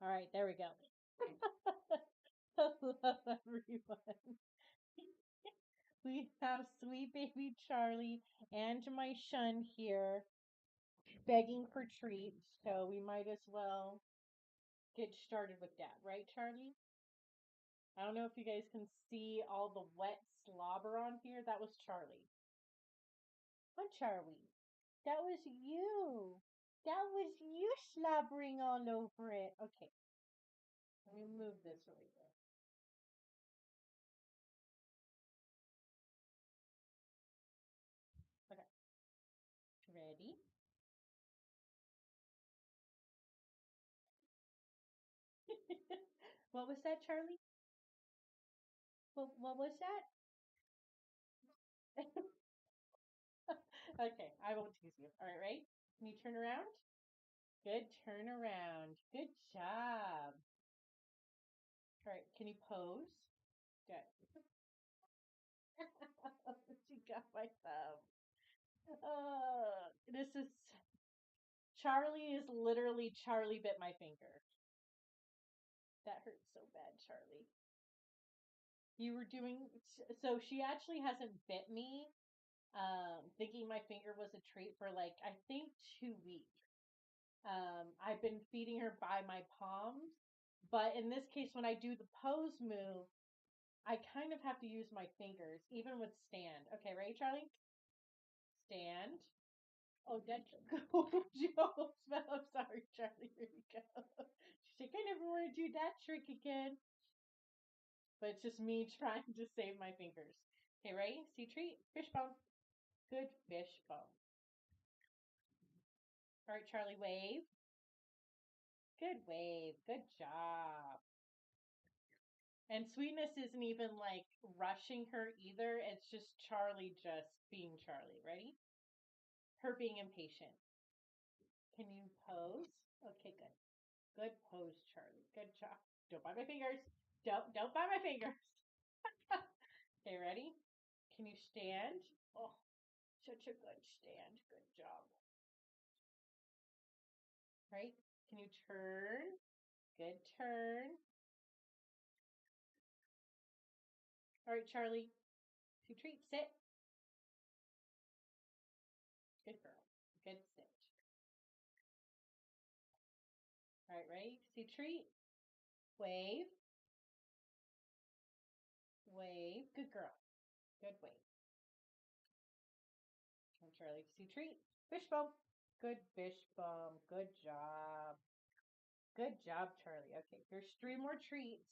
All right, there we go. Hello, everyone. We have sweet baby Charlie and my shun here begging for treats, so we might as well get started with that, right, Charlie? I don't know if you guys can see all the wet slobber on here. That was Charlie. What, Charlie? That was you. That was you slobbering all over it. Okay, let me move this a little bit. Okay, ready? What was that, Charlie? What was that? Okay, I won't tease you. All right, right? Can you turn around? Good turn around. Good job. All right, can you pose? Good. She got my thumb. This is Charlie is literally Charlie bit my finger. That hurts so bad, Charlie. You were doing so she actually hasn't bit me, thinking my finger was a treat for like I think 2 weeks. I've been feeding her by my palms, but in this case, when I do the pose move, I kind of have to use my fingers, even with stand. Okay, ready, Charlie? Stand. Oh, that Joe. I'm sorry, Charlie. Here we go. She's like, I never want to do that trick again. But it's just me trying to save my fingers. Okay, ready? See treat. Fish bone. Good fish bone. All right, Charlie, wave. Good wave. Good job. And Sweetness isn't even like rushing her either. It's just Charlie just being Charlie. Ready? Her being impatient. Can you pose? Okay, good. Good pose, Charlie. Good job. Don't bite my fingers. Don't bite my fingers. Okay, ready? Can you stand? Oh, such a good stand. Good job. Right? Can you turn? Good turn. All right, Charlie. To treat. Sit. Good girl. Good sit. All right, ready? See treat. Wave. Wave. Good girl. Good wave. And Charlie, see treat. Fish bump. Good fish bump. Good job. Good job, Charlie. Okay, here's 3 more treats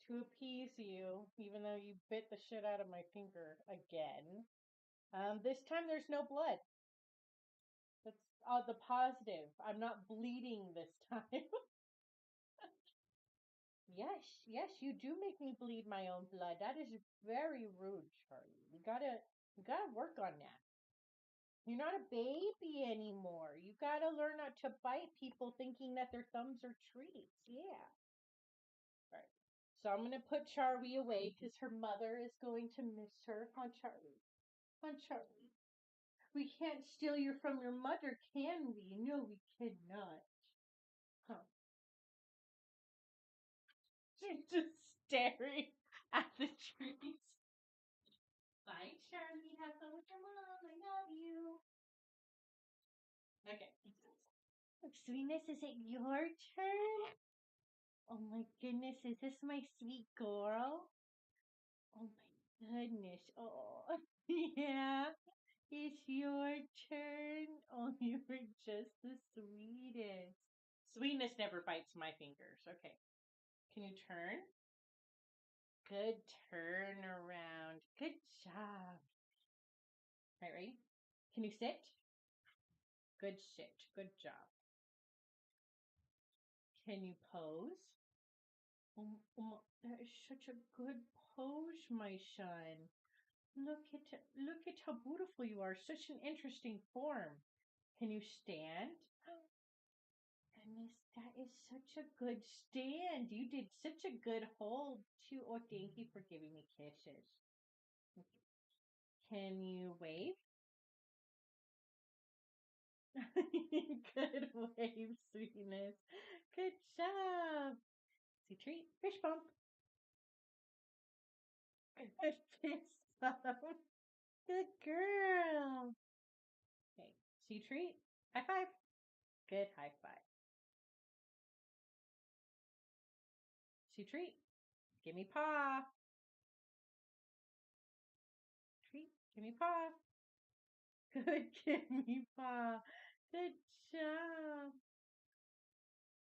to appease you, even though you bit the shit out of my finger again. This time there's no blood. That's the positive. I'm not bleeding this time. Yes, you do make me bleed my own blood. That is very rude, Charlie. You gotta work on that. You're not a baby anymore. You gotta learn not to bite people thinking that their thumbs are treats. Yeah. All right. So I'm gonna put Charlie away because her mother is going to miss her. On Charlie. On Charlie. We can't steal you from your mother, can we? No, we cannot. Huh. She's just staring at the trees. Bye, Charlie. Have fun with your mom. I love you. Okay. Sweetness, is it your turn? Oh my goodness, is this my sweet girl? Oh my goodness. Oh, yeah. It's your turn. Oh, you were just the sweetest. Sweetness never bites my fingers. Okay. Can you turn? Good turn around. Good job. Right, right? Can you sit? Good sit. Good job. Can you pose? That is such a good pose, my son. Look at how beautiful you are. Such an interesting form. Can you stand? Goodness, that is such a good stand. You did such a good hold too. Oh, thank you for giving me kisses. Can you wave? Good wave, Sweetness. Good job. See treat. Fish bump. Good fist bump. Good girl. Okay. See treat. High five. Good high five. See treat. Give me paw. Treat. Give me paw. Good. Give me paw. Good job.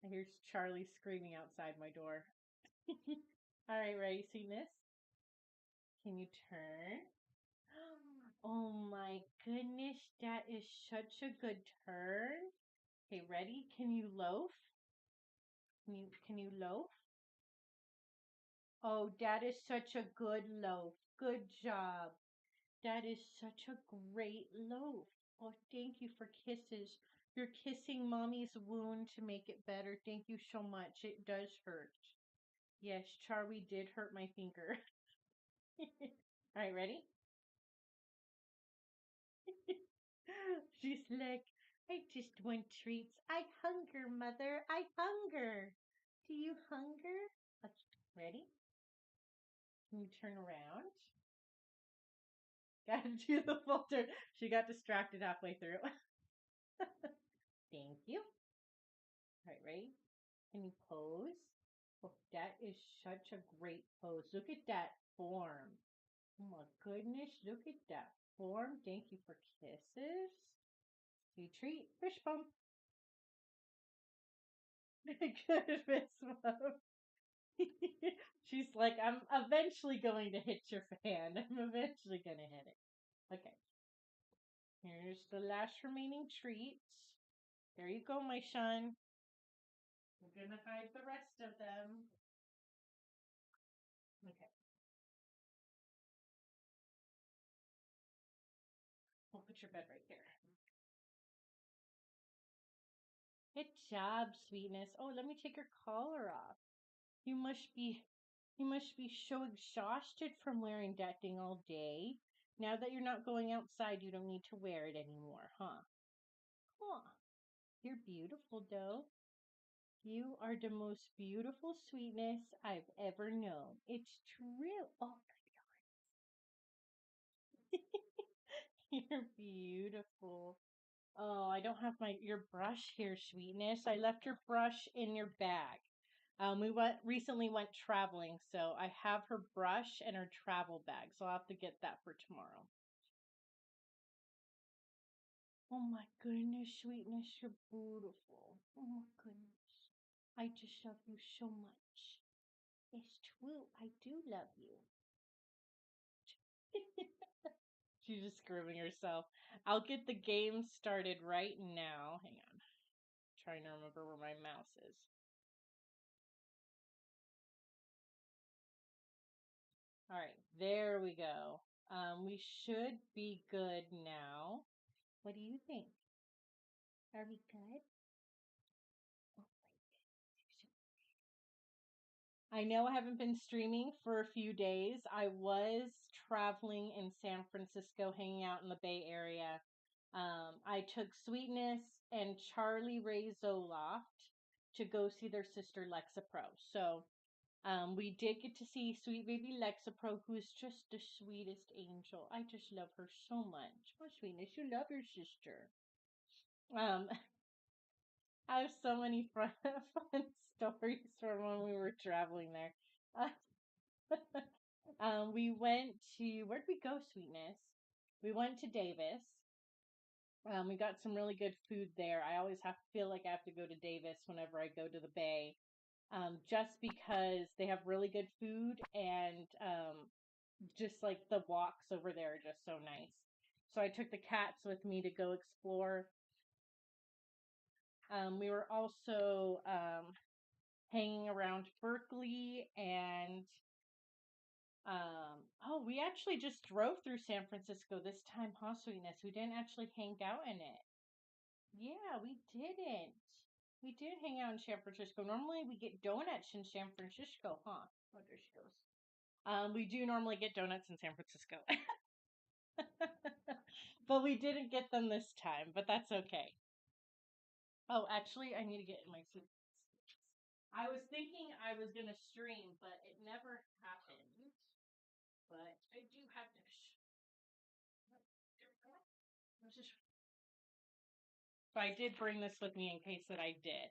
I hear Charlie screaming outside my door. All right, ready? See this? Can you turn? Oh my goodness, that is such a good turn. Okay, ready? Can you loaf? Can you loaf? Oh, that is such a good loaf. Good job. That is such a great loaf. Oh, thank you for kisses. You're kissing mommy's wound to make it better. Thank you so much. It does hurt. Yes, Charlie did hurt my finger. All right, ready? She's like, I just want treats. I hunger, mother. I hunger. Do you hunger? Okay, ready? Can you turn around? Gotta do the full turn. She got distracted halfway through. Thank you. All right, ready? Can you pose? Oh, that is such a great pose. Look at that form. Oh my goodness, look at that form. Thank you for kisses. You treat. Fish bump. Good fish bump. She's like, I'm eventually going to hit your fan. I'm eventually going to hit it. Okay. Here's the last remaining treats. There you go, my son. We're going to hide the rest of them. Okay. We'll put your bed right there. Good job, sweetness. Oh, let me take your collar off. You must be so exhausted from wearing that thing all day. Now that you're not going outside, you don't need to wear it anymore, huh? Huh. You're beautiful, though. You are the most beautiful sweetness I've ever known. It's true. Oh, you're beautiful. Oh, I don't have your brush here, sweetness. I left your brush in your bag. We recently went traveling, so I have her brush and her travel bag, so I'll have to get that for tomorrow. Oh my goodness, sweetness, you're beautiful. Oh my goodness. I just love you so much. It's true, I do love you. She's just screwing herself. I'll get the game started right now. Hang on. Trying to remember where my mouse is. All right, there we go. We should be good now. What do you think? Are we good? I know I haven't been streaming for a few days. I was traveling in San Francisco, hanging out in the Bay Area. I took Sweetness and Charlie Ray Zoloft to go see their sister Lexapro. So we did get to see sweet baby Lexapro, who is just the sweetest angel. I just love her so much. Oh, Sweetness, you love your sister. Um, I have so many fun stories from when we were traveling there. We went to, where'd we go, Sweetness? We went to Davis. We got some really good food there. I always feel like I have to go to Davis whenever I go to the Bay, just because they have really good food and just like the walks over there are just so nice. So I took the cats with me to go explore. We were also hanging around Berkeley and we actually just drove through San Francisco this time, huh, Sweetness? We didn't actually hang out in it. Yeah, we didn't. We did hang out in San Francisco. Normally we get donuts in San Francisco, huh? Oh, there she goes. We do normally get donuts in San Francisco. But we didn't get them this time, but that's okay. Oh, actually, I need to get in my seat. I was thinking I was going to stream, but it never happened. But I do have to. So I did bring this with me in case that I did.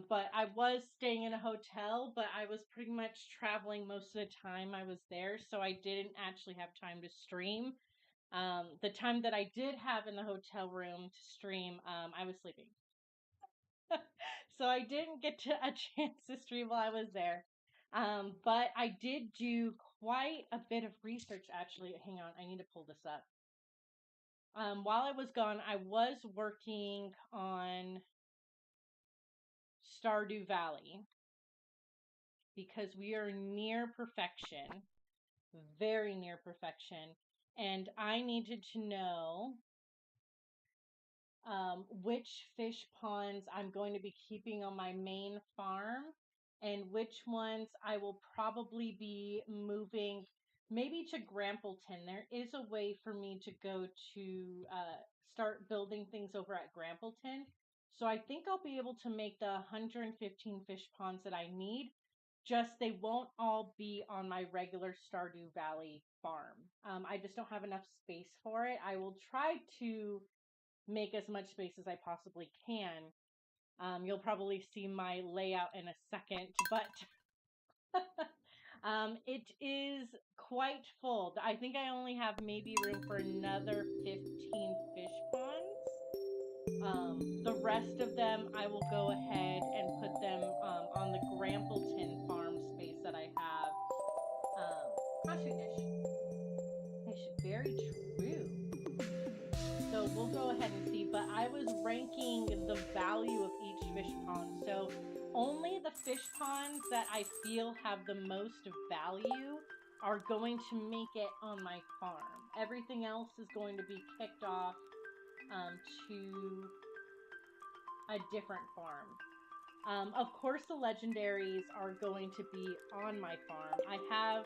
But I was staying in a hotel, but I was pretty much traveling most of the time I was there, so I didn't actually have time to stream. The time that I did have in the hotel room to stream, I was sleeping. So I didn't get a chance to stream while I was there. But I did do quite a bit of research, actually. Hang on, I need to pull this up. While I was gone, I was working on Stardew Valley because we are near perfection, very near perfection, and I needed to know which fish ponds I'm going to be keeping on my main farm and which ones I will probably be moving maybe to Grampleton. There is a way for me to go to start building things over at Grampleton. So I think I'll be able to make the 115 fish ponds that I need. Just they won't all be on my regular Stardew Valley farm. I just don't have enough space for it. I will try to make as much space as I possibly can. You'll probably see my layout in a second, but it is quite full. I think I only have maybe room for another 15 fish ponds. The rest of them, I will go ahead and put them on the Grampleton farm space that I have. How sweet dish. Very true. So we'll go ahead and see, but I was ranking the value of each fish pond. So only the fish ponds that I feel have the most value are going to make it on my farm. Everything else is going to be kicked off to a different farm. Of course, the legendaries are going to be on my farm. I have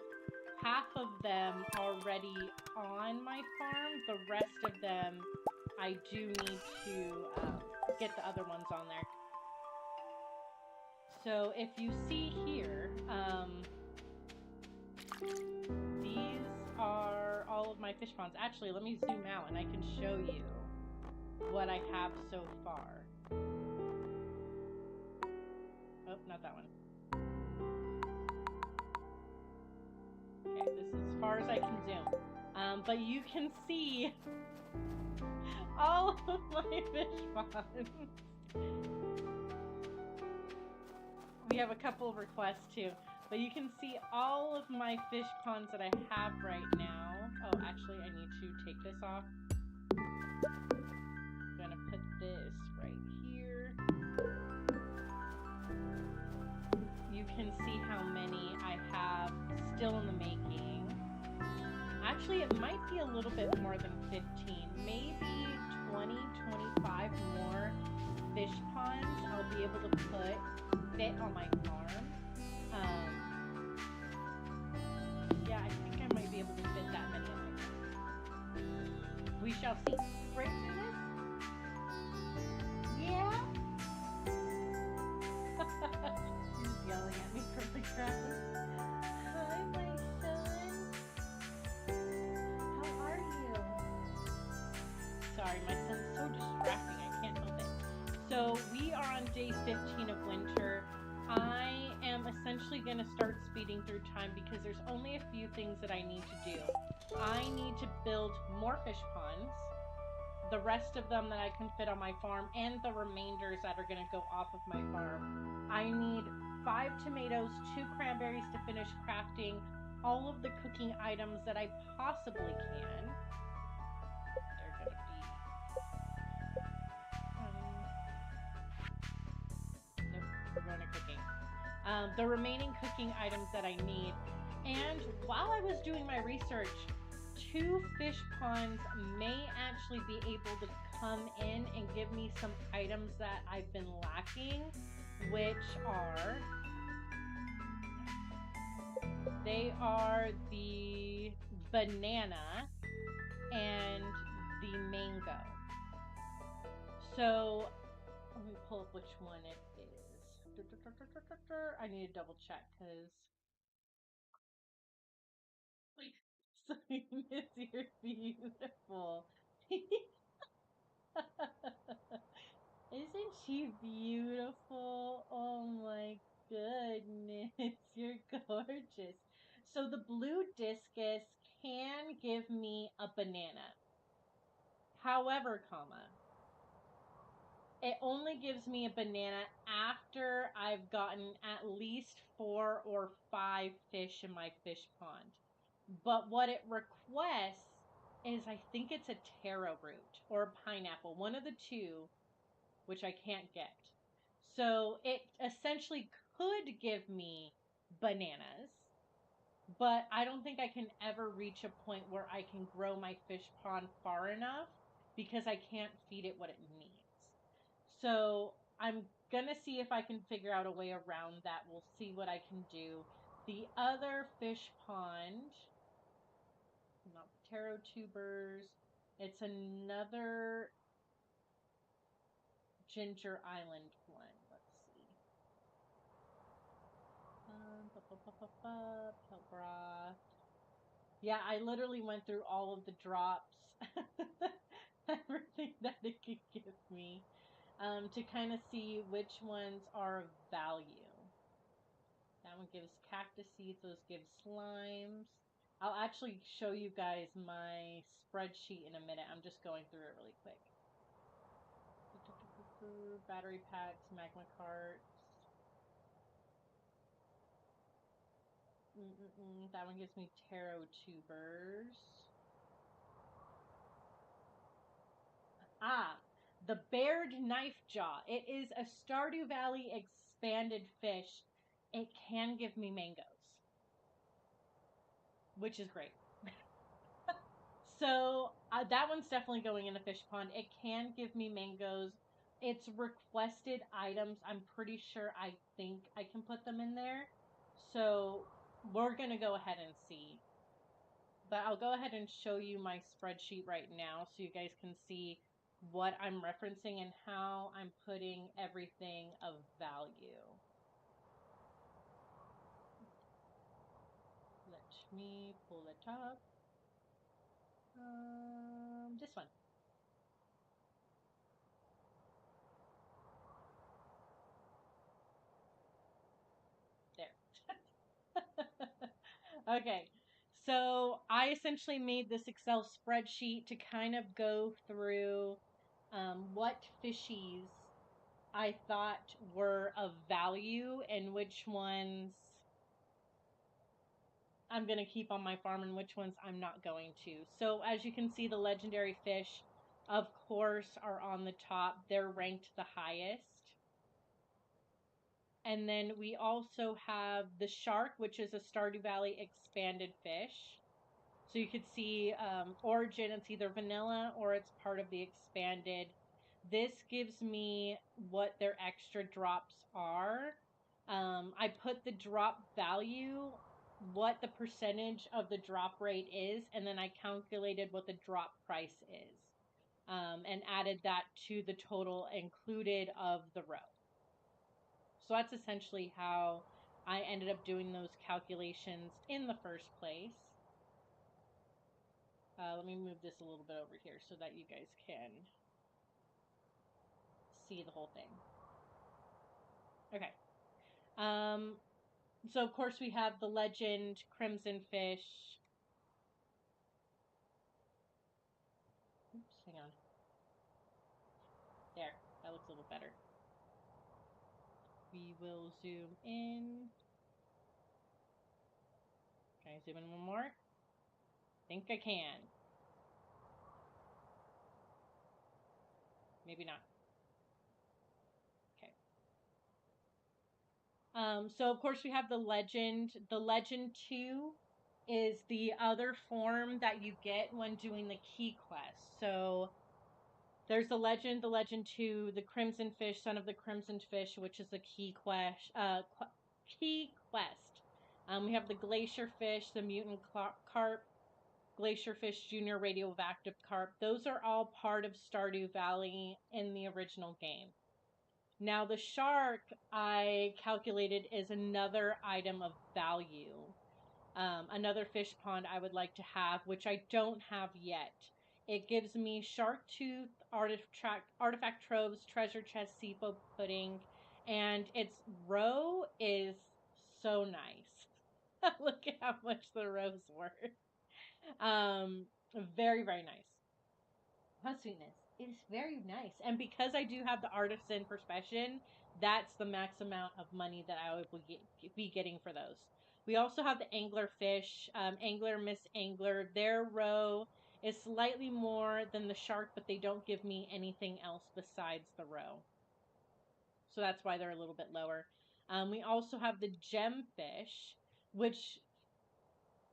half of them already on my farm. The rest of them, I do need to get the other ones on there. So if you see here, these are all of my fish ponds. Actually, let me zoom out and I can show you what I have so far. Oh, not that one. Okay, this is as far as I can zoom. But you can see all of my fish ponds. We have a couple of requests too. But you can see all of my fish ponds that I have right now. Oh, actually, I need to take this off. I'm going to put this right here. You can see how many I have still in the making. Actually, it might be a little bit more than 15. Maybe 20, 25 more fish ponds I'll be able to fit on my farm. Yeah, I think I might be able to fit that many on my farm. We shall see. Right through this? Yeah? She's yelling at me from the ground. Hi, my son. How are you? Sorry, my son's so distracting. I can't help it. So we are on day 15 of winter. I am essentially going to start speeding through time because there's only a few things that I need to do. I need to build more fish ponds, the rest of them that I can fit on my farm, and the remainders that are going to go off of my farm. I need 5 tomatoes, 2 cranberries to finish crafting all of the cooking items that I possibly can. They're going to be... nope, we're going to cooking. The remaining cooking items that I need. And while I was doing my research, 2 fish ponds may actually be able to come in and give me some items that I've been lacking, which are... they are the banana and the mango. So Let me pull up which one it is. I need to double check because Miss, you're beautiful. Isn't she beautiful? Oh my goodness, you're gorgeous. So the blue discus can give me a banana. However, it only gives me a banana after I've gotten at least 4 or 5 fish in my fish pond. But what it requests is, I think it's a taro root or a pineapple, one of the two, which I can't get. So it essentially could give me bananas, but I don't think I can ever reach a point where I can grow my fish pond far enough because I can't feed it what it needs. So I'm gonna see if I can figure out a way around that. We'll see what I can do. The other fish pond, not taro tubers, it's another Ginger Island one. Let's see. Pelt broth. Yeah, I literally went through all of the drops, everything that it could give me, to kind of see which ones are of value. That one gives cactus seeds, those give slimes. I'll actually show you guys my spreadsheet in a minute. I'm just going through it really quick. Battery packs, magma carts. That one gives me taro tubers. The bared knife jaw. It is a Stardew Valley expanded fish. It can give me mangoes, which is great. So that one's definitely going in a fish pond. It can give me mangoes. It's requested items. I'm pretty sure I think I can put them in there. So we're going to go ahead and see. But I'll go ahead and show you my spreadsheet right now so you guys can see what I'm referencing and how I'm putting everything of value. Let me pull it up. This one. There. Okay. So I essentially made this Excel spreadsheet to kind of go through what fishies I thought were of value and which ones I'm going to keep on my farm and which ones I'm not going to. So as you can see, the legendary fish, of course, are on the top. They're ranked the highest. And then we also have the shark, which is a Stardew Valley expanded fish. So you could see origin, it's either vanilla or it's part of the expanded. This gives me what their extra drops are. I put the drop value, what the percentage of the drop rate is, and then I calculated what the drop price is, and added that to the total included of the row. So that's essentially how I ended up doing those calculations in the first place. Let me move this a little bit over here so that you guys can see the whole thing. Okay. So of course we have the legend crimson fish. Oops, hang on. There, that looks a little better. We will zoom in. Can I zoom in one more? Think I can. Maybe not. Okay. So of course we have the legend. The legend 2 is the other form that you get when doing the key quest. So there's the legend 2, the crimson fish, son of the crimson fish, which is the key quest. We have the glacier fish, the mutant carp, glacier fish junior, radioactive carp. Those are all part of Stardew Valley in the original game. Now, the shark I calculated is another item of value. Another fish pond I would like to have, which I don't have yet. It gives me shark tooth, artifact troves, treasure chest, seafoam pudding, and its roe is so nice. Look at how much the roe's worth. Very, very nice. How sweetness. It is very nice. And because I do have the artisan profession, that's the max amount of money that I would be getting for those. We also have the angler fish, angler, miss angler. Their roe is slightly more than the shark, but they don't give me anything else besides the roe. So that's why they're a little bit lower. We also have the gem fish, which,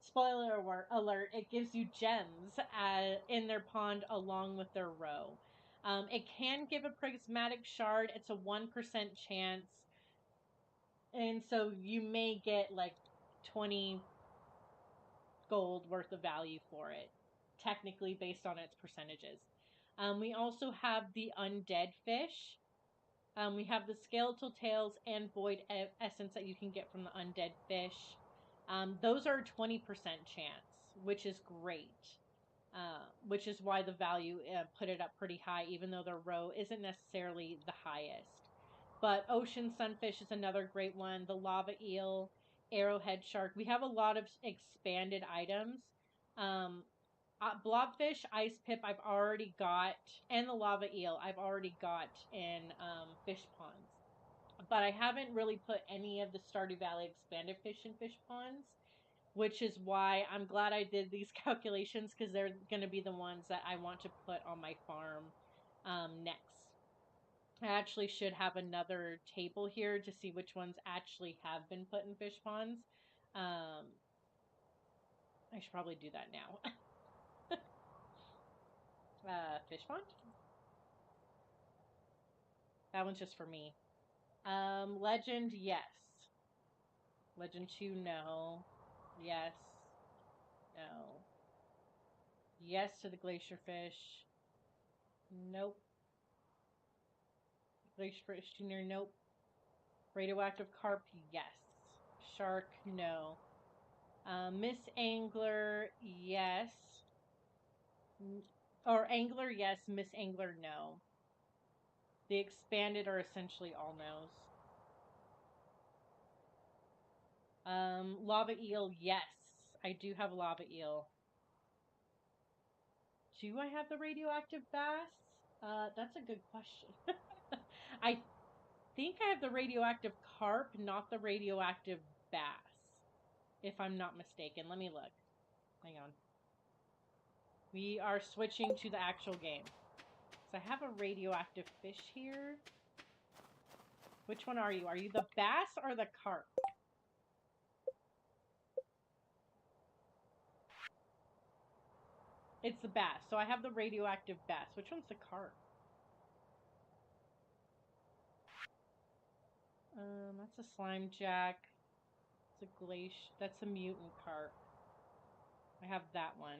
spoiler alert, it gives you gems in their pond along with their roe. It can give a prismatic shard. It's a 1% chance. And so you may get like 20 gold worth of value for it, technically based on its percentages. We also have the undead fish. We have the skeletal tails and void essence that you can get from the undead fish. Those are a 20% chance, which is great. Which is why the value put it up pretty high, even though the roe isn't necessarily the highest. But ocean sunfish is another great one. The lava eel, arrowhead shark. We have a lot of expanded items. Blobfish, ice pip, I've already got, and the lava eel, I've already got in fish ponds. But I haven't really put any of the Stardew Valley Expanded fish in fish ponds, which is why I'm glad I did these calculations, because they're going to be the ones that I want to put on my farm next. I actually should have another table here to see which ones actually have been put in fish ponds. I should probably do that now. Fish pond? That one's just for me. Legend, yes. Legend 2, no. Yes. No. Yes to the glacier fish. Nope. Glacier fish junior, nope. Radioactive carp, yes. Shark, no. Miss Angler, yes. Or Angler, yes. Miss Angler, no. The expanded are essentially all no's. Lava eel, yes. I do have lava eel. Do I have the radioactive bass? That's a good question. I think I have the radioactive carp, not the radioactive bass, if I'm not mistaken. Let me look. Hang on. We are switching to the actual game. So I have a radioactive fish here. Which one are you? Are you the bass or the carp? It's the bass. So I have the radioactive bass. Which one's the carp? That's a slime jack. It's a glacier. That's a mutant carp. I have that one.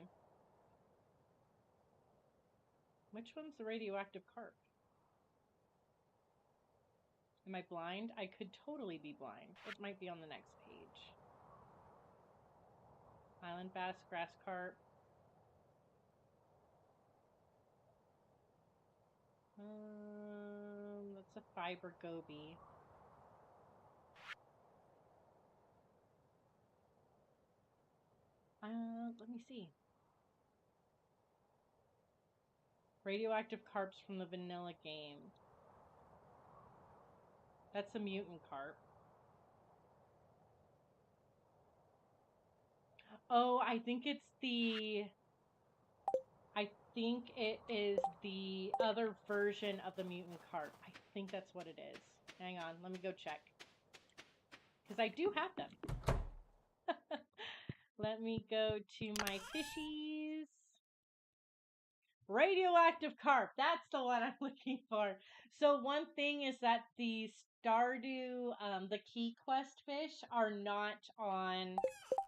Which one's the radioactive carp? Am I blind? I could totally be blind. It might be on the next page. Island bass, grass carp. That's a fiber goby. Let me see. Radioactive carps from the vanilla game. That's a mutant carp. Oh, I think it is the other version of the mutant carp. I think that's what it is. Hang on, let me go check. Because I do have them. Let me go to my fishies. Radioactive carp. That's the one I'm looking for. So one thing is that the Stardew, the key quest fish are not on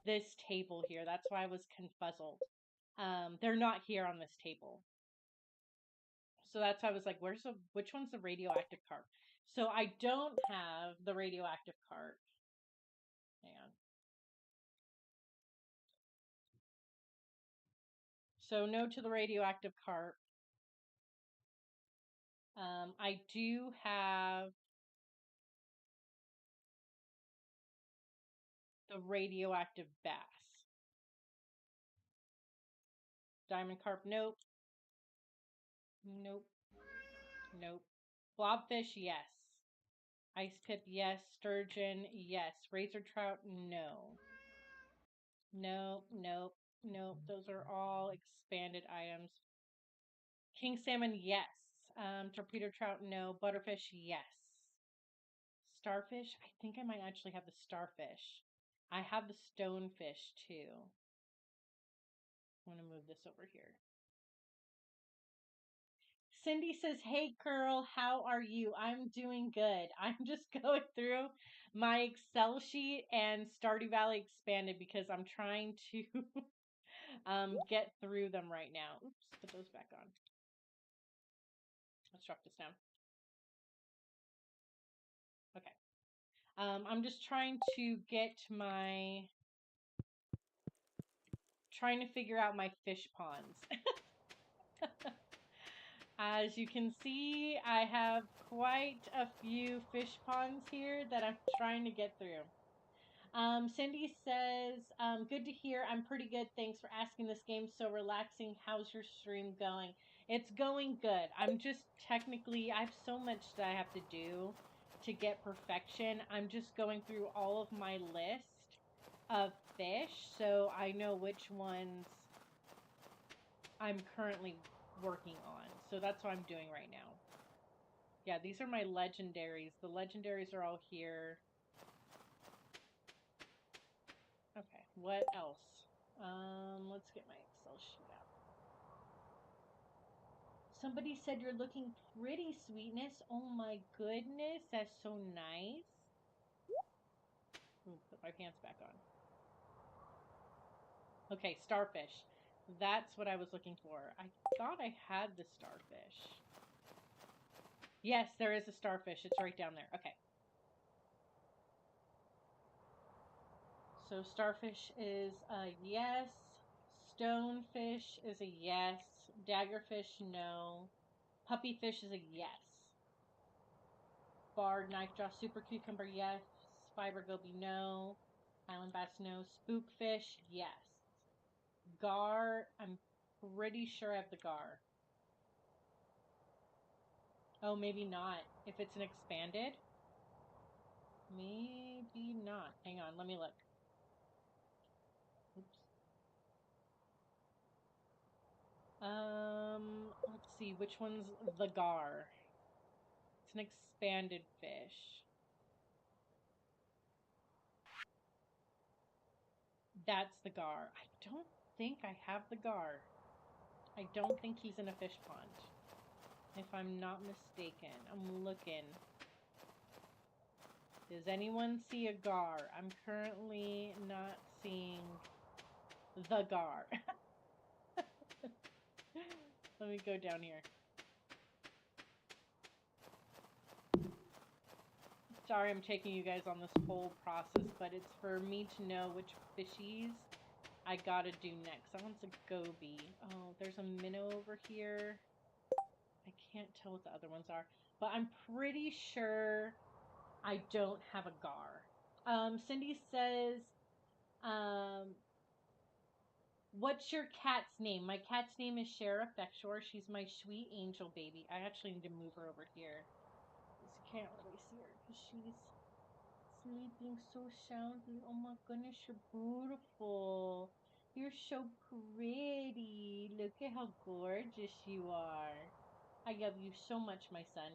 this table here. That's why I was confuzzled. They're not here on this table. So that's why I was like, which one's the radioactive carp? So I don't have the radioactive carp. Hang on. So no to the radioactive carp. I do have the radioactive bass. Diamond carp, nope. Nope. Nope. Blobfish, yes. Ice pip, yes. Sturgeon, yes. Razor trout, no. Nope, nope, nope. Those are all expanded items. King salmon, yes. Torpedo trout, no. Butterfish, yes. Starfish, I think I might actually have the starfish. I have the stonefish too. I'm going to move this over here. Cindy says, hey girl, how are you? I'm doing good. I'm just going through my Excel sheet and Stardew Valley Expanded because I'm trying to get through them right now. Oops, put those back on. Let's drop this down. Okay. I'm just trying to trying to figure out my fish ponds. As you can see, I have quite a few fish ponds here that I'm trying to get through. Cindy says, good to hear. I'm pretty good. Thanks for asking. This game's so relaxing. How's your stream going? It's going good. I'm just technically, I have so much that I have to do to get perfection. I'm just going through all of my list of fish so I know which ones I'm currently working on. So that's what I'm doing right now. Yeah, these are my legendaries. The legendaries are all here. Okay, what else? Let's get my Excel sheet out. Somebody said you're looking pretty, Sweetness. Oh my goodness, that's so nice. Ooh, put my pants back on. Okay, starfish. That's what I was looking for. I thought I had the starfish. Yes, there is a starfish. It's right down there. Okay. So starfish is a yes. Stonefish is a yes. Daggerfish, no. Puppyfish is a yes. Barred knife jaw super cucumber, yes. Fiber goby, no. Island bass, no. Spookfish, yes. Gar, I'm pretty sure I have the gar. Oh, maybe not. If it's an expanded? Maybe not. Hang on, let me look. Oops. Let's see, which one's the gar? It's an expanded fish. That's the gar. I don't think I have the gar. I don't think he's in a fish pond. If I'm not mistaken. I'm looking. Does anyone see a gar? I'm currently not seeing the gar. Let me go down here. Sorry I'm taking you guys on this whole process, but it's for me to know which fishies I gotta do next. That one's a goby. Oh, there's a minnow over here. I can't tell what the other ones are, but I'm pretty sure I don't have a gar. Cindy says, what's your cat's name? My cat's name is Effexor. She's my sweet angel baby. I actually need to move her over here. You can't really see her because she's sleeping so soundly. Oh my goodness, you're beautiful. You're so pretty. Look at how gorgeous you are. I love you so much, my son.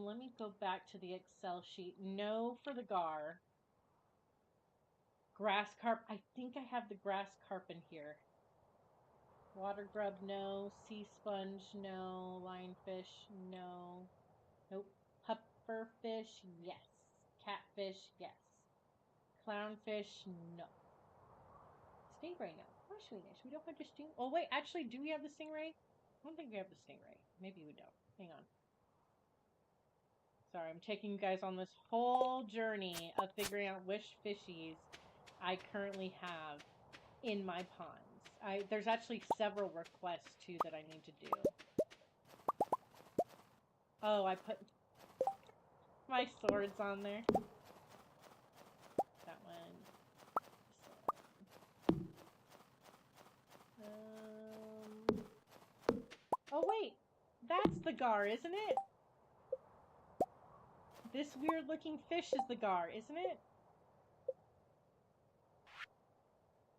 Let me go back to the Excel sheet. No for the gar. Grass carp. I think I have the grass carp in here. Water grub, no. Sea sponge, no. Lionfish, no. Nope. Pufferfish, yes. Catfish, yes. Clownfish, no. Stingray, no. Poor Swedish. We don't have the sting. Oh wait, actually, do we have the stingray? I don't think we have the stingray. Maybe we don't. Hang on. Sorry, I'm taking you guys on this whole journey of figuring out which fishies I currently have in my ponds. There's actually several requests too that I need to do. Oh, I put my swords on there. That one. Oh wait, that's the gar, isn't it? This weird looking fish is the gar, isn't it?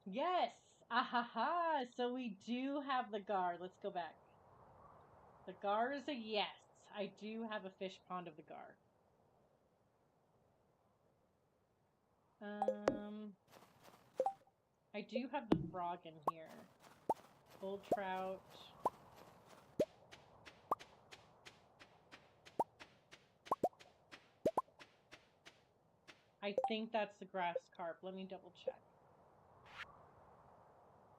Yes! Ahaha! So we do have the gar. Let's go back. The gar is a yes. I do have a fish pond of the gar. I do have the frog in here. Bull trout. I think that's the grass carp. Let me double check.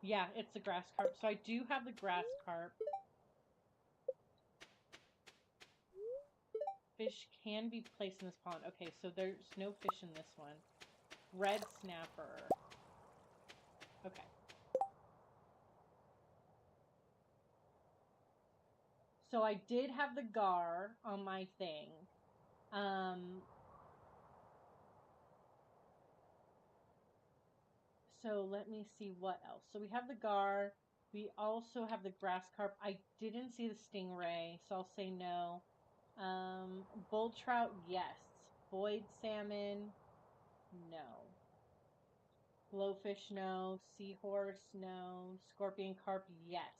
Yeah, it's the grass carp. So I do have the grass carp. Fish can be placed in this pond. Okay, so there's no fish in this one. Red snapper. Okay. So I did have the gar on my thing. So let me see what else. So we have the gar. We also have the grass carp. I didn't see the stingray, so I'll say no. Bull trout, yes. Void salmon, no. Glowfish, no. Seahorse, no. Scorpion carp, yes.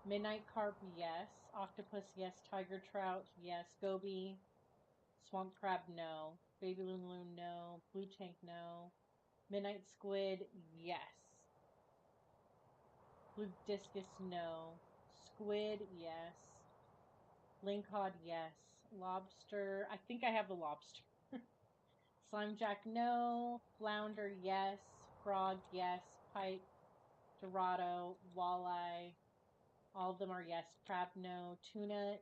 Midnight carp, yes. Octopus, yes. Tiger trout, yes. Goby. Swamp crab, no. Baby loon, no. Blue tank, no. Midnight squid, yes. Blue discus, no. Squid, yes. Lingcod, yes. Lobster, I think I have the lobster. Slimejack, no. Flounder, yes. Frog, yes. Pike, Dorado, walleye, all of them are yes. Crab, no. Tuna, I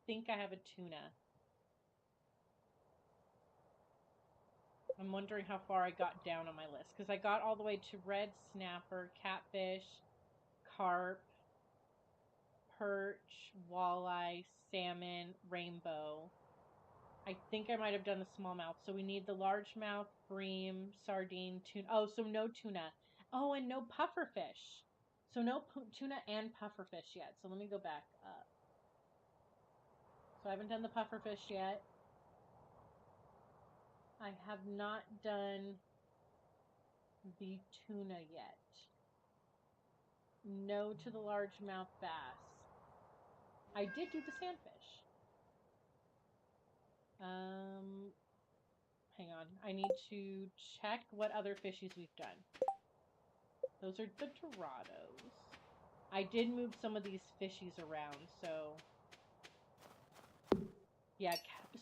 think I have a tuna. I'm wondering how far I got down on my list, because I got all the way to red snapper, catfish, carp, perch, walleye, salmon, rainbow. I think I might have done the smallmouth. So we need the largemouth, bream, sardine, tuna. Oh, so no tuna. Oh, and no pufferfish. So no tuna and pufferfish yet. So let me go back up. So I haven't done the pufferfish yet. I have not done the tuna yet. No to the largemouth bass. I did do the sandfish. Hang on. I need to check what other fishies we've done. Those are the Dorados. I did move some of these fishies around, so... Yeah,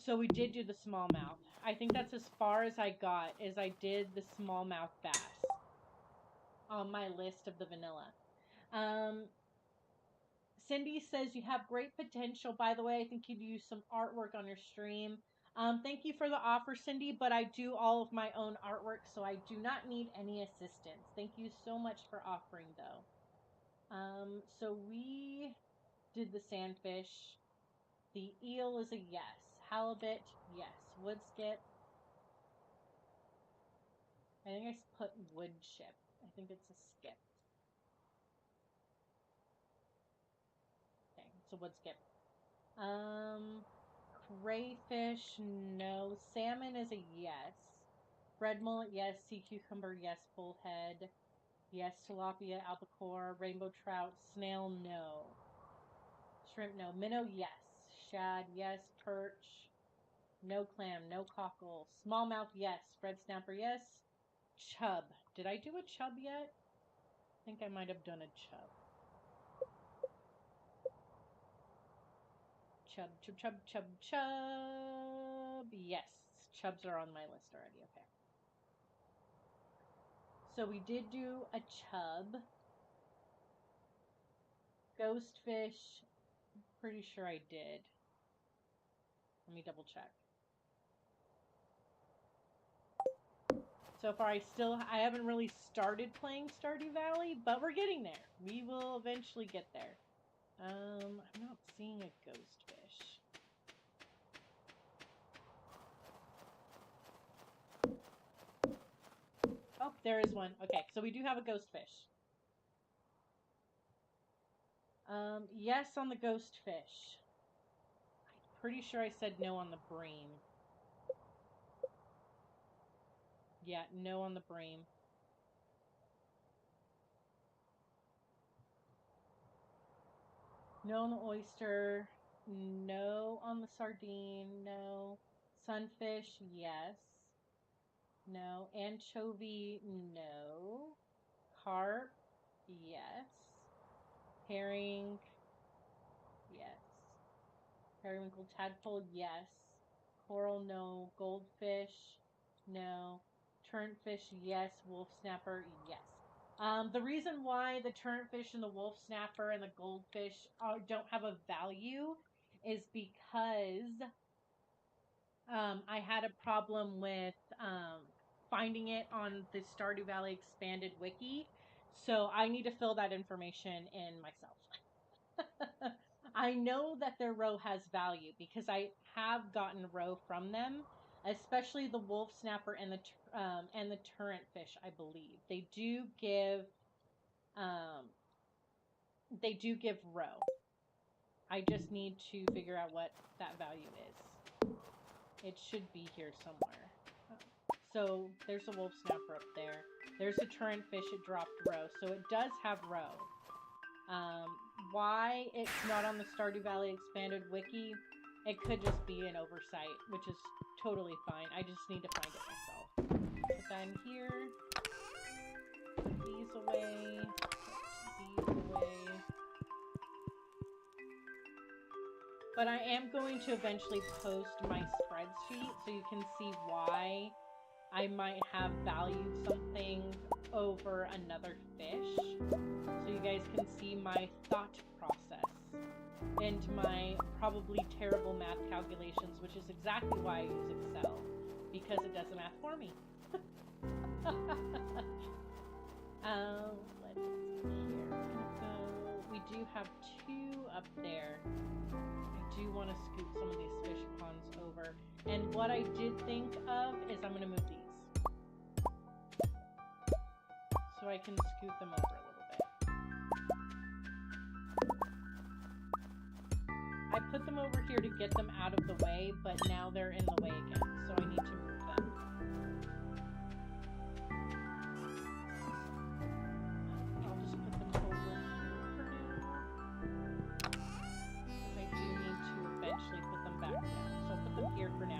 so we did do the smallmouth. I think that's as far as I got, is I did the smallmouth bass on my list of the vanilla. Cindy says you have great potential. By the way, I think you'd use some artwork on your stream. Thank you for the offer, Cindy, but I do all of my own artwork, so I do not need any assistance. Thank you so much for offering, though. So we did the sandfish. The eel is a yes. Halibut, yes. Wood skip. I think I put wood chip. I think it's a skip. Okay, it's a wood skip. Crayfish, no. Salmon is a yes. Red mullet, yes. Sea cucumber, yes. Bullhead, yes. Tilapia, albacore, rainbow trout, snail, no. Shrimp, no. Minnow, yes. Shad, yes. Perch, no. Clam, no. Cockle, smallmouth, yes. Red snapper, yes. Chub. Did I do a chub yet? I think I might have done a chub. Chub, chub, chub, chub, chub. Yes, chubs are on my list already. Okay. So we did do a chub. Ghostfish, pretty sure I did. Let me double check. So far, I haven't really started playing Stardew Valley, but we're getting there. We will eventually get there. I'm not seeing a ghost fish. Oh, there is one. Okay, so we do have a ghost fish. Yes on the ghost fish. I'm pretty sure I said no on the bream. Yeah, no on the bream. No on the oyster. No on the sardine. No. Sunfish, yes. No. Anchovy, no. Carp, yes. Herring, yes. Periwinkle tadpole, yes. Coral, no. Goldfish, no. Turnfish, yes. Wolf snapper, yes. The reason why the turnfish and the wolf snapper and the goldfish don't have a value is because I had a problem with finding it on the Stardew Valley Expanded wiki, so I need to fill that information in myself. I know that their roe has value because I have gotten roe from them, especially the wolf snapper and the turret fish. I believe they do give roe. I just need to figure out what that value is. It should be here somewhere. So there's a wolf snapper up there. There's a turret fish. It dropped roe, so it does have roe. Why it's not on the Stardew Valley Expanded wiki, it could just be an oversight, which is totally fine. I just need to find it myself. Put that in here. Put these away. Put these away. But I am going to eventually post my spreadsheet so you can see why I might have valued something over another fish. So you guys can see my thought process and my probably terrible math calculations, which is exactly why I use Excel, because it does the math for me. Let's see here. We do have two up there. I do want to scoot some of these fish ponds over. And what I did think of is I'm going to move these. So I can scoot them over a little bit. I put them over here to get them out of the way, but now they're in the way again, so I need to move them. I'll just put them over here for now. Because I do need to eventually put them back down. So I'll put them here for now.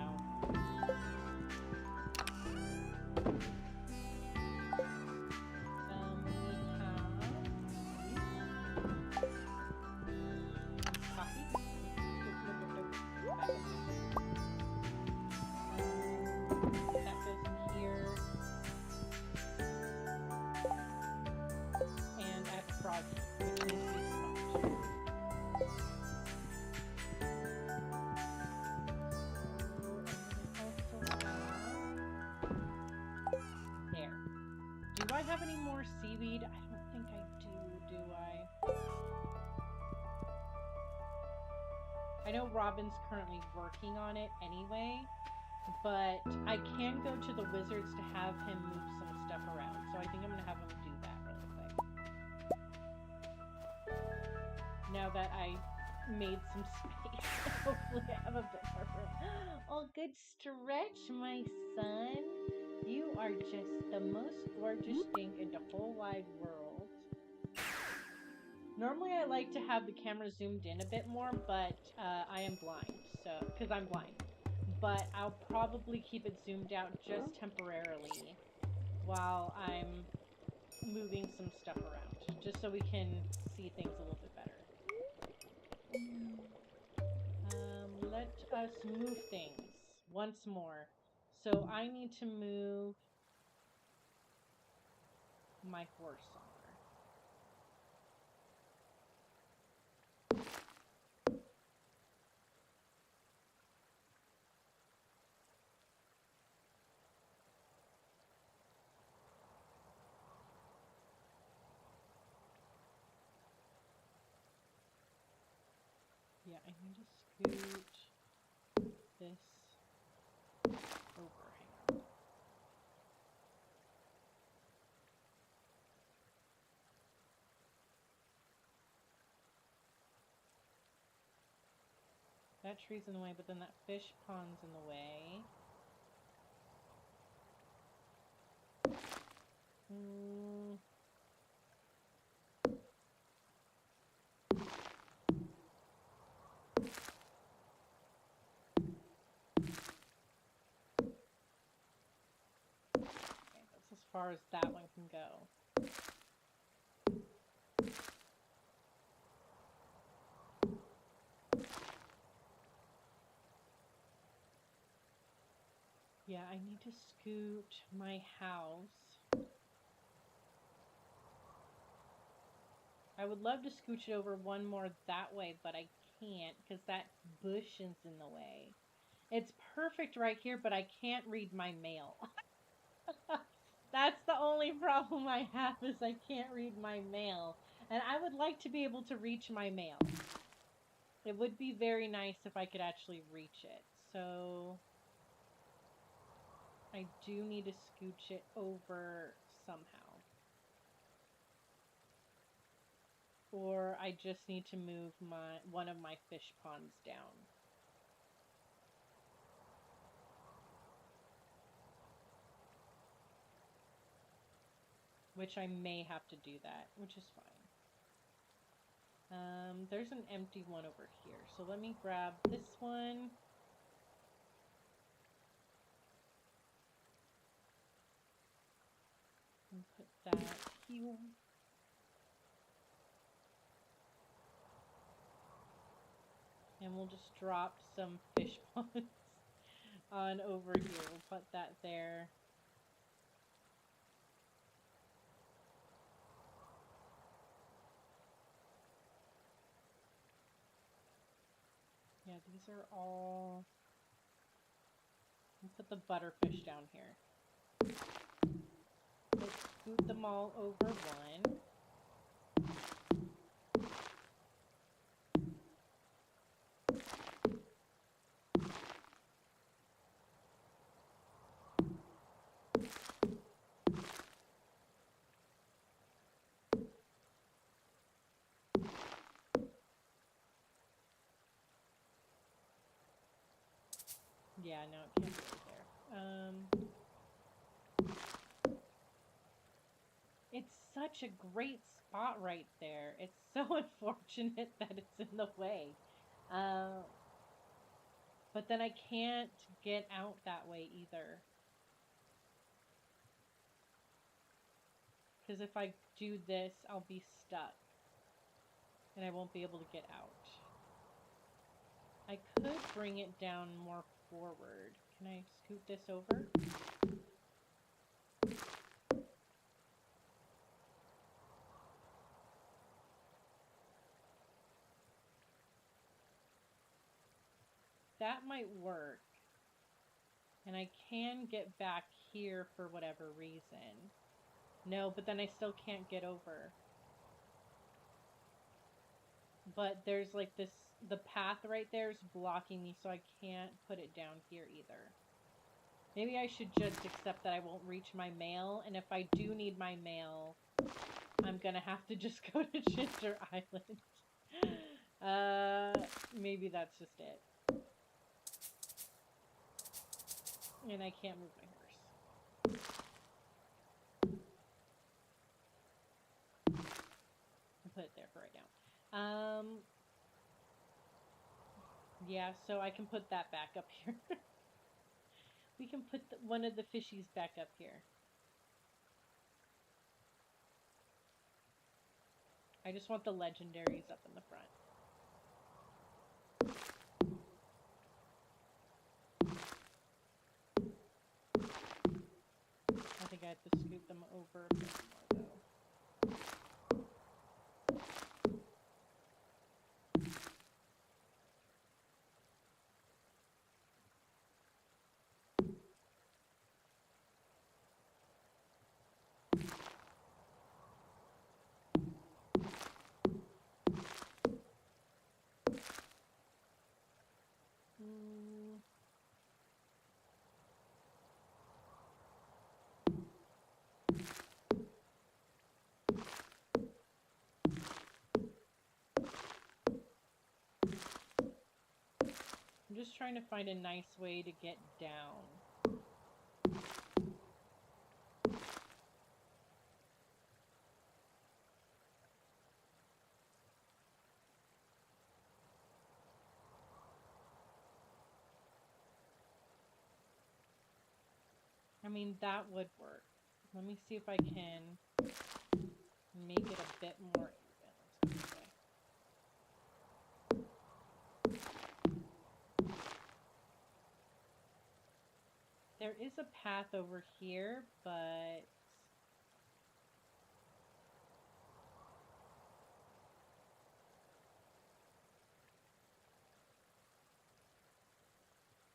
Do I have any more seaweed? I don't think I do I? I know Robin's currently working on it anyway, but I can go to the wizards to have him move some stuff around, so I think I'm going to have him do that really quick. Now that I made some space, hopefully I have a bit more room. Oh, good stretch, my son. You are just the most gorgeous thing in the whole wide world. Normally I like to have the camera zoomed in a bit more, but I am blind, so, because I'm blind. But I'll probably keep it zoomed out just temporarily while I'm moving some stuff around, just so we can see things a little bit better. Let us move things once more. So I need to move my horse somewhere. Yeah, I need to scoot this over. Hang on. That tree's in the way, but then that fish pond's in the way. Okay, that's as far as that one can go. Yeah, I need to scoot my house. I would love to scooch it over one more that way, but I can't because that bush is in the way. It's perfect right here, but I can't read my mail. That's the only problem I have is I can't read my mail. And I would like to be able to reach my mail. It would be very nice if I could actually reach it. So I do need to scooch it over somehow. Or I just need to move one of my fish ponds down. Which I may have to do that, which is fine. There's an empty one over here. So let me grab this one. And put that here. And we'll just drop some fish ponds on over here. We'll put that there. Yeah, these are all... We'll put the butterfish down here. Let's scoot them all over one. Yeah, no, it can't go there. It's such a great spot right there. It's so unfortunate that it's in the way. But then I can't get out that way either. Because if I do this, I'll be stuck. And I won't be able to get out. I could bring it down more forward. Can I scoot this over? That might work. And I can get back here for whatever reason. No, but then I still can't get over. But there's like this, the path right there is blocking me, so I can't put it down here either. Maybe I should just accept that I won't reach my mail, and if I do need my mail, I'm gonna have to just go to Ginger Island. Maybe that's just it. And I can't move my horse. I'll put it there for right now. Yeah, so I can put that back up here. We can put one of the fishies back up here. I just want the legendaries up in the front. I think I have to scoot them over a bit more, though. I'm just trying to find a nice way to get down. I mean, that would work. Let me see if I can make it a bit more even. Let's go this way. There is a path over here, but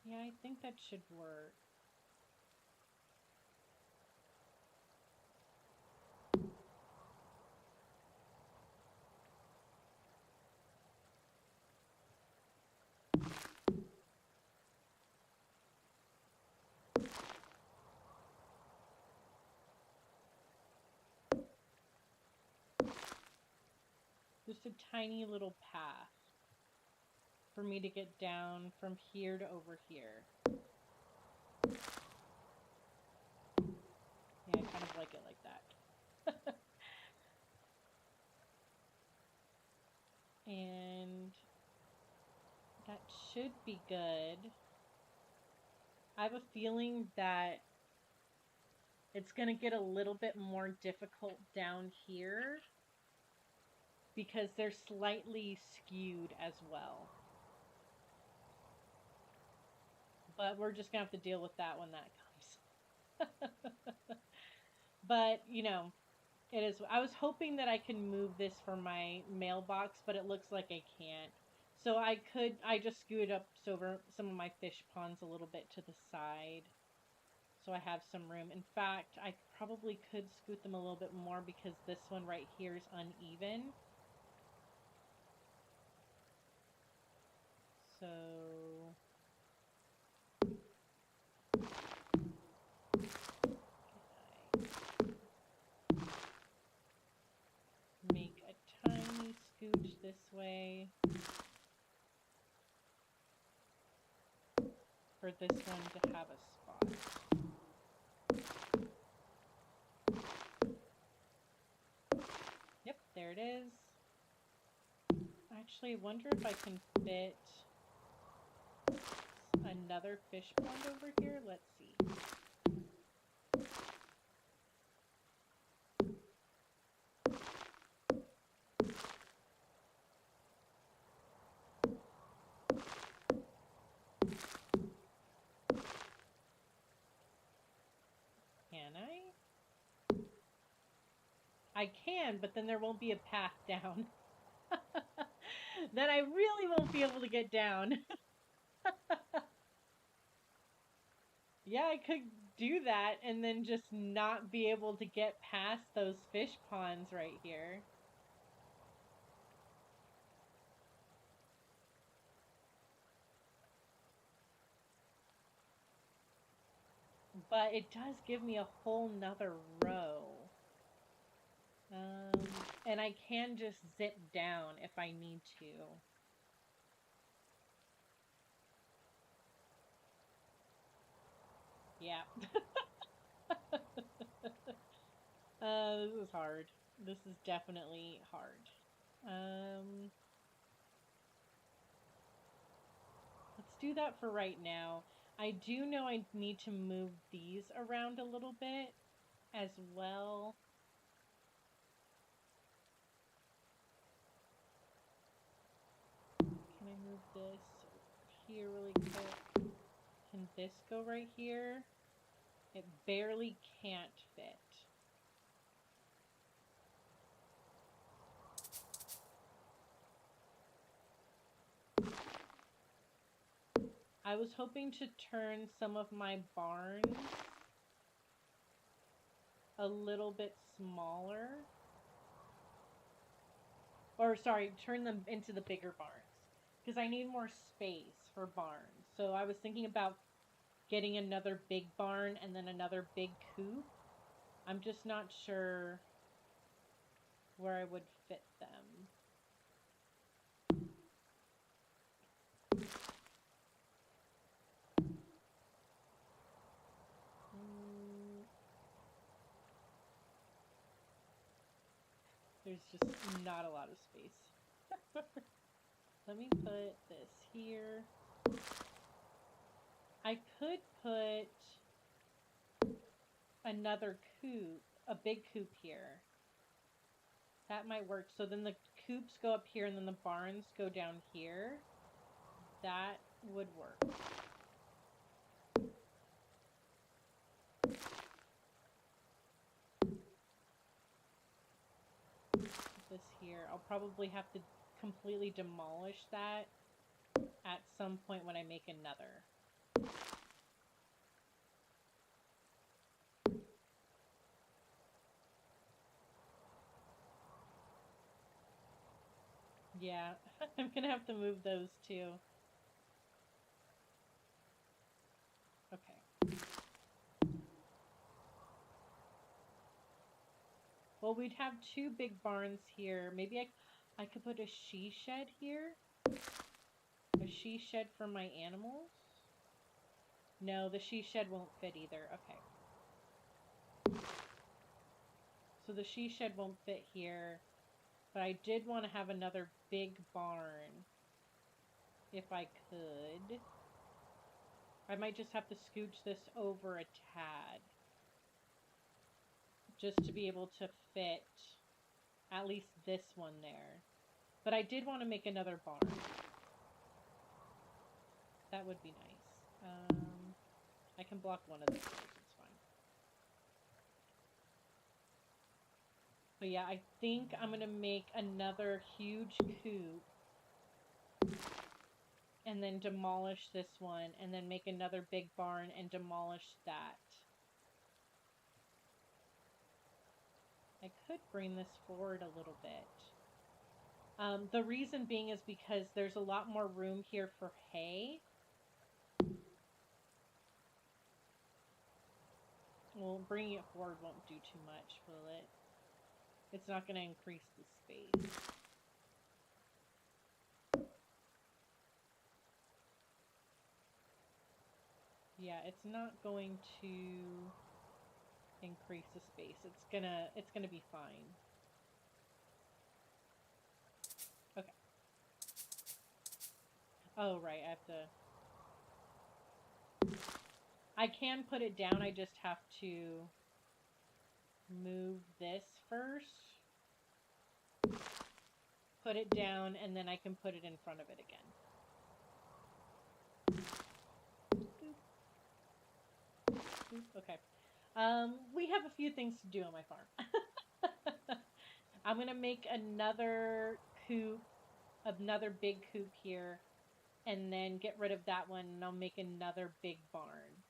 yeah, I think that should work. Just a tiny little path for me to get down from here to over here. Yeah, I kind of like it like that. And that should be good. I have a feeling that it's going to get a little bit more difficult down here because they're slightly skewed as well. But we're just going to have to deal with that when that comes. But, you know, it is. I was hoping that I can move this for my mailbox, but it looks like I can't. So I just scooted up over some of my fish ponds a little bit to the side. So I have some room. In fact, I probably could scoot them a little bit more because this one right here is uneven. So make a tiny scooch this way for this one to have a spot. Yep, there it is. Actually, I wonder if I can fit another fish pond over here. Let's see. Can I? I can, but then there won't be a path down. Then I really won't be able to get down. Yeah, I could do that and then just not be able to get past those fish ponds right here. But it does give me a whole nother row. And I can just zip down if I need to. Yeah. This is hard. This is definitely hard. Let's do that for right now. I do know I need to move these around a little bit as well. Can I move this over here really quick? Can this go right here? It barely can't fit. I was hoping to turn some of my barns a little bit smaller. Or sorry, turn them into the bigger barns. Because I need more space for barns. So I was thinking about getting another big barn and then another big coop. I'm just not sure where I would fit them. There's just not a lot of space. Let me put this here. I could put another coop, a big coop here. That might work. So then the coops go up here and then the barns go down here. That would work. This here. I'll probably have to completely demolish that at some point when I make another. Yeah, I'm gonna have to move those too. Okay. Well, we'd have two big barns here. Maybe I could put a she shed here. A she shed for my animals. No, the she shed won't fit either. Okay. So the she shed won't fit here. But I did want to have another big barn. If I could. I might just have to scooch this over a tad. Just to be able to fit at least this one there. But I did want to make another barn. That would be nice. I can block one of the doors, it's fine. But yeah, I think I'm going to make another huge coop. And then demolish this one. And then make another big barn and demolish that. I could bring this forward a little bit. The reason being is because there's a lot more room here for hay. Well, bringing it forward won't do too much, will it? It's not going to increase the space. Yeah, it's not going to increase the space. It's gonna be fine. Okay. Oh, right, I can put it down, I just have to move this first. Put it down, and then I can put it in front of it again. Okay. We have a few things to do on my farm. I'm going to make another coop, another big coop here, and then get rid of that one, and I'll make another big barn.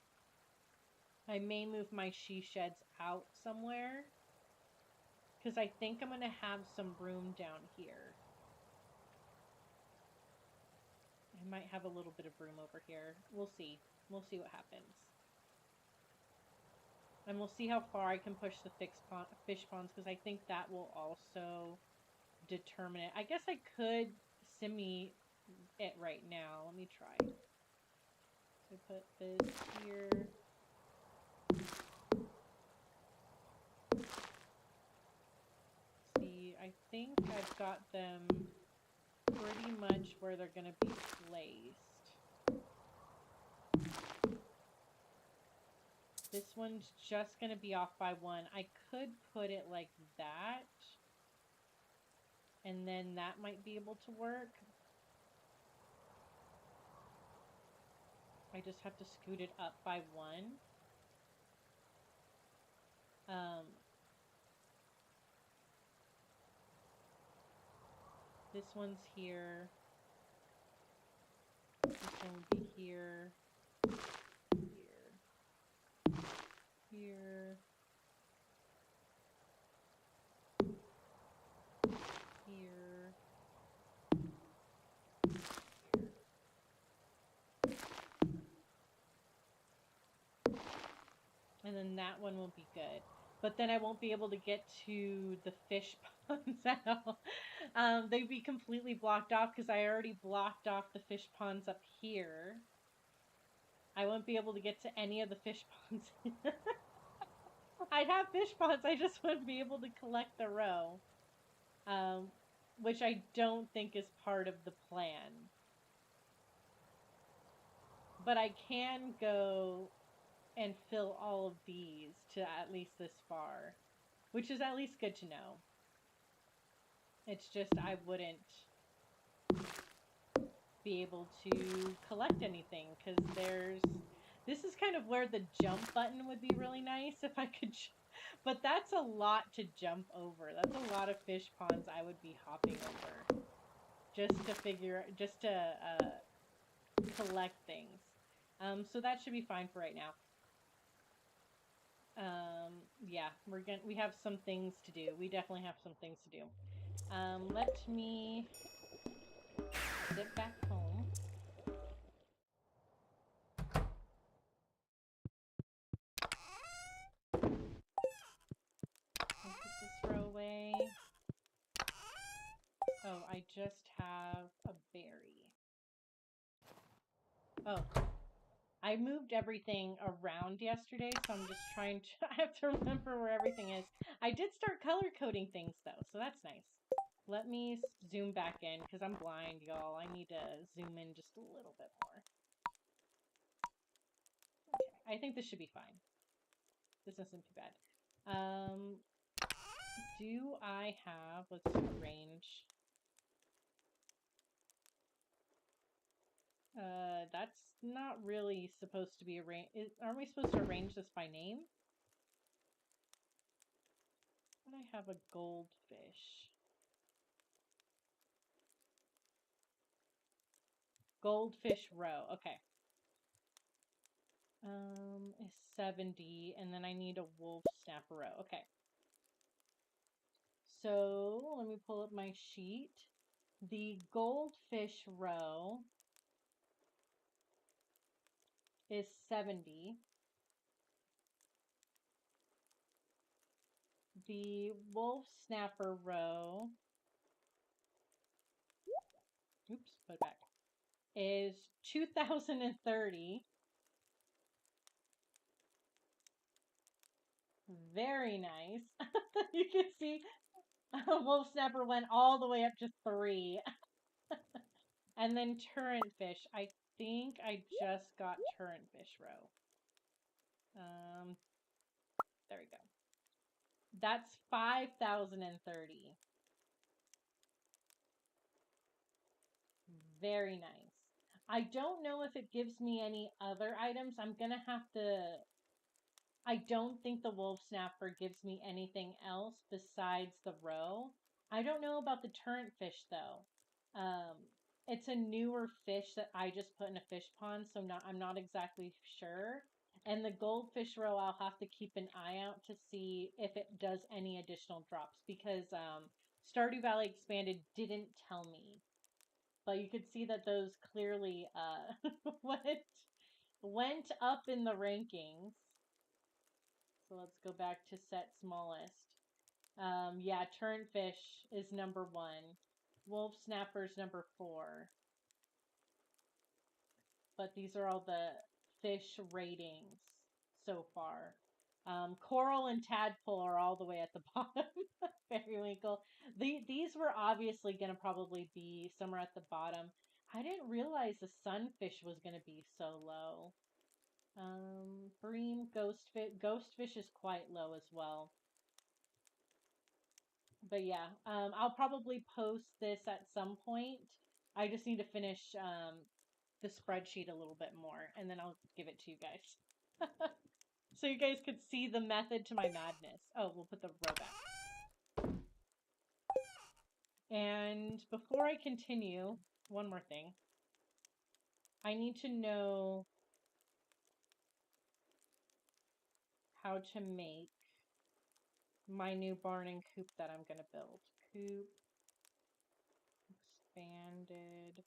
I may move my she sheds out somewhere, because I think I'm going to have some room down here. I might have a little bit of room over here. We'll see. We'll see what happens. And we'll see how far I can push the fish ponds, because I think that will also determine it. I guess I could semi it right now. Let me try. So put this here. See, I think I've got them pretty much where they're going to be placed. This one's just going to be off by one. I could put it like that. And then that might be able to work. I just have to scoot it up by one. This one's here. This one will be here. Here. Here. And then that one will be good. But then I won't be able to get to the fish ponds now. They'd be completely blocked off because I already blocked off the fish ponds up here. I won't be able to get to any of the fish ponds. I'd have fish ponds, I just wouldn't be able to collect the row. which I don't think is part of the plan. But I can go and fill all of these to at least this far, which is at least good to know. It's just I wouldn't be able to collect anything because this is kind of where the jump button would be really nice if I could, but that's a lot to jump over. That's a lot of fish ponds I would be hopping over just to collect things. So that should be fine for right now. Yeah, we have some things to do. We definitely have some things to do. Let me zip back home. I'll put this row away. Oh, I just have a berry. Oh, I moved everything around yesterday, so I'm just trying to, I have to remember where everything is. I did start color coding things though, so that's nice. Let me zoom back in because I'm blind, y'all. I need to zoom in just a little bit more. Okay, I think this should be fine. This isn't too bad. Do I have, let's arrange. That's not really supposed to be arranged. Aren't we supposed to arrange this by name? But I have a goldfish. Goldfish row. Okay. Is 70, and then I need a wolf snapper row. Okay. So let me pull up my sheet. The goldfish row is 70. The wolf snapper row, oops, put it back, is 2030. Very nice. You can see wolf snapper went all the way up to 3. And then turret fish. I think I just got turret fish row. There we go. That's 5,030. Very nice. I don't know if it gives me any other items. I'm gonna have to... I don't think the wolf snapper gives me anything else besides the roe. I don't know about the turret fish though. It's a newer fish that I just put in a fish pond, so I'm not exactly sure. And the goldfish roe, I'll have to keep an eye out to see if it does any additional drops because Stardew Valley Expanded didn't tell me. But you could see that those clearly went up in the rankings. So let's go back to set smallest. Yeah, turnfish is number 1. Wolf snapper's number 4. But these are all the fish ratings so far. Coral and tadpole are all the way at the bottom. Periwinkle. These were obviously going to probably be somewhere at the bottom. I didn't realize the sunfish was going to be so low. Bream, ghostfish. Ghostfish is quite low as well. But yeah, I'll probably post this at some point. I just need to finish the spreadsheet a little bit more, and then I'll give it to you guys. So you guys could see the method to my madness. Oh, we'll put the row back. And before I continue, one more thing. I need to know how to make my new barn and coop that I'm going to build. Coop expanded.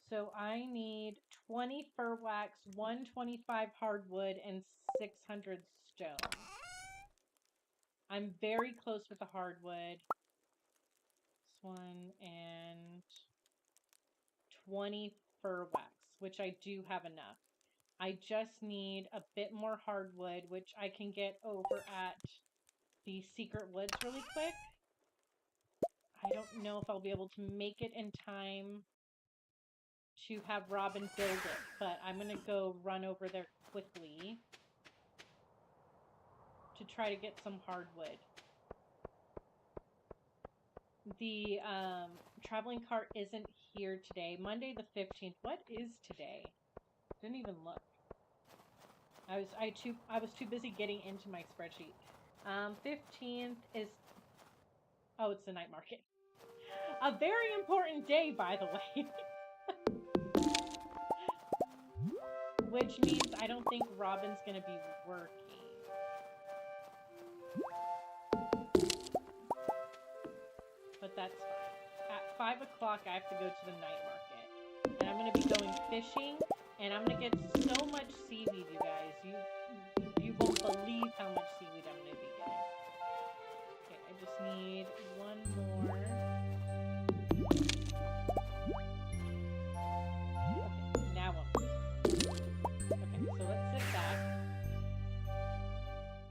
So I need 20 fir wax, 125 hardwood, and 600 stone. I'm very close with the hardwood. This one, and 20 fir wax, which I do have enough. I just need a bit more hardwood, which I can get over at the secret woods really quick. I don't know if I'll be able to make it in time to have Robin build it, but I'm going to go run over there quickly to try to get some hardwood. The traveling cart isn't here today. Monday the 15th. What is today? Didn't even look. I was too busy getting into my spreadsheet. 15th is, oh, it's the night market. A very important day, by the way. Which means I don't think Robin's gonna be working. But that's fine. At 5 o'clock, I have to go to the night market. And I'm gonna be going fishing, and I'm gonna get so much seaweed, you guys. You won't believe how much seaweed I'm gonna be getting. Okay, I just need one more. Okay, now I'm okay, so let's sit back.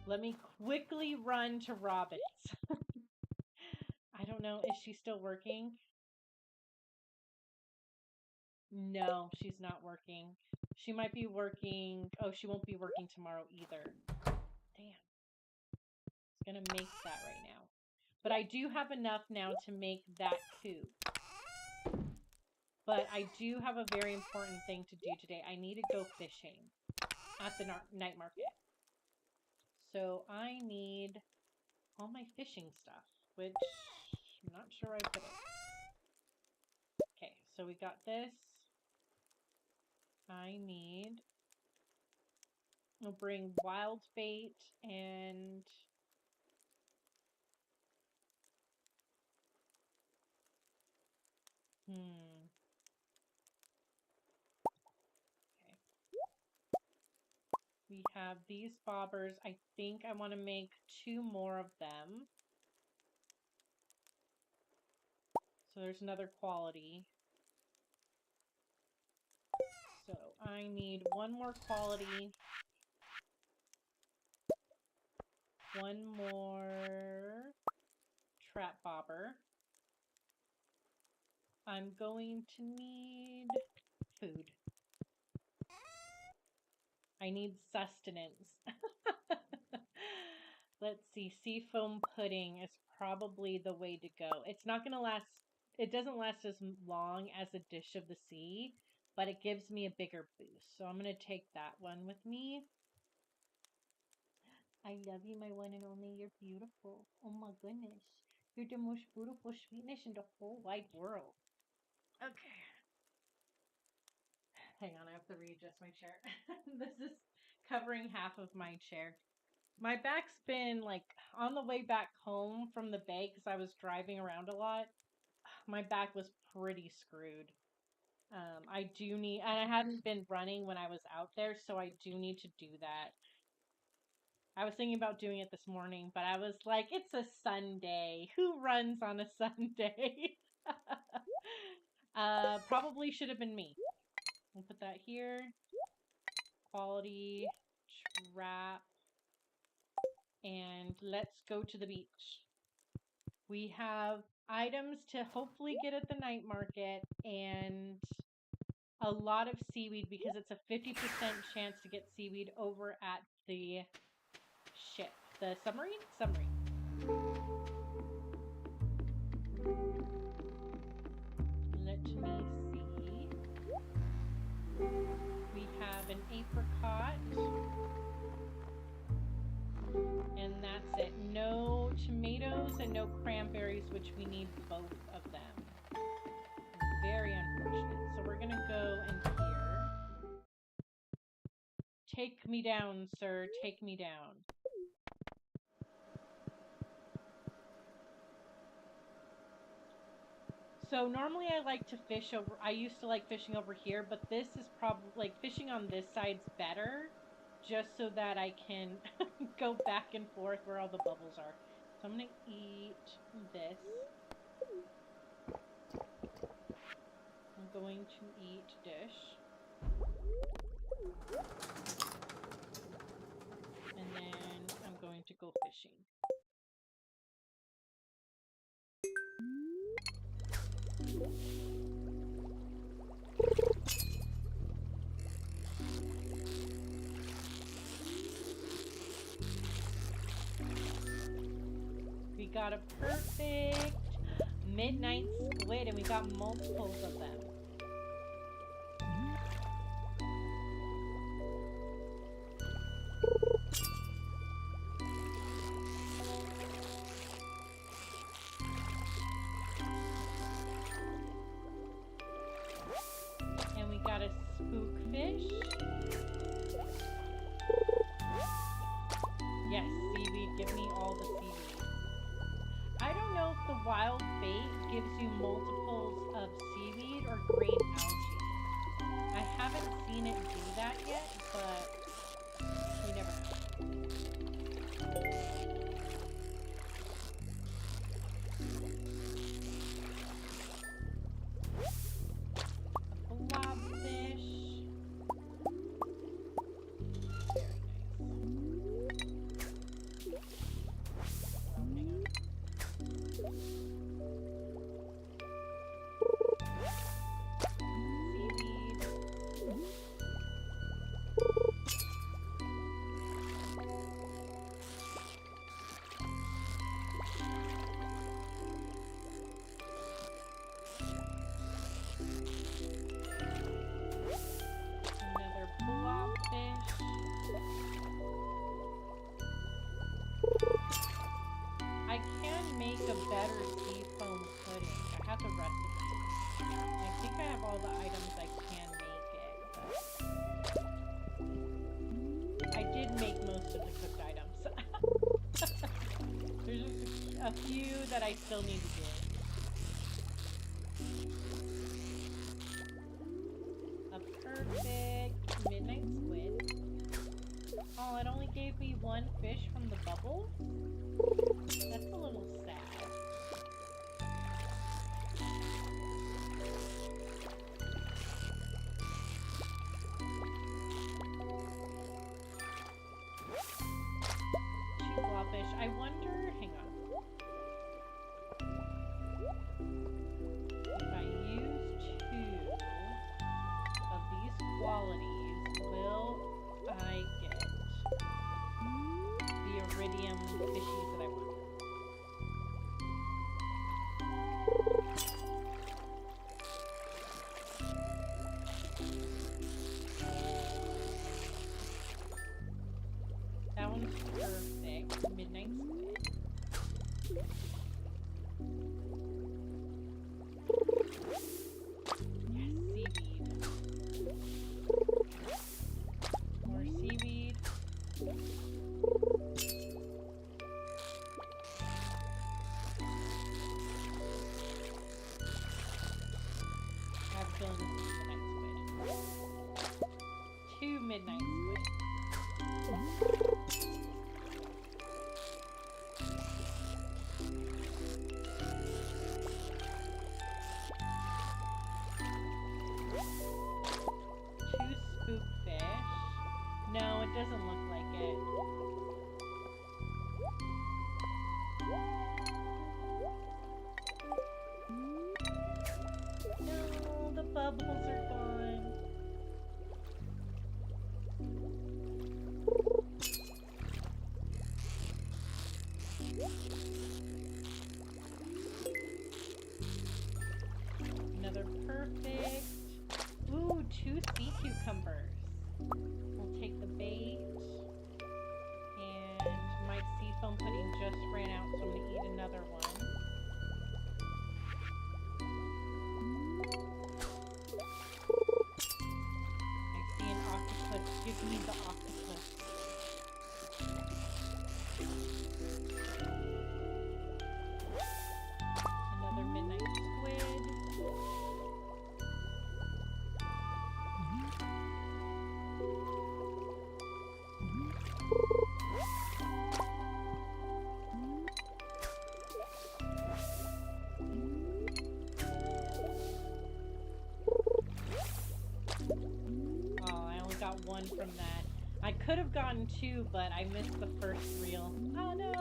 Let me quickly run to Robin's. I don't know, is she still working? No, she's not working. She might be working. Oh, she won't be working tomorrow either. Damn. It's gonna make that right now. But I do have enough now to make that coop. But I do have a very important thing to do today. I need to go fishing at the night market. So I need all my fishing stuff, which I'm not sure I put it. Okay, so we got this. I need... I'll bring wild bait and... Okay. We have these bobbers. I think I want to make 2 more of them. So there's another quality. So I need 1 more quality. 1 more trap bobber. I'm going to need food. I need sustenance. Let's see. Seafoam pudding is probably the way to go. It's not going to last. It doesn't last as long as a dish of the sea, but it gives me a bigger boost. So I'm going to take that one with me. I love you, my one and only. You're beautiful. Oh my goodness. You're the most beautiful sweetness in the whole wide world. Okay. Hang on, I have to readjust my chair. This is covering half of my chair. My back's been like on the way back home from the bay because I was driving around a lot. My back was pretty screwed. I do need, and I hadn't been running when I was out there, so I do need to do that. I was thinking about doing it this morning, but I was like, it's a Sunday. Who runs on a Sunday? Probably should have been me. We'll put that here. Quality, trap, and let's go to the beach. We have items to hopefully get at the night market and a lot of seaweed because it's a 50% chance to get seaweed over at the ship. The submarine? Submarine. Let me see. We have an apricot. And that's it. No tomatoes and no cranberries, which we need both of them. Very unfortunate. So we're going to go in here. Take me down, sir. Take me down. So normally I like to fish over, I used to like fishing over here, but this is probably, like, fishing on this side's better, just so that I can go back and forth where all the bubbles are. So I'm going to eat this. I'm going to eat dish. And then I'm going to go fishing. got a perfect midnight squid, and we got multiples of them. And we got a spookfish. Yes, seaweed. Give me all the seaweed. I don't know if the wild bait gives you multiples of seaweed or green algae. I haven't seen it do that yet, but you never know. A blobfish. I can make a better sea foam pudding. I have the recipe. I think I have all the items I can make it, but I did make most of the cooked items. There's just a few that I still need to do. A perfect midnight squid. Oh, it only gave me one fish from the bubble? That's a little sad. Two blobfish. I wonder, hang on. If I use 2 of these qualities, will I get the iridium fishies that I want? That one's perfect. Midnight squid. Yes, seaweed. More seaweed. I have a feeling this is midnight squid. 2 midnight squid. No, it doesn't look like it. No, the bubbles are gone. Another perfect. Ooh, 2 sea cucumbers. We'll take the bait, and my sea foam pudding just ran out, so I'm going to eat another one. I see an octopus. Give me the octopus. Another midnight squid. Got 1 from that. I could have gotten 2, but I missed the first reel. Oh no!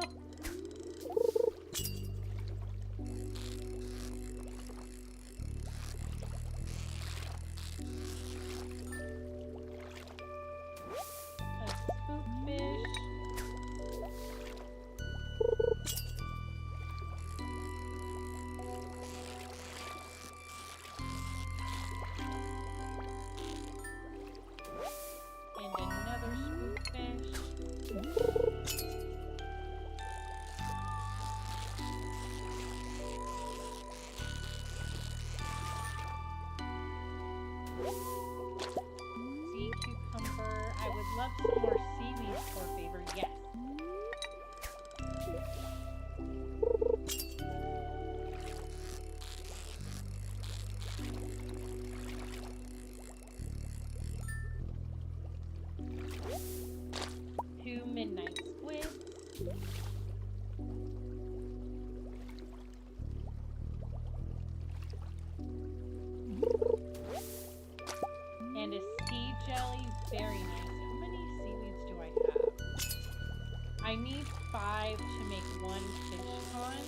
A spookfish. Sea cucumber. I would love some more seaweeds for favor. Yes. Two midnight squids. And a sea jelly. Very nice. How many seaweeds do I have? I need 5 to make 1 fish pond.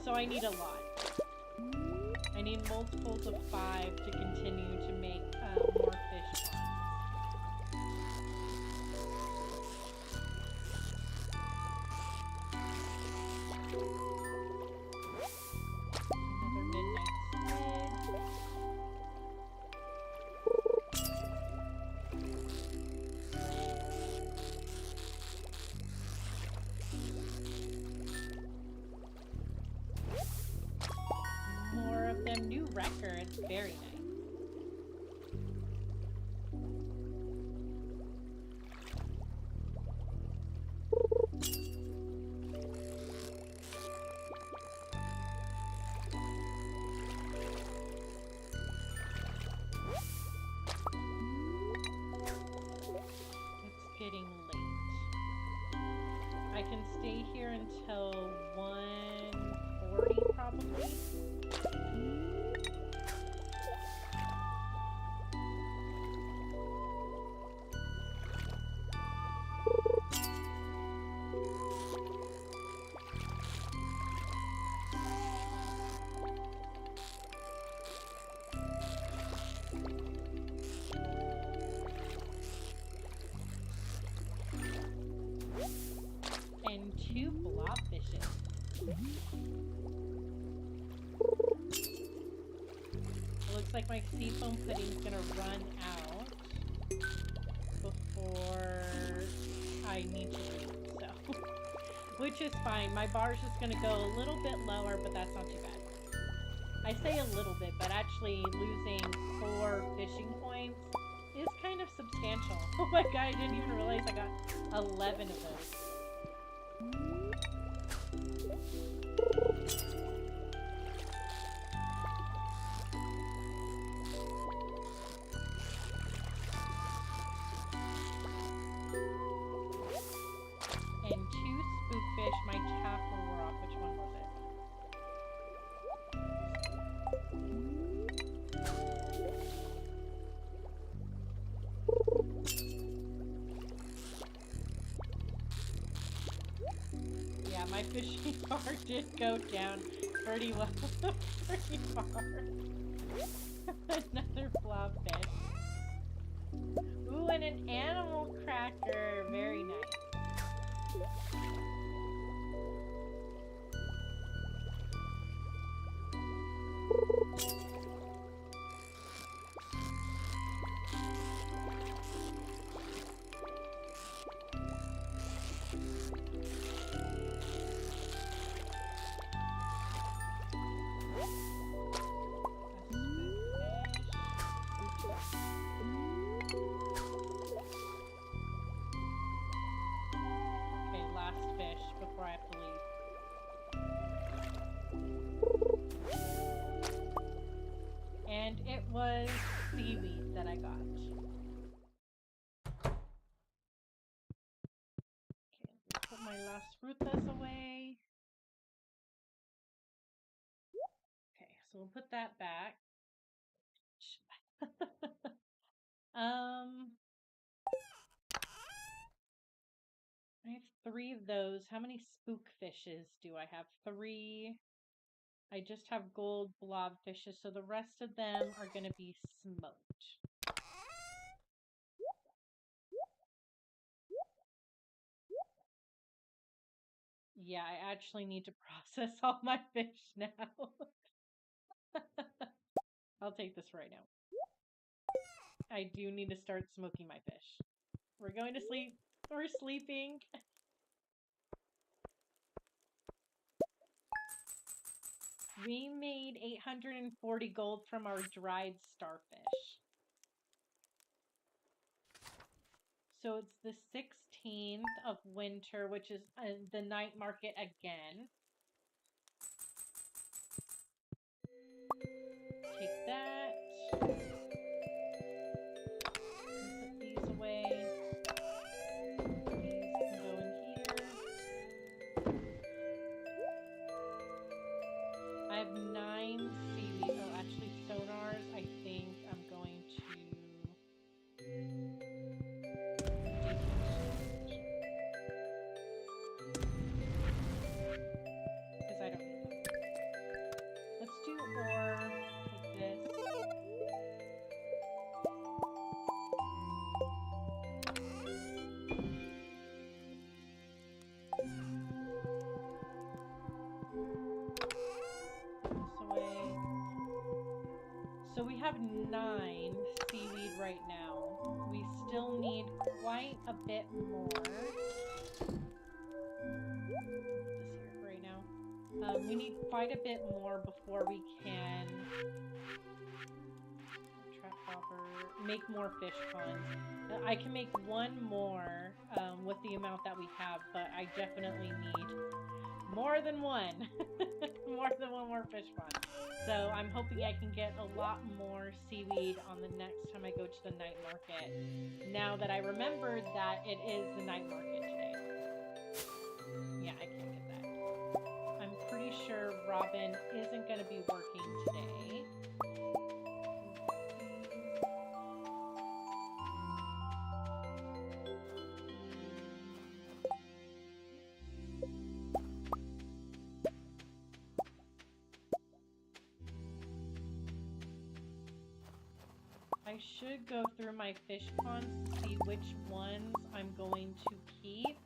So I need a lot. I need multiples of 5 to continue to make more fish ponds. Another midnight squid. More of them. New records. Very nice. It's getting late. I can stay here until 1:40 probably. And 2 blobfishes. It looks like my seafoam pudding's gonna run out before I need to leave, so which is fine. My bar's just gonna go a little bit lower, but that's not too bad. I say a little bit, but actually losing 4 fishing points is kind of substantial. Oh my god, I didn't even realize I got 11 of those. And 2 spookfish. My tackle wore off. Which one was it? Yeah, my fishing bar did go down pretty well. Pretty far. Another blobfish. Ooh, and an animal cracker. Very nice. Okay, last fish before I have to leave. And it was seaweed that I got. Okay, let's put my las frutas away. Okay, so we'll put that back. I have 3 of those. How many spook fishes do I have? 3. I just have gold blobfishes, so the rest of them are going to be smoked. Yeah, I actually need to process all my fish now. I'll take this right now. I do need to start smoking my fish. We're going to sleep. We're sleeping. We made 840 gold from our dried starfish. So it's the 16th of winter, which is the night market again. Take that. Put these away. These can go in here. I have 9 seaweed. Oh, actually, sonars. I think I'm going to because I don't need them. Let's do ore. Take this. So we have 9 seaweed right now. We still need quite a bit more. This here right now. We need quite a bit more before we can trap hopper, make more fish ponds. I can make one more with the amount that we have, but I definitely need more than one. More than one more fish pond. So I'm hoping I can get a lot more seaweed on the next time I go to the night market. Now that I remembered that it is the night market today. Yeah, I can't get that. I'm pretty sure Robin isn't going to be working today. I should go through my fish ponds to see which ones I'm going to keep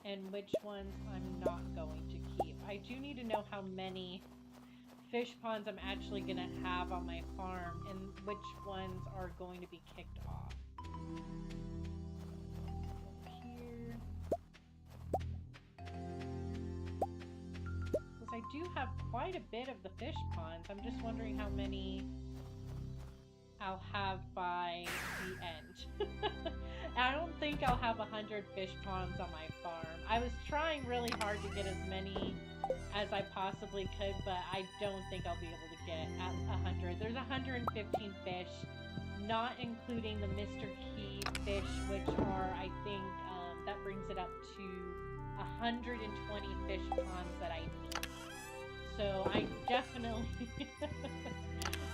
and which ones I'm not going to keep. I do need to know how many fish ponds I'm actually going to have on my farm and which ones are going to be kicked off. Here. Because I do have quite a bit of the fish ponds. I'm just wondering how many I'll have by the end. I don't think I'll have 100 fish ponds on my farm. I was trying really hard to get as many as I possibly could, but I don't think I'll be able to get at 100. There's 115 fish, not including the Mr. Key fish, which are, I think, that brings it up to 120 fish ponds that I need. So I definitely...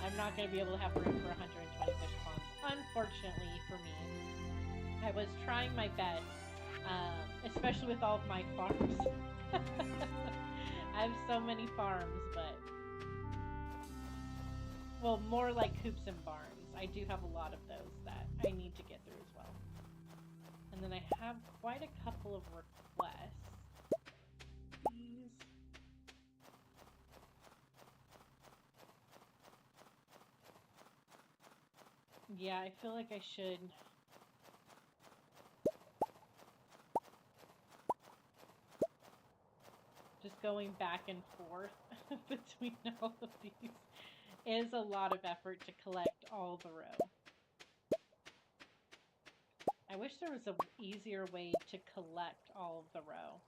I'm not going to be able to have room for 120 fish ponds, unfortunately for me. I was trying my best, especially with all of my farms. I have so many farms, but... Well, more like coops and barns. I do have a lot of those that I need to get through as well. And then I have quite a couple of requests. These... Yeah, I feel like I should... Just going back and forth between all of these is a lot of effort to collect all the row. I wish there was an easier way to collect all of the row.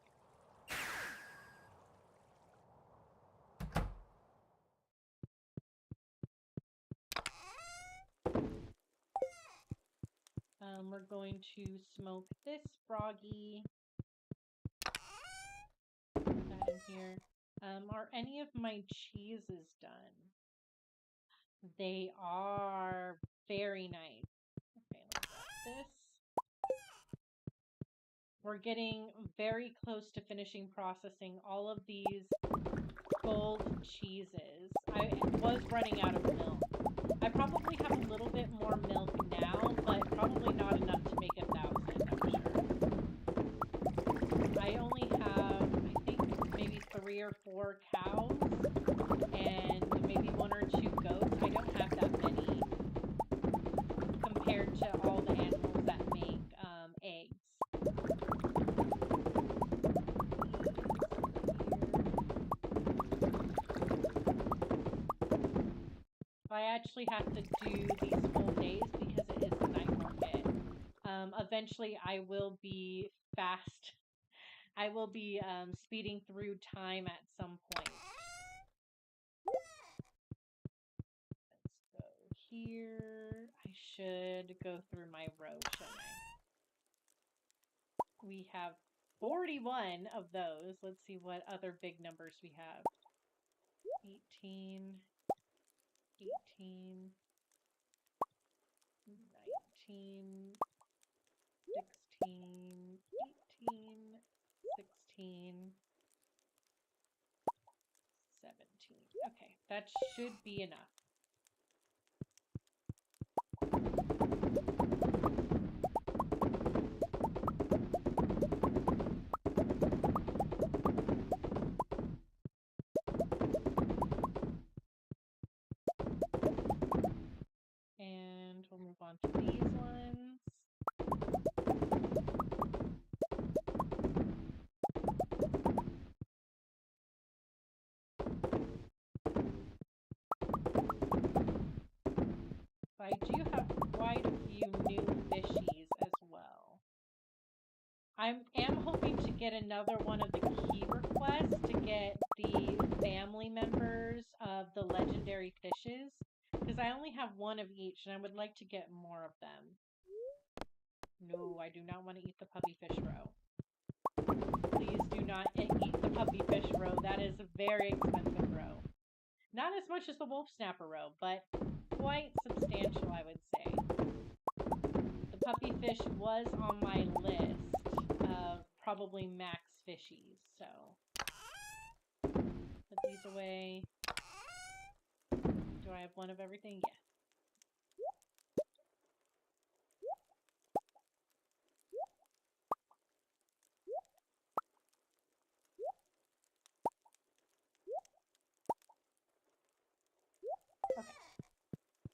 We're going to smoke this froggy. Put that in here. Are any of my cheeses done? They are very nice. Okay, let's grab this. We're getting very close to finishing processing all of these gold cheeses. I was running out of milk. I probably have a little bit more milk now, but probably not enough to make 1,000, I'm sure. I only have, I think, maybe 3 or 4 cows, and maybe 1 or 2 goats. I don't have that many compared to all the animals that make eggs. I actually have to do these full days because it is the night market. Eventually I will be fast. I will be speeding through time at some point. Let's go here. I should go through my row, shouldn't I? We have 41 of those. Let's see what other big numbers we have. 18, 18, 19, 16, 18, 16, 17. Okay, that should be enough. And we'll move on to these ones. I do have quite a few new fishies as well. I am hoping to get another one of the key requests to get the family members of the legendary fishes, because I only have one of each and I would like to get more of them. No, I do not want to eat the puppy fish roe. Please do not eat the puppy fish roe. That is a very expensive roe. Not as much as the wolf snapper roe, but quite substantial, I would say. The puppy fish was on my list of probably max fishies, so put these away. Do I have one of everything? Yes. Okay.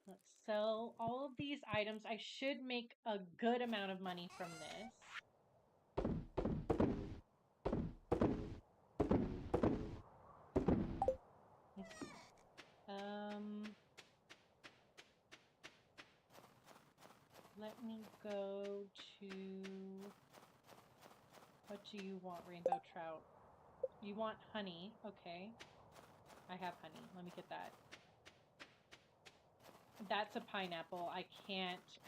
Let's sell all of these items. I should make a good amount of money from this. Let me go to... What do you want, rainbow trout? You want honey. Okay. I have honey. Let me get that. That's a pineapple. I can't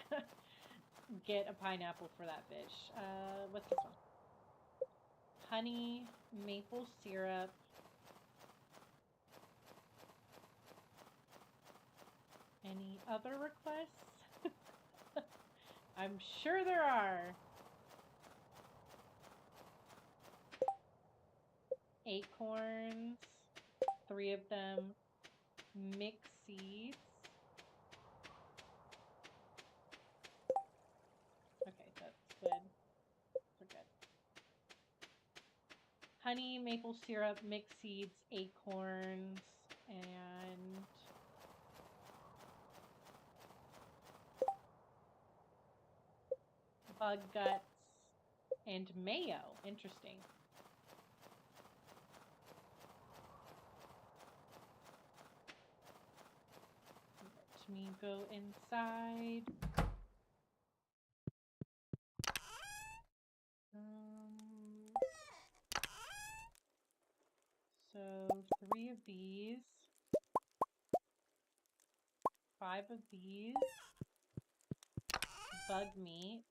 get a pineapple for that fish. What's this one? Honey, maple syrup. Any other requests? I'm sure there are. 8 corns. 3 of them. Mixed seeds. Okay, that's good. We're good. Honey, maple syrup, mixed seeds, acorns, and bug guts, and mayo. Interesting. Let me go inside. So 3 of these, 5 of these, bug meat,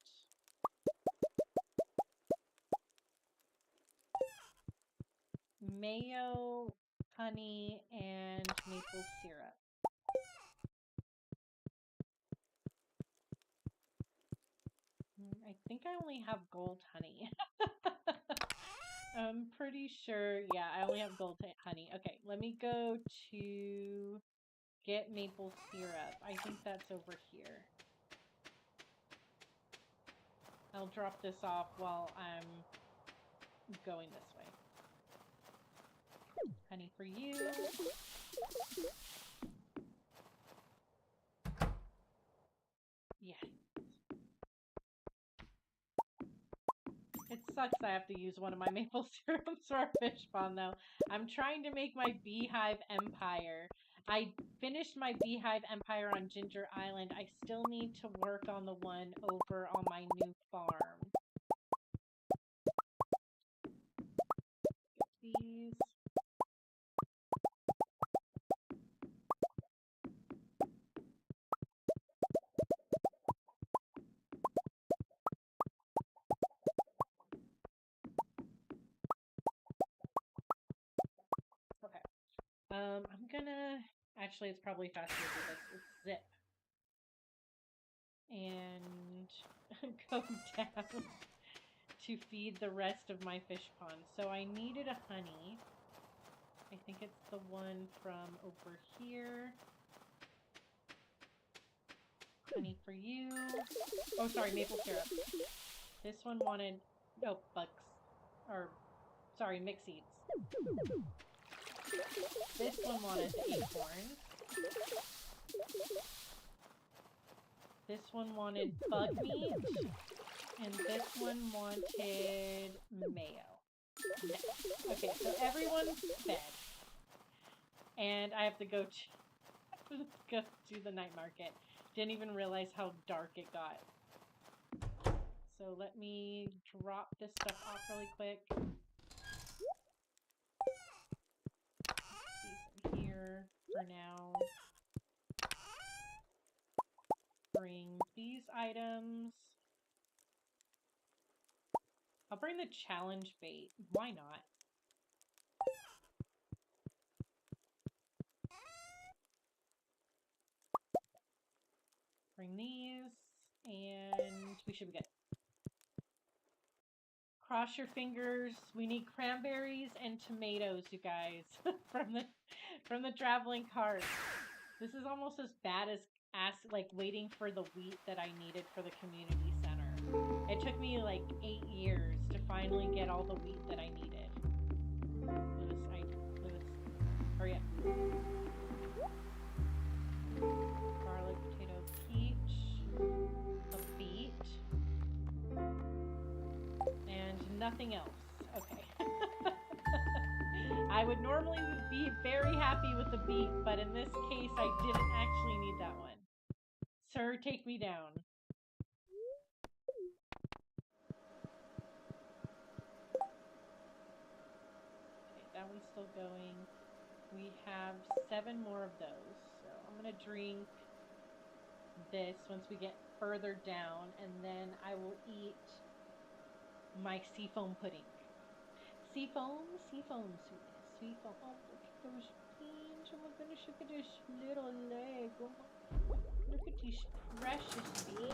mayo, honey, and maple syrup. I think I only have gold honey. I'm pretty sure, yeah, I only have gold honey. Okay, let me go to get maple syrup. I think that's over here. I'll drop this off while I'm going this way. Honey for you. Yes. It sucks I have to use one of my maple syrups for a fish pond, though. I'm trying to make my beehive empire. I finished my beehive empire on Ginger Island. I still need to work on the one over on my new farm. Get these. Okay. I'm gonna... Actually, it's probably faster to do this. It's zip. And go down to feed the rest of my fish pond. So I needed a honey. I think it's the one from over here. Honey for you. Oh, sorry, maple syrup. This one wanted... Oh, bugs. Or, sorry, mix seeds. This one wanted the acorn. This one wanted bug meat. And this one wanted mayo. No. Okay, so everyone's fed. And I have to go to the night market. Didn't even realize how dark it got. So let me drop this stuff off really quick. These in here for now. Bring these items. I'll bring the challenge bait. Why not? Bring these, and we should be good. Cross your fingers. We need cranberries and tomatoes, you guys, from the traveling cart. This is almost as bad as like waiting for the wheat that I needed for the community center. It took me like 8 years to finally get all the wheat that I needed. Lewis, hurry up. Garlic, potato, peach, a beet, and nothing else. Okay. I would normally be very happy with the beet, but in this case, I didn't actually need that one. Sir, take me down. Okay, that one's still going. We have 7 more of those. So I'm going to drink this once we get further down, and then I will eat my seafoam pudding. Seafoam, sweetness, seafoam. Oh, look at those beans. Oh my goodness, look at this little leg. Oh my, look at these precious beans.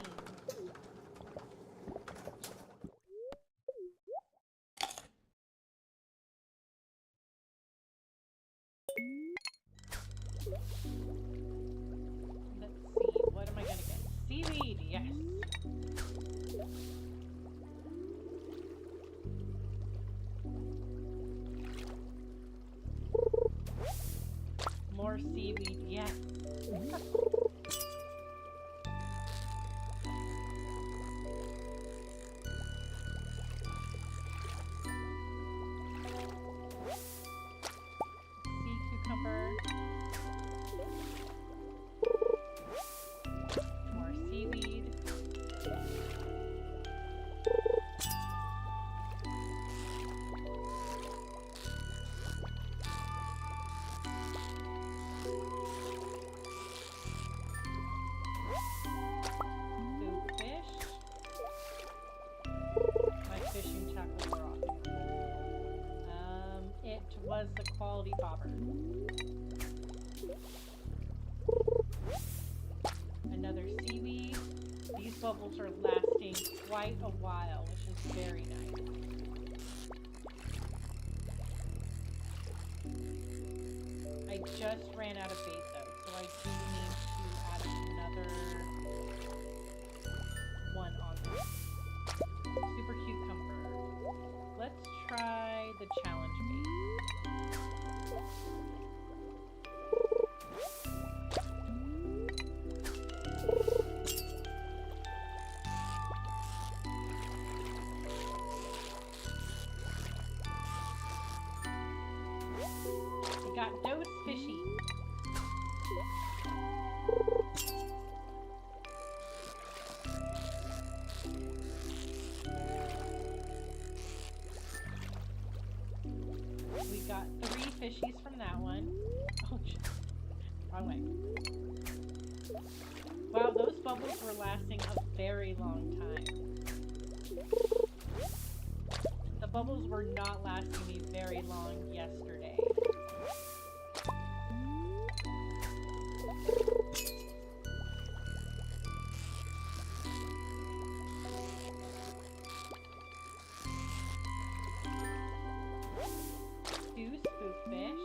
Let's see, what am I gonna get? Seaweed, yes. More seaweed, yes. Sea cucumber. More seaweed. Was the quality popper. Another seaweed. These bubbles are lasting quite a while, which is very nice. I just ran out of bait though, so I do need to add another one on there. Super cucumber. Let's try the challenge bait. We got those fishy. We got 3 fishies from that one. Oh, wrong way. Wow, those bubbles were lasting a very long time. The bubbles were not lasting me very long yesterday. Two spookfish.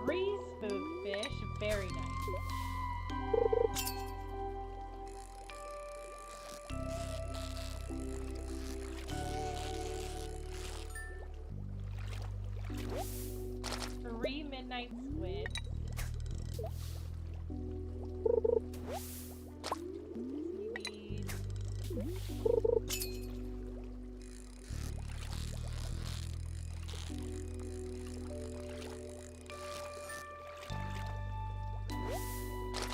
Three spookfish, very nice. Three midnight squids. Seaweed.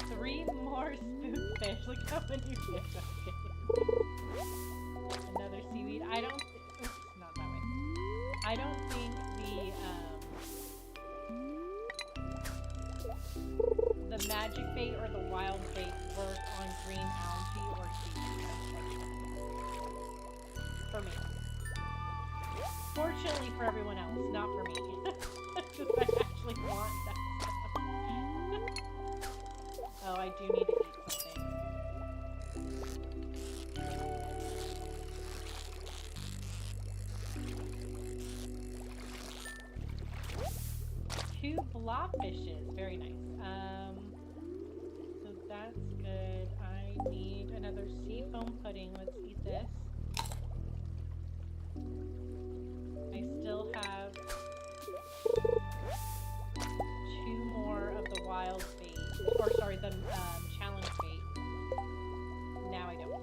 3 more spookfish. Look how many fish I'm getting. Another seaweed. I don't oops, not that way. I don't think the magic bait or the wild bait work on green algae or seaweed, unfortunately. For me. Fortunately for everyone else, not for me. Because I actually want that stuff. Oh, I do need to eat something. Two blobfishes, very nice. So that's good. I need another seafoam pudding. Let's eat this. I still have 2 more of the wild bait, or sorry, the challenge bait. Now I don't.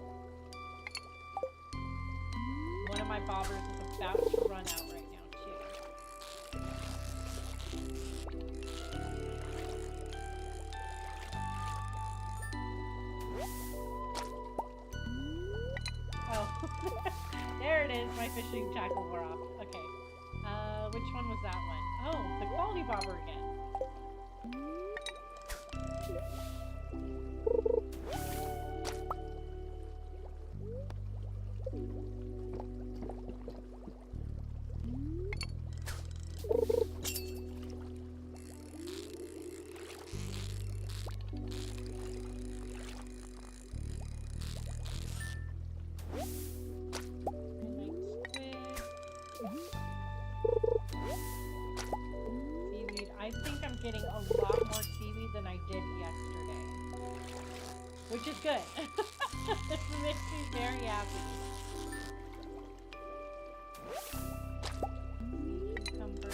One of my bobbers is about to run out right now, too. Oh, there it is. My fishing tackle wore off. Okay. Which one was that one? Oh, the quality bobber again. Seaweed. I think I'm getting a lot more seaweed than I did yesterday. Which is good. This makes me very happy. Cucumber.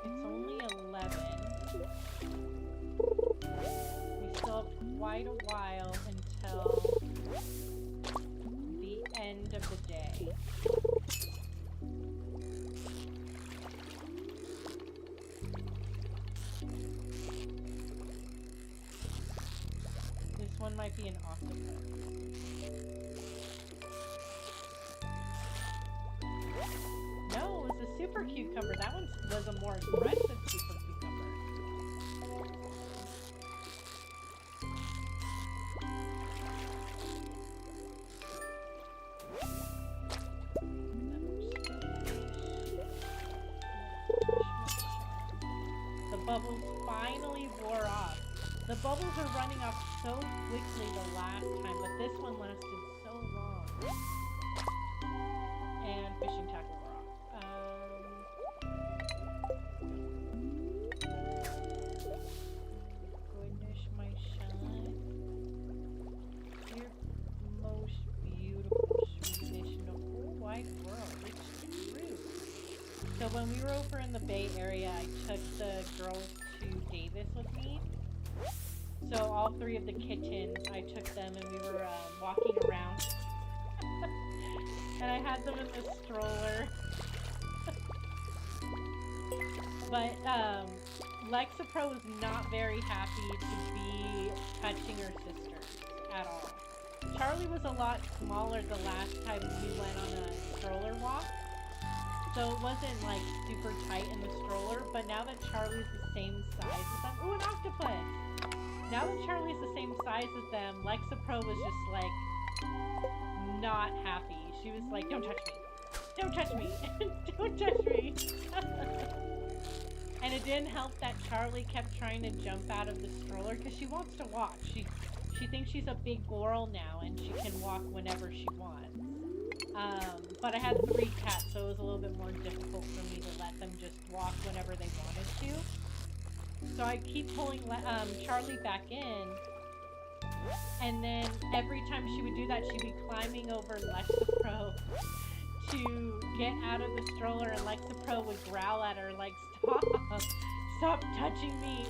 It's only 11. We still have quite a while until the end of the day. This one might be an octopus. No, it was a super cucumber. That one was a more aggressive super cucumber. The bubbles finally wore off. The bubbles are running off so quickly the last time, but this one lasted so long. And fishing tackle wore off. Goodness, my son. So when we were over in the Bay Area, I took the girls to Davis with me. So all three of the kittens, I took them and we were walking around. And I had them in the stroller. But Lexapro was not very happy to be touching her sisters at all. Charlie was a lot smaller the last time we went on a stroller walk. So it wasn't like super tight in the stroller, but now that Charlie's the same size as them— ooh, an octopus! Now that Charlie's the same size as them, Lexapro was just like not happy. She was like, don't touch me! Don't touch me! Don't touch me! And it didn't help that Charlie kept trying to jump out of the stroller because she wants to walk. She thinks she's a big girl now and she can walk whenever she wants. But I had 3 cats, so it was a little bit more difficult for me to let them just walk whenever they wanted to. So I keep pulling Charlie back in, and then every time she would do that, she'd be climbing over Lexapro to get out of the stroller, and Lexapro would growl at her like, stop touching me.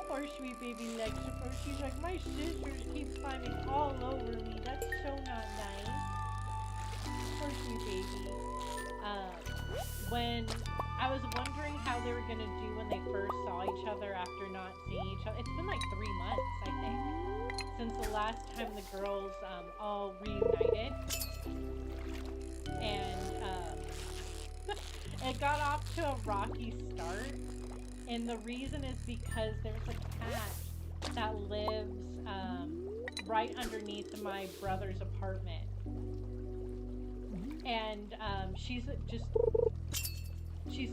Poor sweet baby Lexapro. She's like, my sisters keep climbing all over me. That's so not nice. Poor sweet baby. When I was wondering how they were gonna do when they first saw each other after not seeing each other. It's been like 3 months, I think, since the last time the girls all reunited. And it got off to a rocky start. And the reason is because there's a cat that lives right underneath my brother's apartment. And she's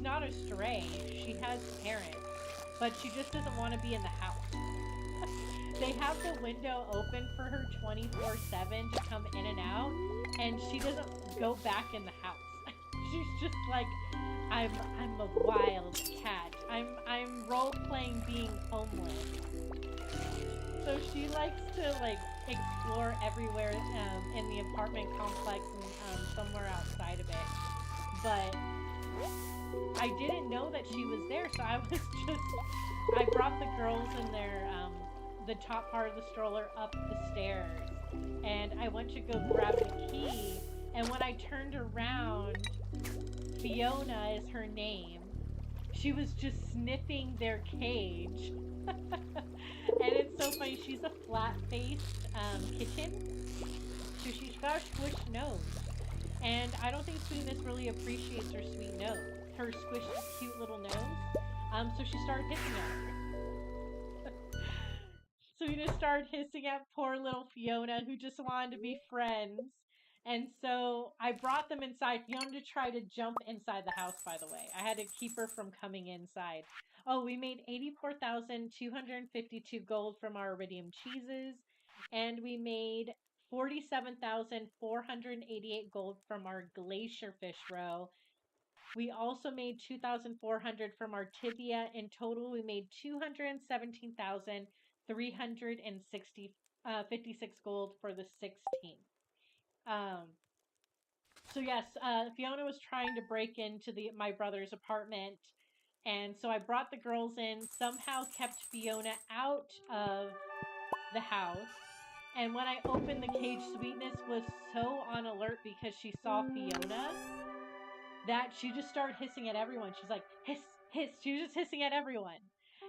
not a stray. She has parents, but she just doesn't want to be in the house. They have the window open for her 24/7 to come in and out, and she doesn't go back in the house. She's just like, I'm a wild cat. I'm role-playing being homeless. So she likes to like explore everywhere in the apartment complex and somewhere outside of it. But I didn't know that she was there, so I brought the girls in their the top part of the stroller up the stairs, and I went to go grab the key, and when I turned around, Fiona is her name. She was just sniffing their cage. And it's so funny, she's a flat-faced kitten, so she's got a squished nose. And I don't think Sweetness really appreciates her sweet nose, her squishy, cute little nose. So she started hissing at her. Sweetness started hissing at poor little Fiona, who just wanted to be friends. And so I brought them inside. Fiona tried to jump inside the house, by the way. I had to keep her from coming inside. Oh, we made 84,252 gold from our iridium cheeses. And we made 47,488 gold from our glacier fish roe. We also made 2,400 from our tibia. In total, we made 217,356 gold for the 16th. So yes, Fiona was trying to break into my brother's apartment, and so I brought the girls in, somehow kept Fiona out of the house, and when I opened the cage, Sweetness was so on alert because she saw Fiona that she just started hissing at everyone. She's like, hiss, hiss. She was just hissing at everyone.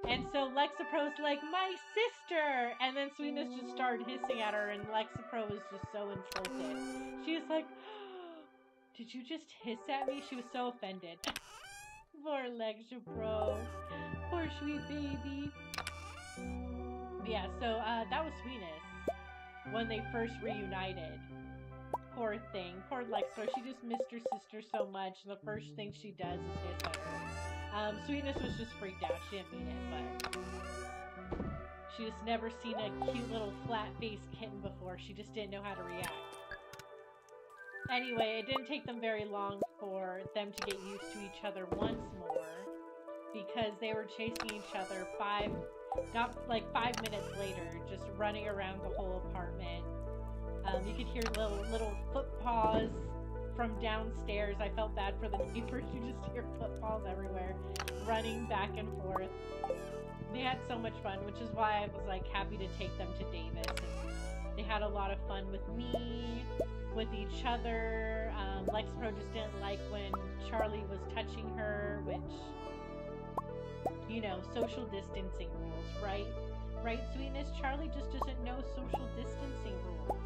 And so Lexapro's like, my sister! And then Sweetness just started hissing at her, and Lexapro was just so insulted. She was like, oh, did you just hiss at me? She was so offended. Poor Lexapro. Poor sweet baby. But yeah, so that was Sweetness when they first reunited. Poor thing. Poor Lexapro. She just missed her sister so much, and the first thing she does is hiss at her. Sweetness was just freaked out. She didn't mean it, but she just never seen a cute little flat-faced kitten before. She just didn't know how to react. Anyway, it didn't take them very long for them to get used to each other once more, because they were chasing each other 5 minutes later, just running around the whole apartment. You could hear little foot paws from downstairs. I felt bad for the neighbors. You just hear footfalls everywhere, running back and forth. They had so much fun, which is why I was like happy to take them to Davis. And they had a lot of fun with me, with each other. Lexapro just didn't like when Charlie was touching her, which, you know, social distancing rules, right? Right, Sweetness? Charlie just doesn't know social distancing rules.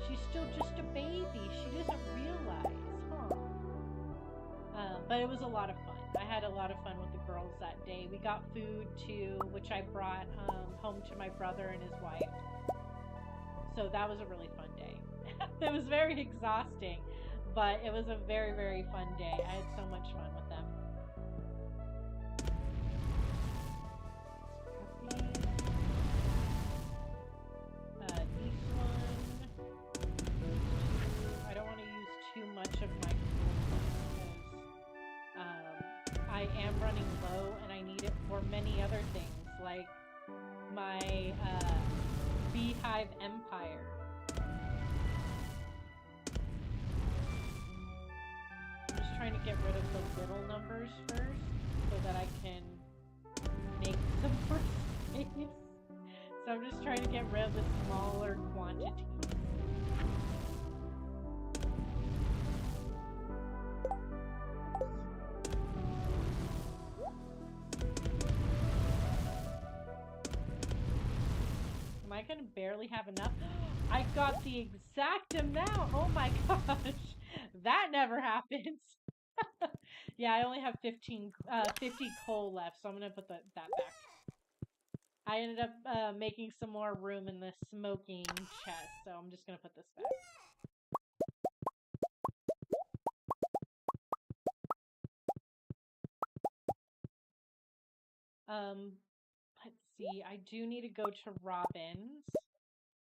She's still just a baby. She doesn't realize, huh? But it was a lot of fun. I had a lot of fun with the girls that day. We got food too, which I brought home to my brother and his wife. So that was a really fun day. It was very exhausting, but it was a very, very fun day. I had so much fun with them. This one. I don't want to use too much of my because I am running low and I need it for many other things, like my beehive empire. I'm just trying to get rid of the little numbers first so that I can make some more space. So I'm just trying to get rid of the smaller quantities. Am I gonna barely have enough? I got the exact amount! Oh my gosh! That never happens! Yeah, I only have 50 coal left, so I'm gonna put that back. I ended up making some more room in the smoking chest, so I'm just gonna put this back. Let's see, I do need to go to Robin's,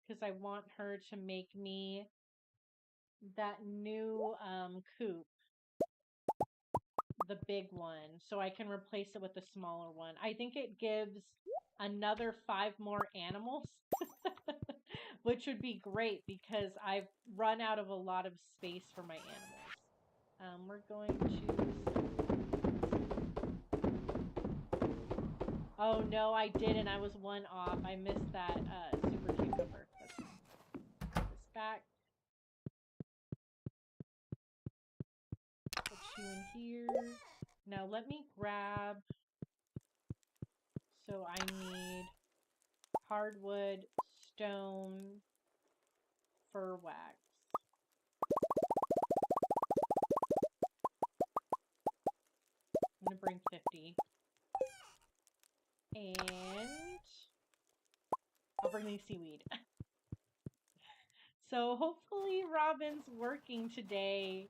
because I want her to make me that new coop. The big one, so I can replace it with the smaller one. I think it gives another 5 more animals, which would be great because I've run out of a lot of space for my animals. We're going to... Oh no, I didn't. I was 1 off. I missed that super cucumber. That's fine. Put this back. Put you in here. Now let me grab... So I need hardwood, stone, fir wax. I'm gonna bring 50. And I'll bring the seaweed. So hopefully Robin's working today.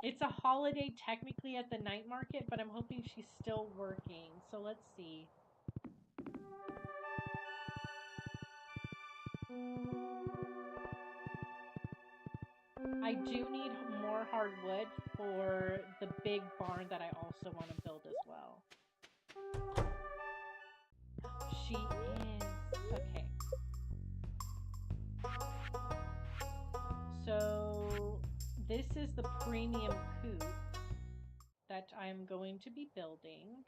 It's a holiday technically at the night market, but I'm hoping she's still working. So let's see. I do need more hardwood for the big barn that I also want to build as well. She is. Okay. So this is the premium coop that I'm going to be building.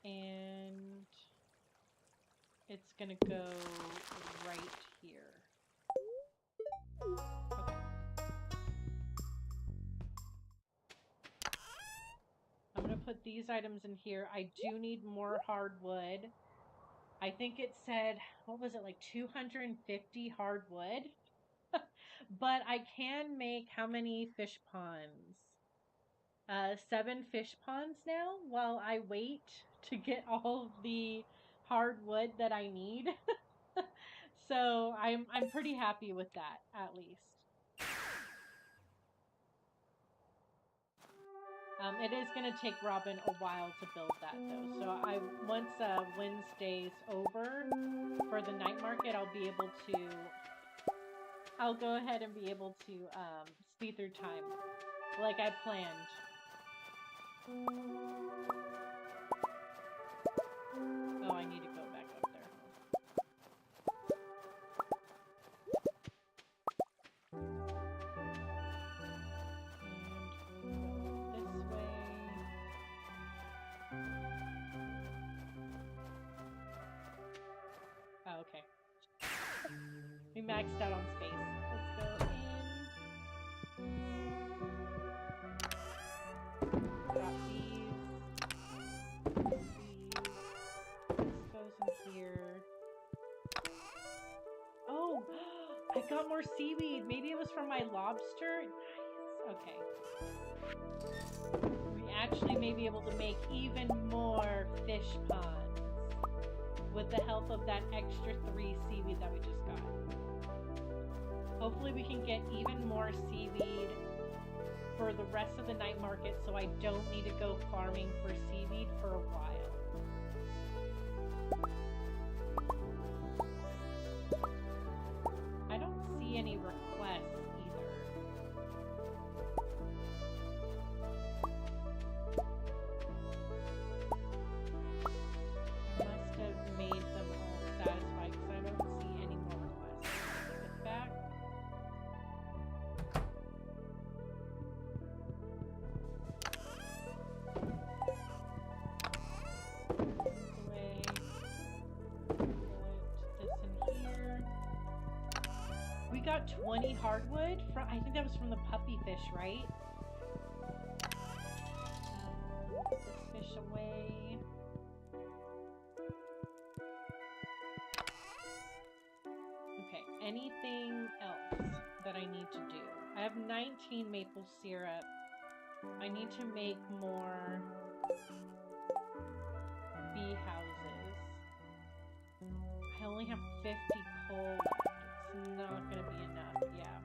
And it's gonna go right here. Okay. I'm gonna put these items in here. I do need more hardwood. I think it said, what was it, like 250 hardwood? But I can make how many fish ponds? 7 fish ponds now while I wait to get all of the hardwood that I need. So I'm pretty happy with that, at least. It is going to take Robin a while to build that, though. So once Wednesday's over for the night market, I'll go ahead and be able to speed through time like I planned. Oh, I need to go back maxed out on space. Let's go in. Drop these. Let's go some here. Oh, I got more seaweed. Maybe it was from my lobster. Nice. Okay. We actually may be able to make even more fish ponds with the help of that extra 3 seaweed that we just got. Hopefully we can get even more seaweed for the rest of the night market so I don't need to go farming for seaweed for a while. I don't see any requests either. I must have made them all satisfied because I don't see any more requests. Get back. Away. Put this in here. We got 20 hardwood from, I think that was from the puppy fish, right? Put this fish away. Okay, anything else that I need to do? I have 19 maple syrup. I need to make more bee houses. I only have 50 coal left. It's not going to be enough, yeah.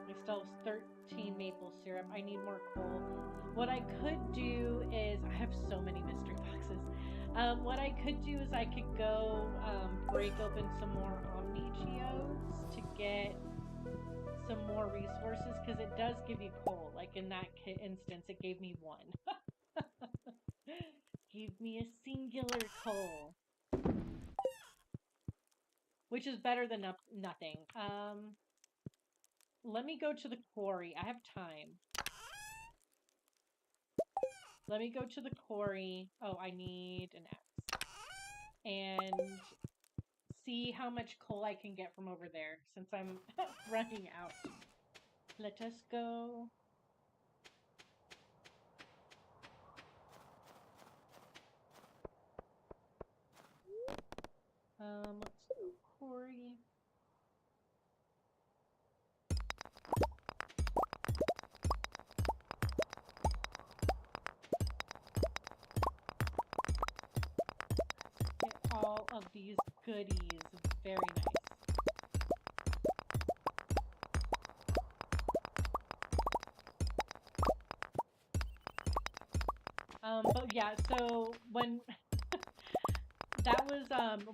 I still have 13 maple syrup. I need more coal. What I could do is, I have so many mystery boxes. What I could do is I could go break open some more Omni Geodes to get some more resources, because it does give you coal. Like in that instance, it gave me 1. Give me a singular coal. Which is better than nothing. Let me go to the quarry. I have time. Let me go to the quarry. Oh, I need an axe. And see how much coal I can get from over there, since I'm running out. Let us go. Let's go quarry. Get all of these goodies. Very nice. But yeah, so when that was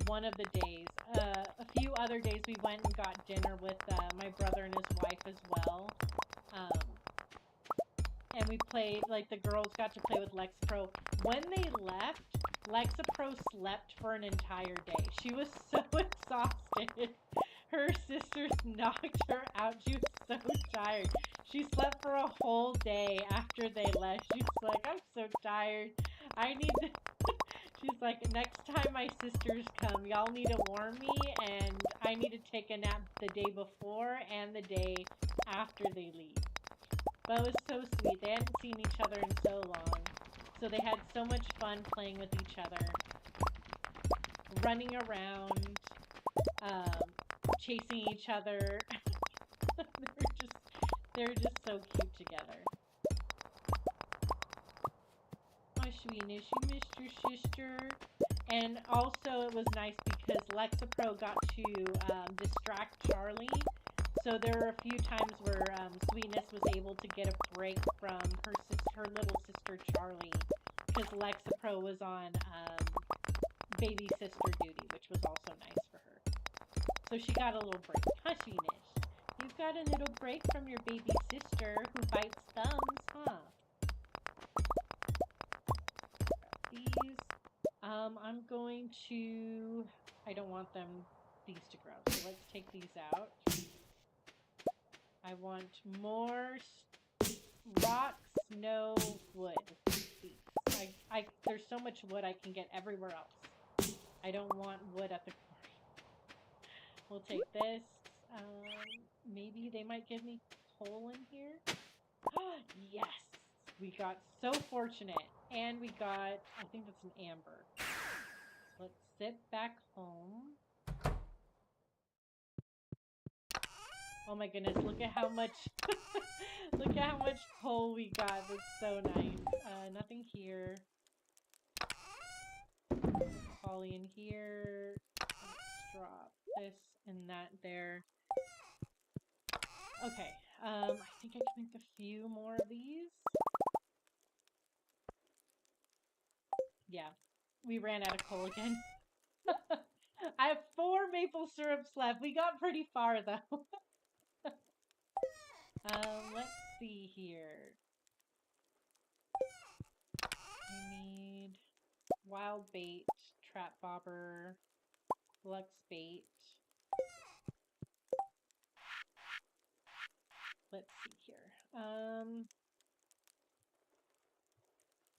one of the days. A few other days we went and got dinner with my brother and his wife as well. And we played, like the girls got to play with Lexapro. When they left, Lexapro slept for an entire day. She was so exhausted. Her sisters knocked her out. She was so tired. She slept for a whole day after they left. She's like, I'm so tired. I need to... She's like, next time my sisters come, y'all need to warn me, and I need to take a nap the day before and the day after they leave. But it was so sweet. They hadn't seen each other in so long. So they had so much fun playing with each other. Running around. Chasing each other. They're just so cute together. Ashwini, she missed your sister. And also it was nice because Lexapro got to distract Charlie. So there were a few times where Sweetness was able to get a break from her little sister Charlie, because Lexapro was on baby sister duty, which was also nice for her. So she got a little break. Hushiness, you've got a little break from your baby sister who bites thumbs, huh? These. I'm going to... I don't want these to grow, so let's take these out. I want more rock, snow, wood. There's so much wood I can get everywhere else. I don't want wood at the quarry. We'll take this. Maybe they might give me coal in here. Yes! We got so fortunate. And we got, I think that's an amber. So let's sit back home. Oh my goodness, look at how much look at how much coal we got. That's so nice. Nothing here. Holly in here. Let's drop this and that there. Okay. I think I can make a few more of these. Yeah. We ran out of coal again. I have 4 maple syrups left. We got pretty far though. Let's see here. I need wild bait, trap bobber, lux bait. Let's see here.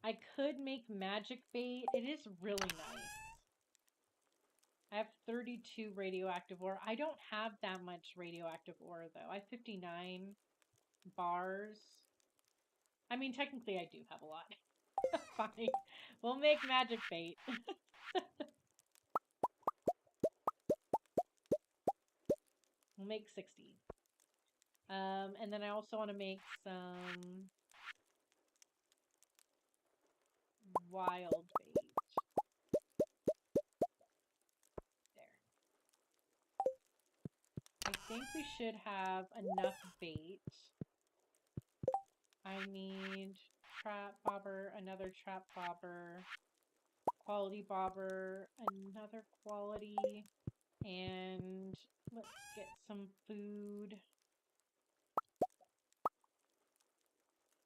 I could make magic bait. It is really nice. I have 32 radioactive ore. I don't have that much radioactive ore though. I have 59 bars. I mean, technically I do have a lot. Fine. We'll make magic bait. We'll make 60. And then I also want to make some wild bait. There. I think we should have enough bait. I need trap bobber, another trap bobber, quality bobber, another quality, and let's get some food.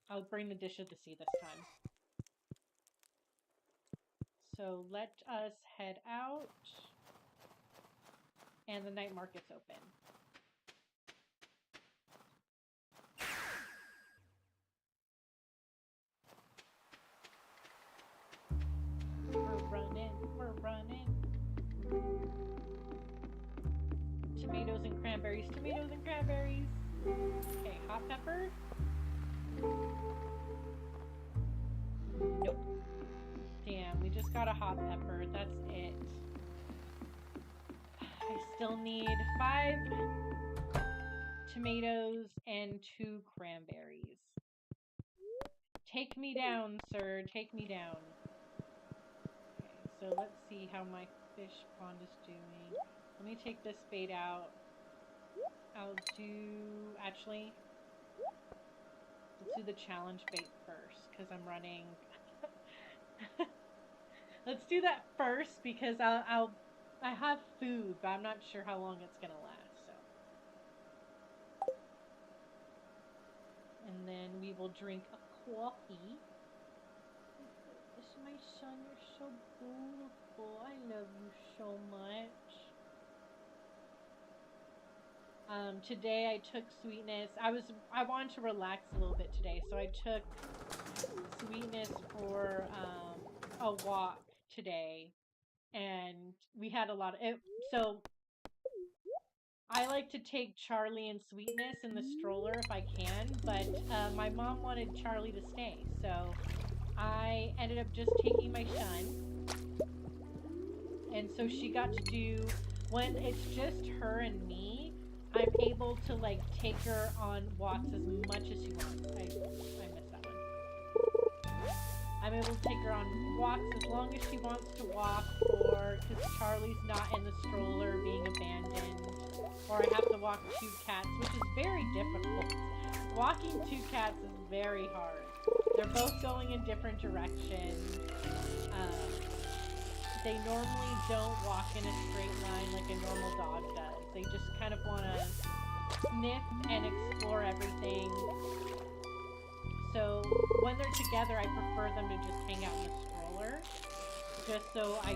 I'll bring the dish of the sea this time. So let us head out. And the night market's open. We're running. Tomatoes and cranberries, tomatoes and cranberries. Okay, hot pepper. Nope. Damn, we just got a hot pepper. That's it. I still need 5 tomatoes and 2 cranberries. Take me down, sir. Take me down. Okay, so let's see how my fish pond is doing. Let me take this bait out. I'll do... Actually, let's do the challenge bait first, because I'm running... Let's do that first, because I have food, but I'm not sure how long it's gonna last, so. And then we will drink a coffee. This is my son, you're so beautiful. I love you so much. Today I took Sweetness. I wanted to relax a little bit today, so I took Sweetness for a walk today, and we had a lot of it. So I like to take Charlie and Sweetness in the stroller if I can, but my mom wanted Charlie to stay, so I ended up just taking my son, and so she got to do, when it's just her and me, I'm able to like take her on walks as much as she wants. I missed that one. I'm able to take her on walks as long as she wants to walk, or because Charlie's not in the stroller being abandoned, or I have to walk 2 cats, which is very difficult. Walking 2 cats is very hard. They're both going in different directions. They normally don't walk in a straight line like a normal dog does. They just kind of want to sniff and explore everything. So when they're together, I prefer them to just hang out in the stroller, just so I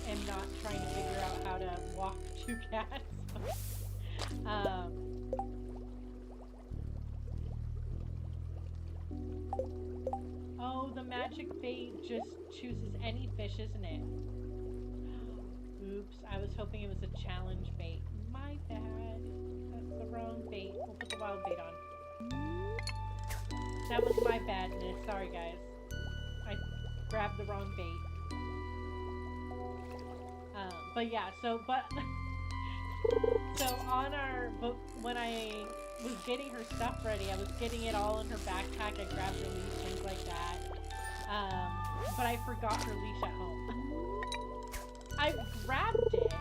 am not trying to figure out how to walk 2 cats. Oh, the magic bait just chooses any fish, isn't it? Oops, I was hoping it was a challenge bait. My bad. That's the wrong bait. We'll put the wild bait on. That was my badness. Sorry, guys. I grabbed the wrong bait. But yeah, so on our, but when I was getting her stuff ready, I was getting it all in her backpack. I grabbed her leash, things like that. But I forgot her leash at home. I grabbed it,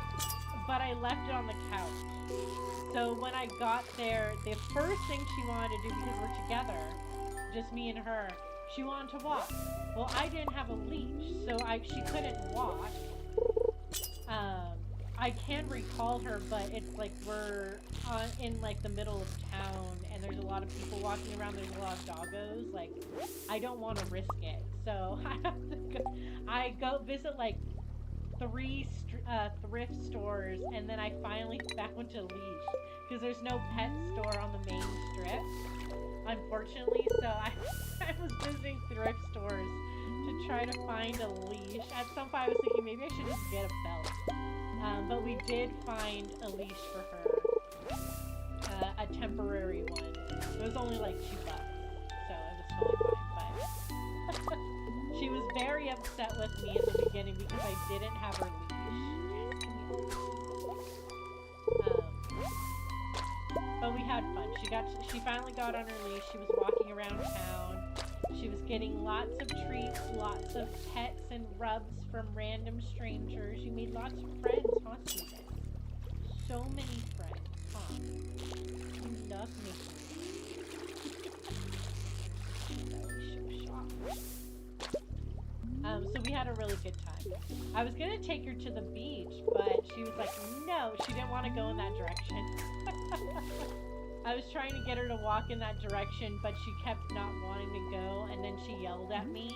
but I left it on the couch. So when I got there, the first thing she wanted to do, because we're together, just me and her, she wanted to walk. Well, I didn't have a leash, so she couldn't walk. I can recall her, but it's like we're in like the middle of town, and there's a lot of people walking around. There's a lot of doggos. Like, I don't want to risk it, so I go visit like 3 thrift stores, and then I finally found a leash because there's no pet store on the main strip, unfortunately. So I was visiting thrift stores to try to find a leash. At some point I was thinking maybe I should just get a belt, but we did find a leash for her, a temporary one. It was only like $2, so it was totally fine, but she was very upset with me in the beginning because I didn't have her leash. But we had fun. She finally got on her leash. She was walking around town. She was getting lots of treats, lots of pets and rubs from random strangers. You made lots of friends, huh, Susan? So many friends, huh? You love making so we had a really good time. I was gonna take her to the beach, but she was like, no, she didn't want to go in that direction. I was trying to get her to walk in that direction, but she kept not wanting to go, and then she yelled at me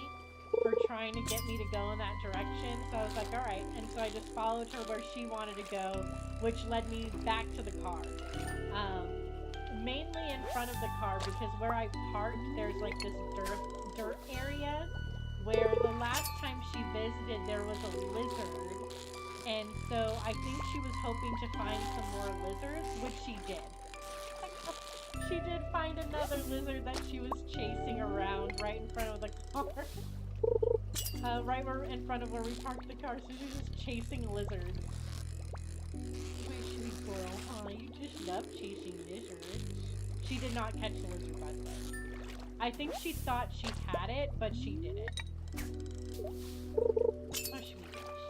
for trying to get me to go in that direction. So I was like, alright, and so I just followed her where she wanted to go, which led me back to the car. Mainly in front of the car, because where I parked, there's like this dirt area, where the last time she visited, there was a lizard, and so I think she was hoping to find some more lizards, which she did. She did find another lizard that she was chasing around right in front of the car. Right in front of where we parked the car, so she was just chasing lizards. My sweet girl, huh? You just love chasing lizards. She did not catch the lizard, by the way. I think she thought she had it, but she didn't. Oh, sweet gosh.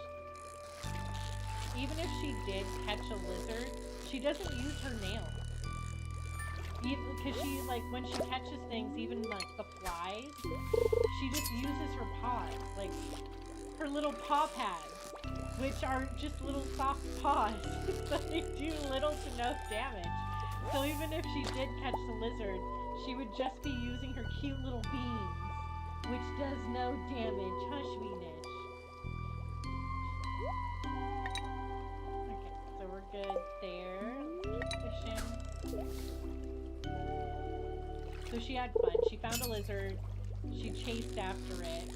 Even if she did catch a lizard, she doesn't use her nails. Because she, like, when she catches things, even, like, the flies, she just uses her paws. Like, her little paw pads, which are just little soft paws. So they do little to no damage. So even if she did catch the lizard, she would just be using her cute little beams, which does no damage. Huh, sweetness? Okay, so we're good there. Fishing. So she had fun. She found a lizard. She chased after it.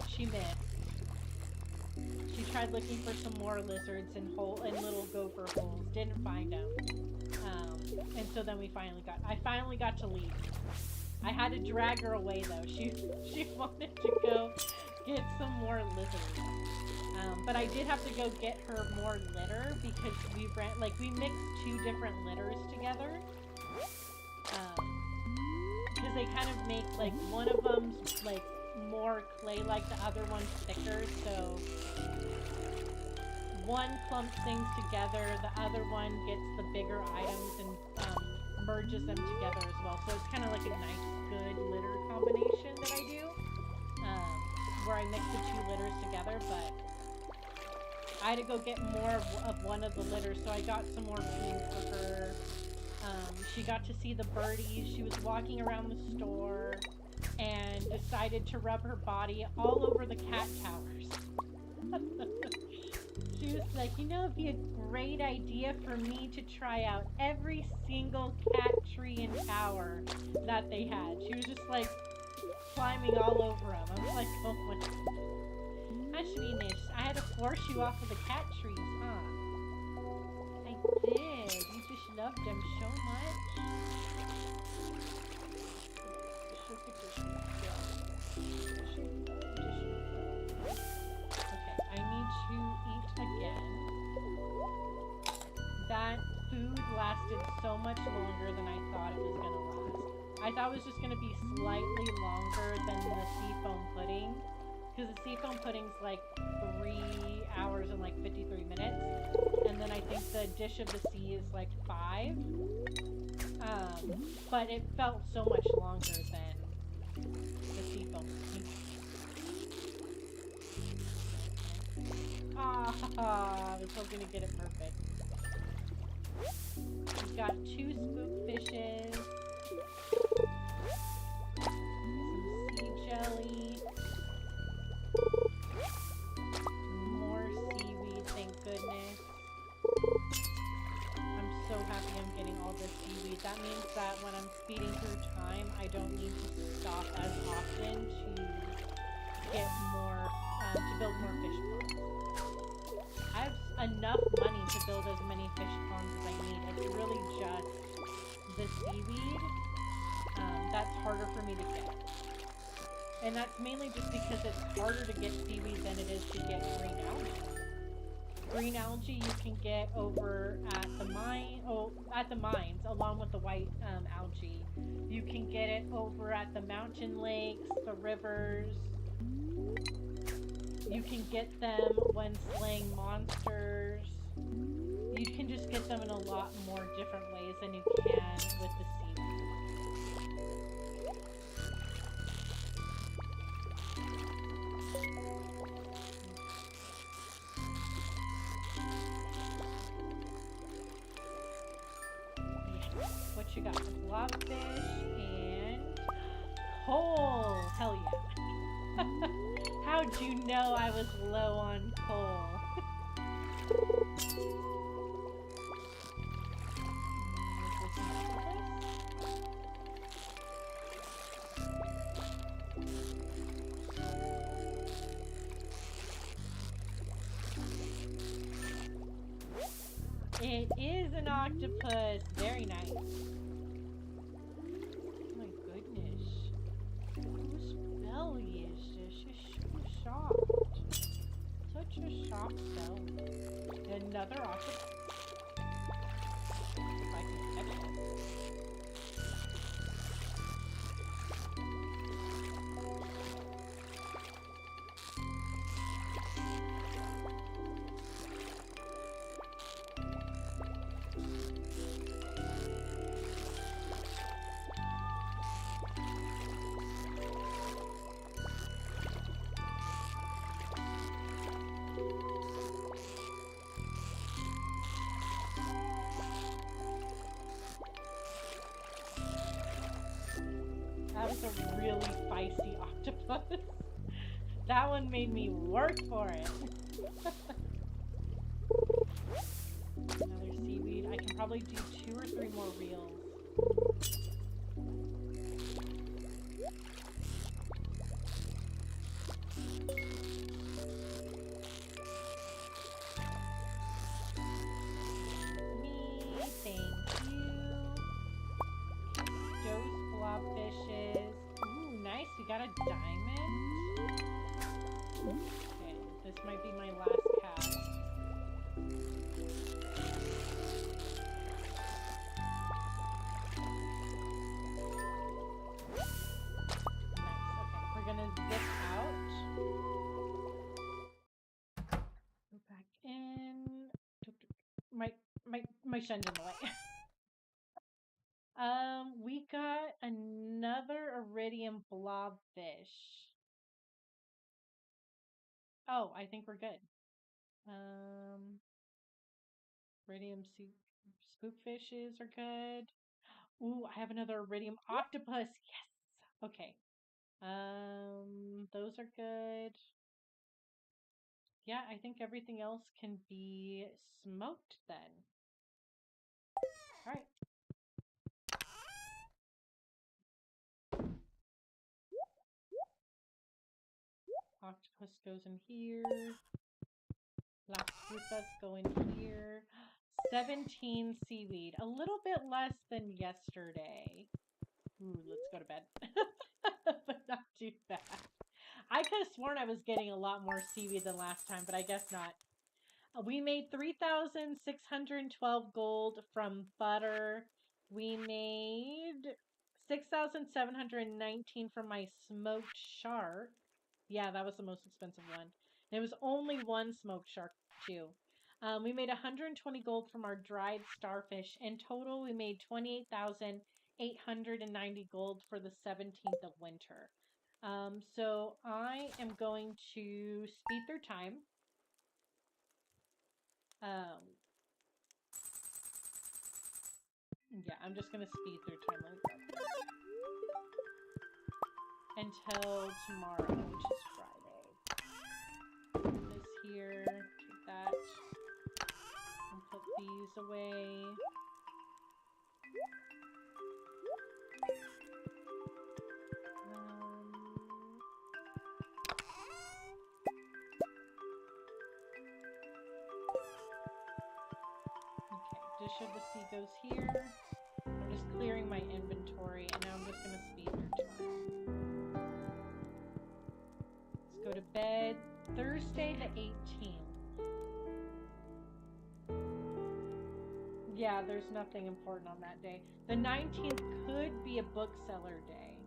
She missed. She tried looking for some more lizards in little gopher holes. Didn't find them. And so then I finally got to leave. I had to drag her away though. She wanted to go get some more lizards. But I did have to go get her more litter because we mixed 2 different litters together. Because they kind of make, like, one of them's, like, more clay-like, the other one's thicker, so one clumps things together, the other one gets the bigger items and merges them together as well. So it's kind of like a nice, good litter combination that I do, where I mix the 2 litters together, but I had to go get more of one of the litters, so I got some more food for her. She got to see the birdies. She was walking around the store and decided to rub her body all over the cat towers. She was like, you know, it'd be a great idea for me to try out every single cat tree and tower that they had. She was just like climbing all over them. I was like, oh my God. mushiness. I had to force you off of the cat trees, huh? I did. You just loved them so much. Look at this. Okay, I need to eat again. That food lasted so much longer than I thought it was going to last. I thought it was just going to be slightly longer than the seafoam pudding. Because the seafoam pudding's like 3 hours and like 53 minutes. And then I think the dish of the sea is like 5. But it felt so much longer than the seafoam pudding. Ah, I was hoping to get it perfect. We've got 2 spook fishes, some sea jelly, more seaweed, thank goodness. I'm so happy I'm getting all this seaweed. That means that when I'm speeding through time, I don't need to stop as often to get more, to build more fish ponds. I have enough money to build as many fish ponds as I need. It's really just the seaweed that's harder for me to get. And that's mainly just because it's harder to get seaweed than it is to get green algae. Green algae you can get over at the mines, along with the white algae. You can get it over at the mountain lakes, the rivers. You can get them when slaying monsters. You can just get them in a lot more different ways than you can with the seaweed. What you got? Blobfish and coal. Hell yeah. How'd you know I was low on coal? It is an octopus. Very nice. Oh my goodness. Whose belly is this? It's so soft. Such a soft belly. Another octopus. If I can catch it. That was a really feisty octopus. That one made me work for it. Another seaweed. I can probably do 2 or 3 more reels. Thank you. Those blobfishes. Ooh, nice. We got a diamond. Okay, this might be my last cast. Nice. Okay, we're gonna zip out. Go back in. My son's in the way. We got another iridium blobfish. Oh, I think we're good. Iridium spookfishes are good. Ooh, I have another iridium octopus. Yes. Okay. Those are good. Yeah, I think everything else can be smoked then. All right. Octopus goes in here. Las frutas go in here. 17 seaweed. A little bit less than yesterday. Ooh, let's go to bed. But not too bad. I could have sworn I was getting a lot more seaweed than last time, but I guess not. We made 3,612 gold from butter. We made 6,719 from my smoked shark. Yeah, that was the most expensive one. And it was only one smoked shark, too. We made 120 gold from our dried starfish. In total, we made 28,890 gold for the 17th of winter. So I am going to speed through time. Yeah, I'm just going to speed through time. Let me grab this. Until tomorrow, which is Friday. Put this here. Take that. And put these away. Okay, dish of the sea goes here. I'm just clearing my inventory, and now I'm just going to speed through tomorrow. Let's go to bed. Thursday the 18th. Yeah, there's nothing important on that day. The 19th could be a bookseller day.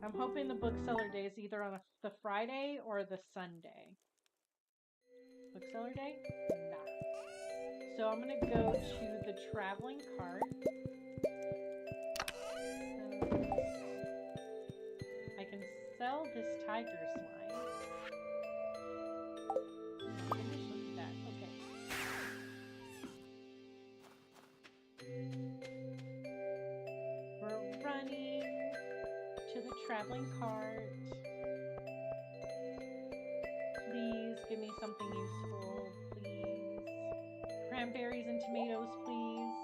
I'm hoping the bookseller day is either on the Friday or the Sunday. Bookseller day? Nah. So I'm going to go to the traveling cart. I can sell this tiger slime. Finish, look at that. Okay. We're running to the traveling cart. Please give me something useful, please. Cranberries and tomatoes, please.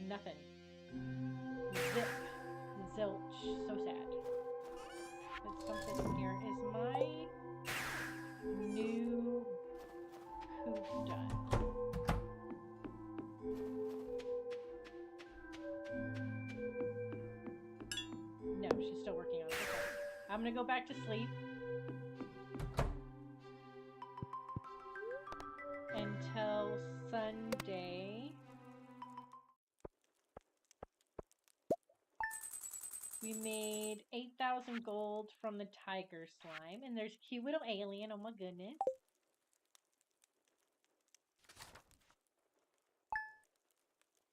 Nothing. Zip. Zilch. So sad. There's something in here. Is my new coop done? No, she's still working on it. Okay. I'm gonna go back to sleep. Until Sunday. We made 8,000 gold from the tiger slime. And there's a cute little alien. Oh my goodness.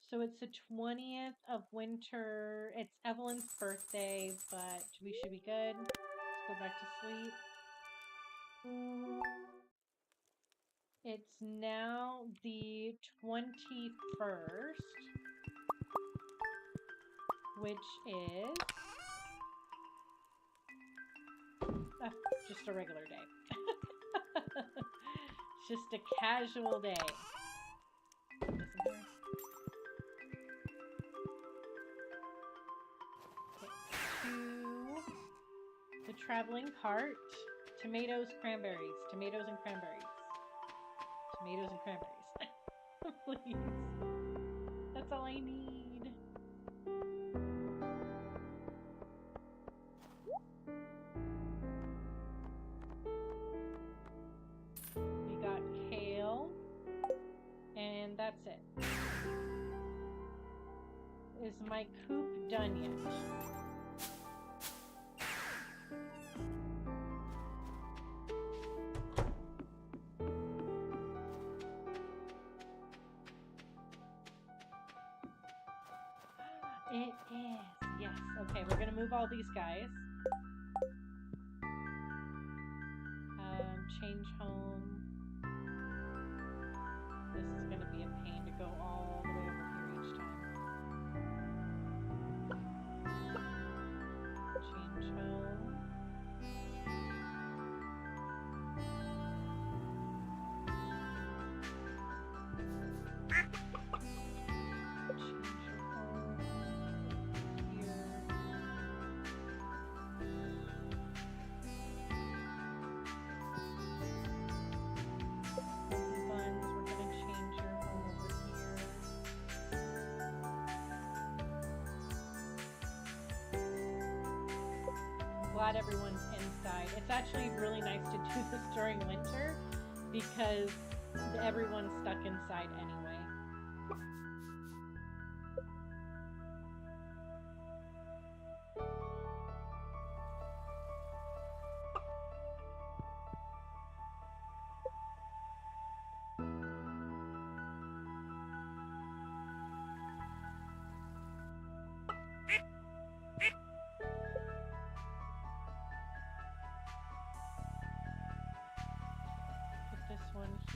So it's the 20th of winter. It's Evelyn's birthday, but we should be good. Let's go back to sleep. It's now the 21st, which is just a regular day. Just a casual day. To the traveling cart. Tomatoes, cranberries. Tomatoes and cranberries. Tomatoes and cranberries. Please. That's all I need. We got kale. And that's it. Is my coop done yet? It is. Yes. Okay, we're gonna move all these guys. Change home. This is gonna be a pain to go all the way over here each time. Change home. glad everyone's inside. It's actually really nice to do this during winter because everyone's stuck inside anyway.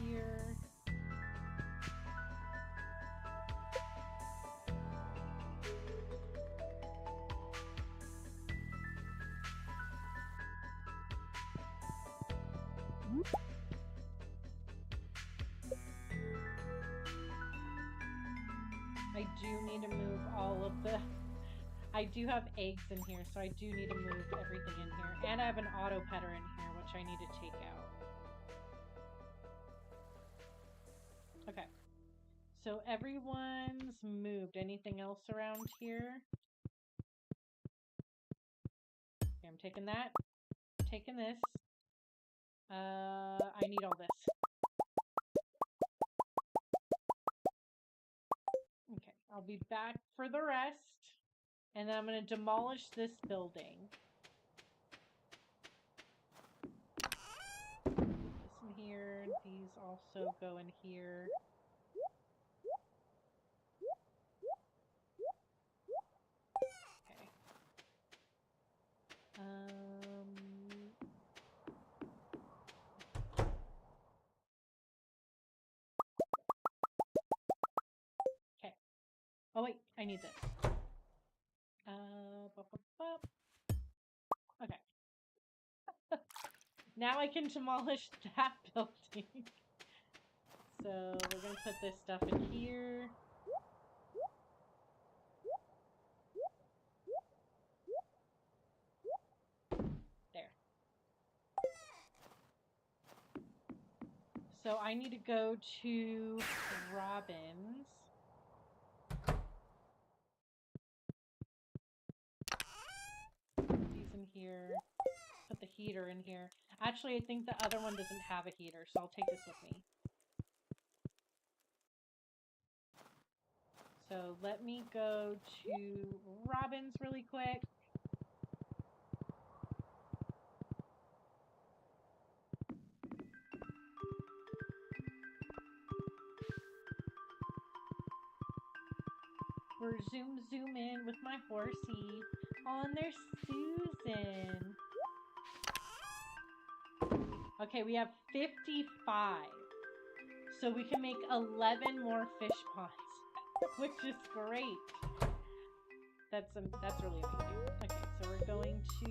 Here. I do need to move all of the... I do have eggs in here, so I do need to move everything in here. And I have an auto petter in here, which I need to take out. Okay. So everyone's moved. Anything else around here? Okay, I'm taking that. I'm taking this. I need all this. Okay, I'll be back for the rest. And then I'm going to demolish this building. This in here. These also go in here. Okay. Oh wait, I need this. Okay. Now I can demolish that building. So we're gonna put this stuff in here. There. So I need to go to Robin's. These in here. Put the heater in here. Actually, I think the other one doesn't have a heater, so I'll take this with me. So let me go to Robin's really quick. We're zoom in with my horsey. Oh, and there's Susan. Okay, we have 55. So we can make 11 more fish ponds, which is great. That's really amazing. Okay, so we're going to...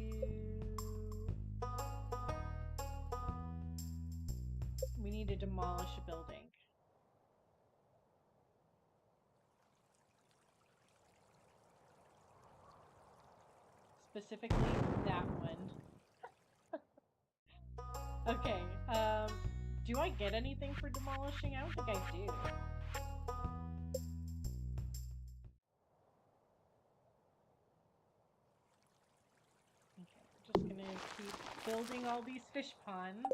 We need to demolish a building. Specifically, that one. Okay, do I get anything for demolishing? I don't think I do. Okay, we're just gonna keep building all these fish ponds.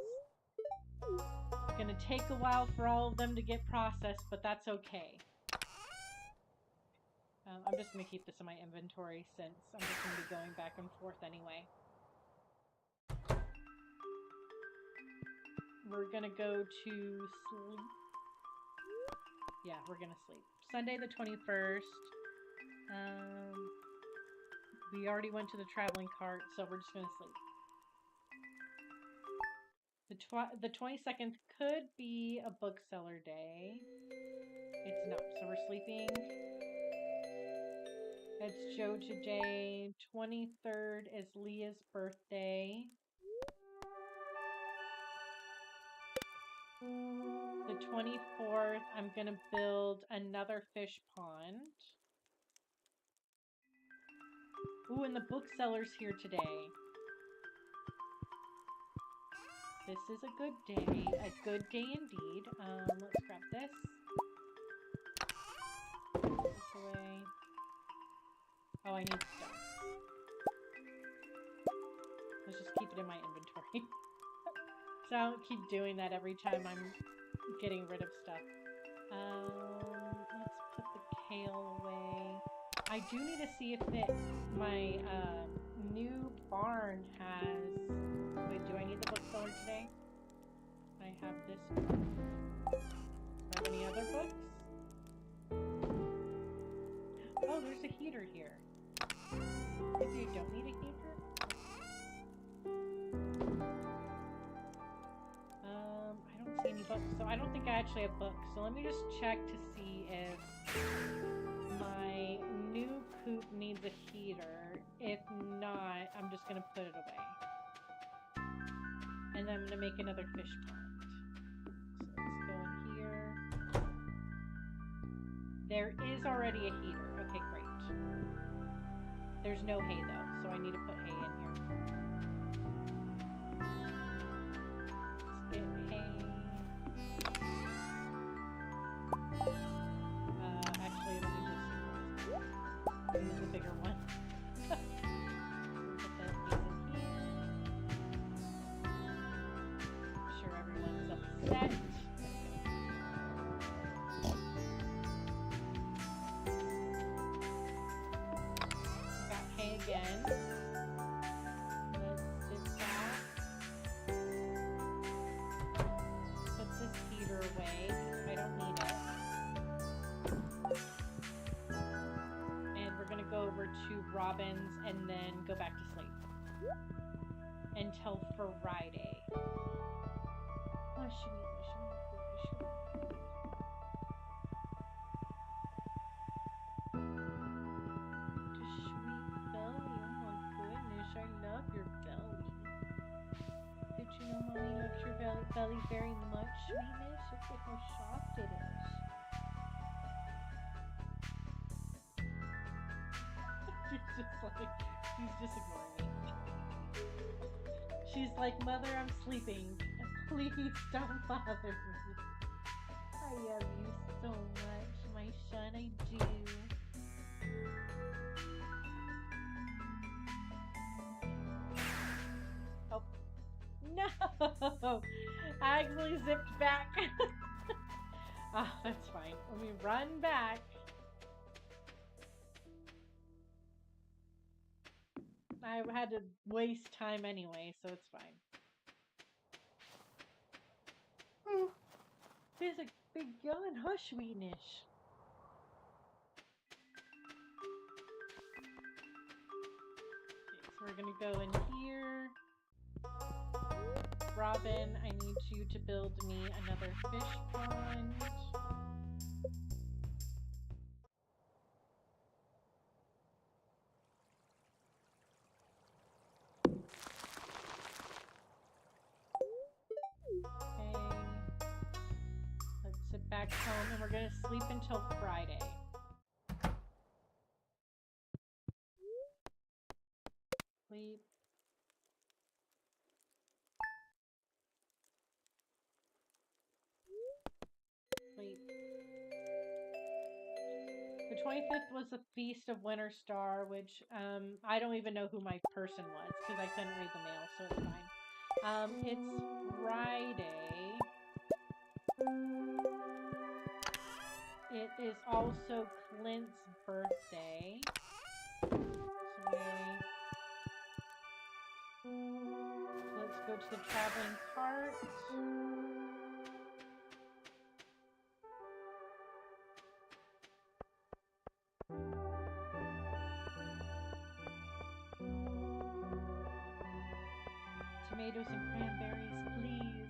It's gonna take a while for all of them to get processed, but that's okay. I'm just gonna keep this in my inventory since I'm just gonna be going back and forth anyway. We're gonna go to sleep. Yeah, we're gonna sleep. Sunday the 21st. We already went to the traveling cart, so we're just gonna sleep. The 22nd could be a bookseller day. It's not, so we're sleeping. It's Joja Day. 23rd is Leah's birthday. The 24th, I'm going to build another fish pond. Ooh, and the bookseller's here today. This is a good day. A good day indeed. Let's grab this. Put this away. Oh, I need stuff. it in my inventory. So I don't keep doing that every time I'm getting rid of stuff. Let's put the kale away. I do need to see if my new barn has... Wait, do I need the bookseller today? I have this book. Are there any other books? Oh, there's a heater here. Maybe you don't need a heater? I don't see any books, so I don't think I actually have books. So let me just check to see if my new coop needs a heater. If not, I'm just going to put it away. And then I'm going to make another fish pond. So let's go in here. There is already a heater. Okay, great. There's no hay though, so I need to put hay in here. Let's get hay. Actually, let me just use a bigger one. Put these in here. I'm sure everyone's upset. Got hay again. Let's sit back. Put this heater away because I don't need it. And we're gonna go over to Robin's and then go back to sleep until Friday. Oh, belly very much, sweetness. Look at how soft it is. She's just ignoring me. She's like, Mother, I'm sleeping. Please don't bother me. I love you so much, my son, I do. Oh, no! I actually zipped back. Oh, that's fine. Let me run back. I had to waste time anyway, so it's fine. There's a big yawn, huh, sweetness? Okay, so we're gonna go in here. Robin, I need you to build me another fish pond. Let's sit back home and we're going to sleep until Friday. Sleep. Sleep. The 25th was the Feast of Winter Star, which I don't even know who my person was because I couldn't read the mail, so it's fine. It's Friday. It is also Clint's birthday. So let's go to the traveling cart. Tomatoes and cranberries, please.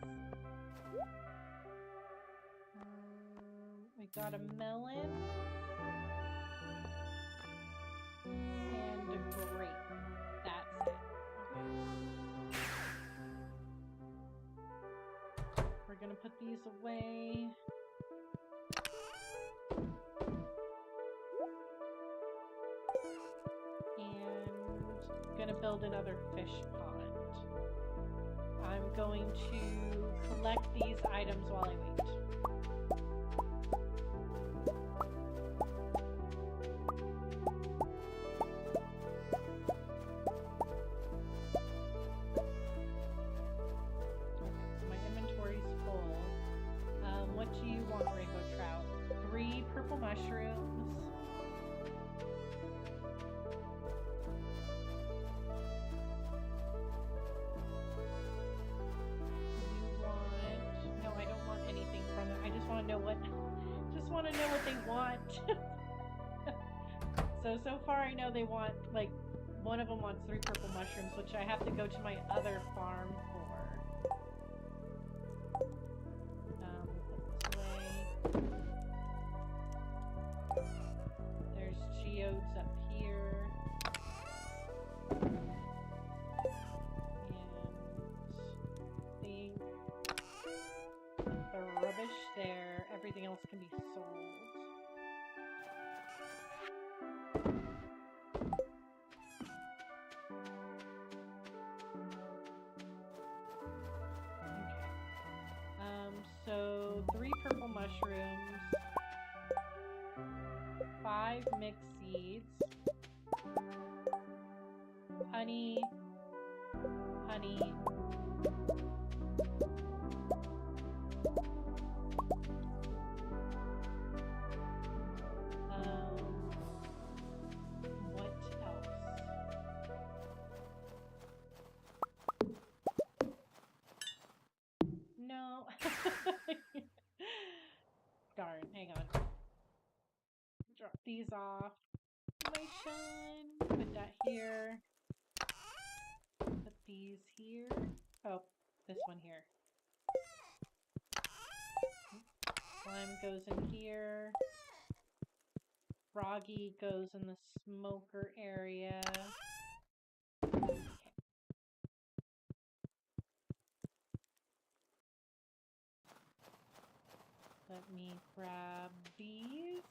We got a melon and a grape. That's it. Okay. We're gonna put these away. And gonna build another fish pond. I'm going to collect these items while I wait. want to know what they want. So far I know they want, like, one of them wants 3 purple mushrooms, which I have to go to my other farm for. Put this away. There's geodes up here. And the rubbish there. Everything else can be sold. So 3 purple mushrooms, 5 mixed seeds, honey, honey, what else? No. Darn, hang on. Drop these off. My son. Put that here. Put these here. Oh, this one here. Slime goes in here. Froggy goes in the smoker area. Okay. Let me grab these.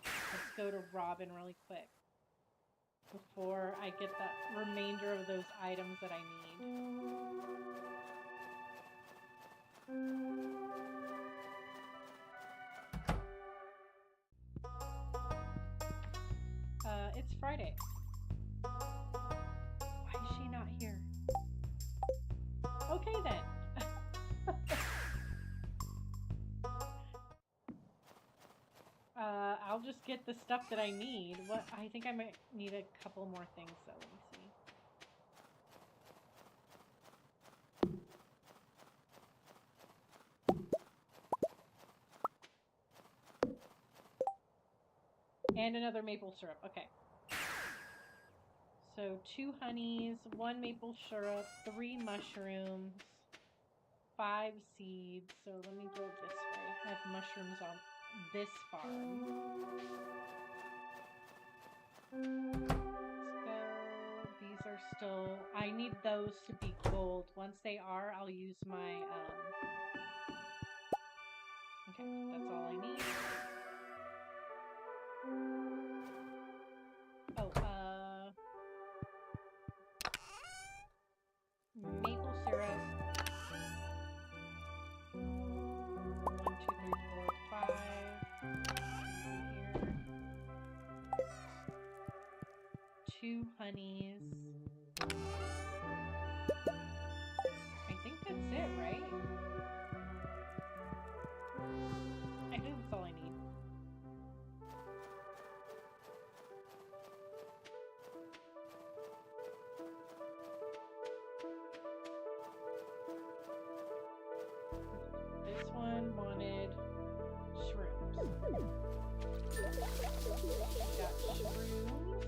Let's go to Robin really quick before I get the remainder of those items that I need. It's Friday. Why is she not here? Okay then. I'll just get the stuff that I need. What? I think I might need a couple more things, so let me see. And another maple syrup. Okay. So 2 honeys, 1 maple syrup, 3 mushrooms, 5 seeds. So let me go this way. I have mushrooms on this farm. Let's go. These are still... I need those to be gold. Once they are, I'll use my... Okay, that's all I need. Oh, maple syrup. 1, 2, 3, 4, 5. Here. 2 honeys. I think that's it, right? I think that's all I need. This one wanted shrooms. Got shrooms.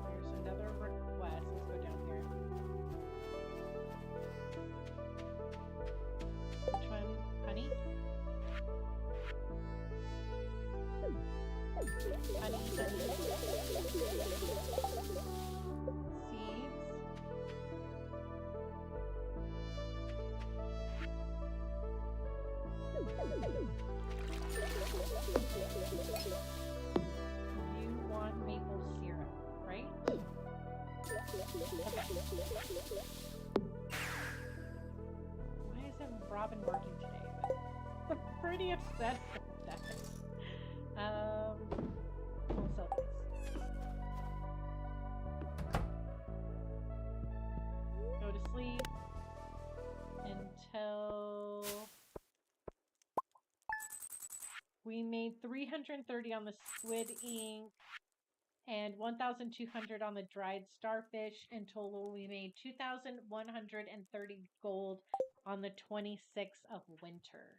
There's another request. Let's go down here. Which one? Honey? Honey, honey. Seeds. You want maple syrup, right? Okay. Why isn't Robin working today? I'm pretty upset with that. We'll sell this. Go to sleep until we made 330 on the squid ink and 1,200 on the dried starfish. In total, we made 2,130 gold on the 26th of winter.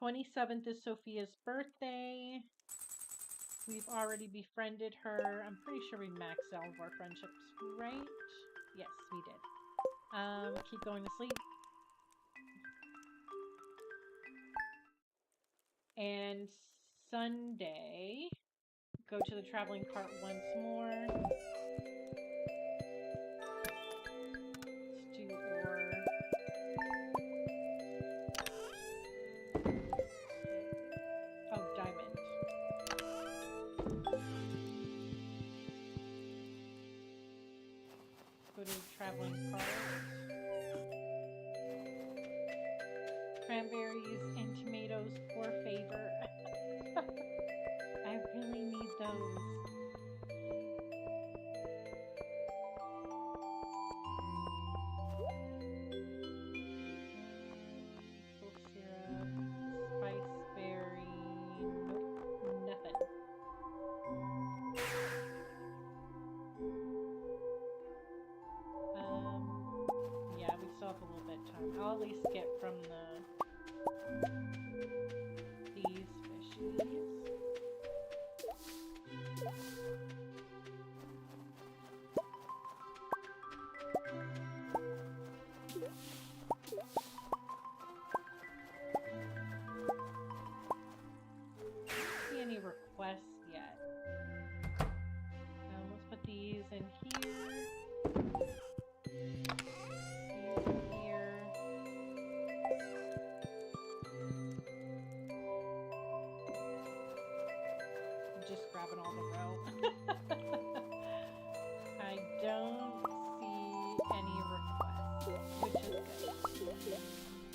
27th is Sophia's birthday. We've already befriended her. I'm pretty sure we maxed all of our friendships, right? Yes, we did. Keep going to sleep. And Sunday, go to the traveling cart once more. Let's do ore. Oh, diamond. Go to the traveling cart. Cranberries and tomatoes for favor. I really need those. Full syrup, spice berry, nope, nothing. Yeah, we still have a little bit of time. I'll at least get from these fishies. Any requests yet. Let's put these in here. These in here. I'm just grabbing all the row. I don't see any requests, which is good.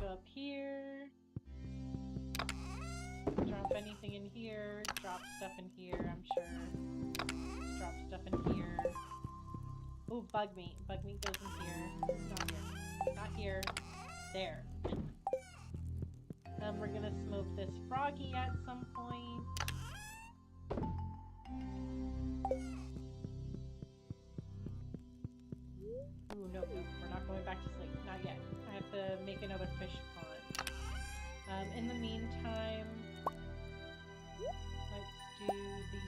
Up here, drop anything in here, drop stuff in here, I'm sure. Drop stuff in here. Ooh, bug meat. Bug meat goes in here. Not here. Not here. There. We're gonna smoke this froggy at some point. Ooh, nope, we're not going back to sleep. Not yet. I have to make another fish pond. In the meantime, let's do these.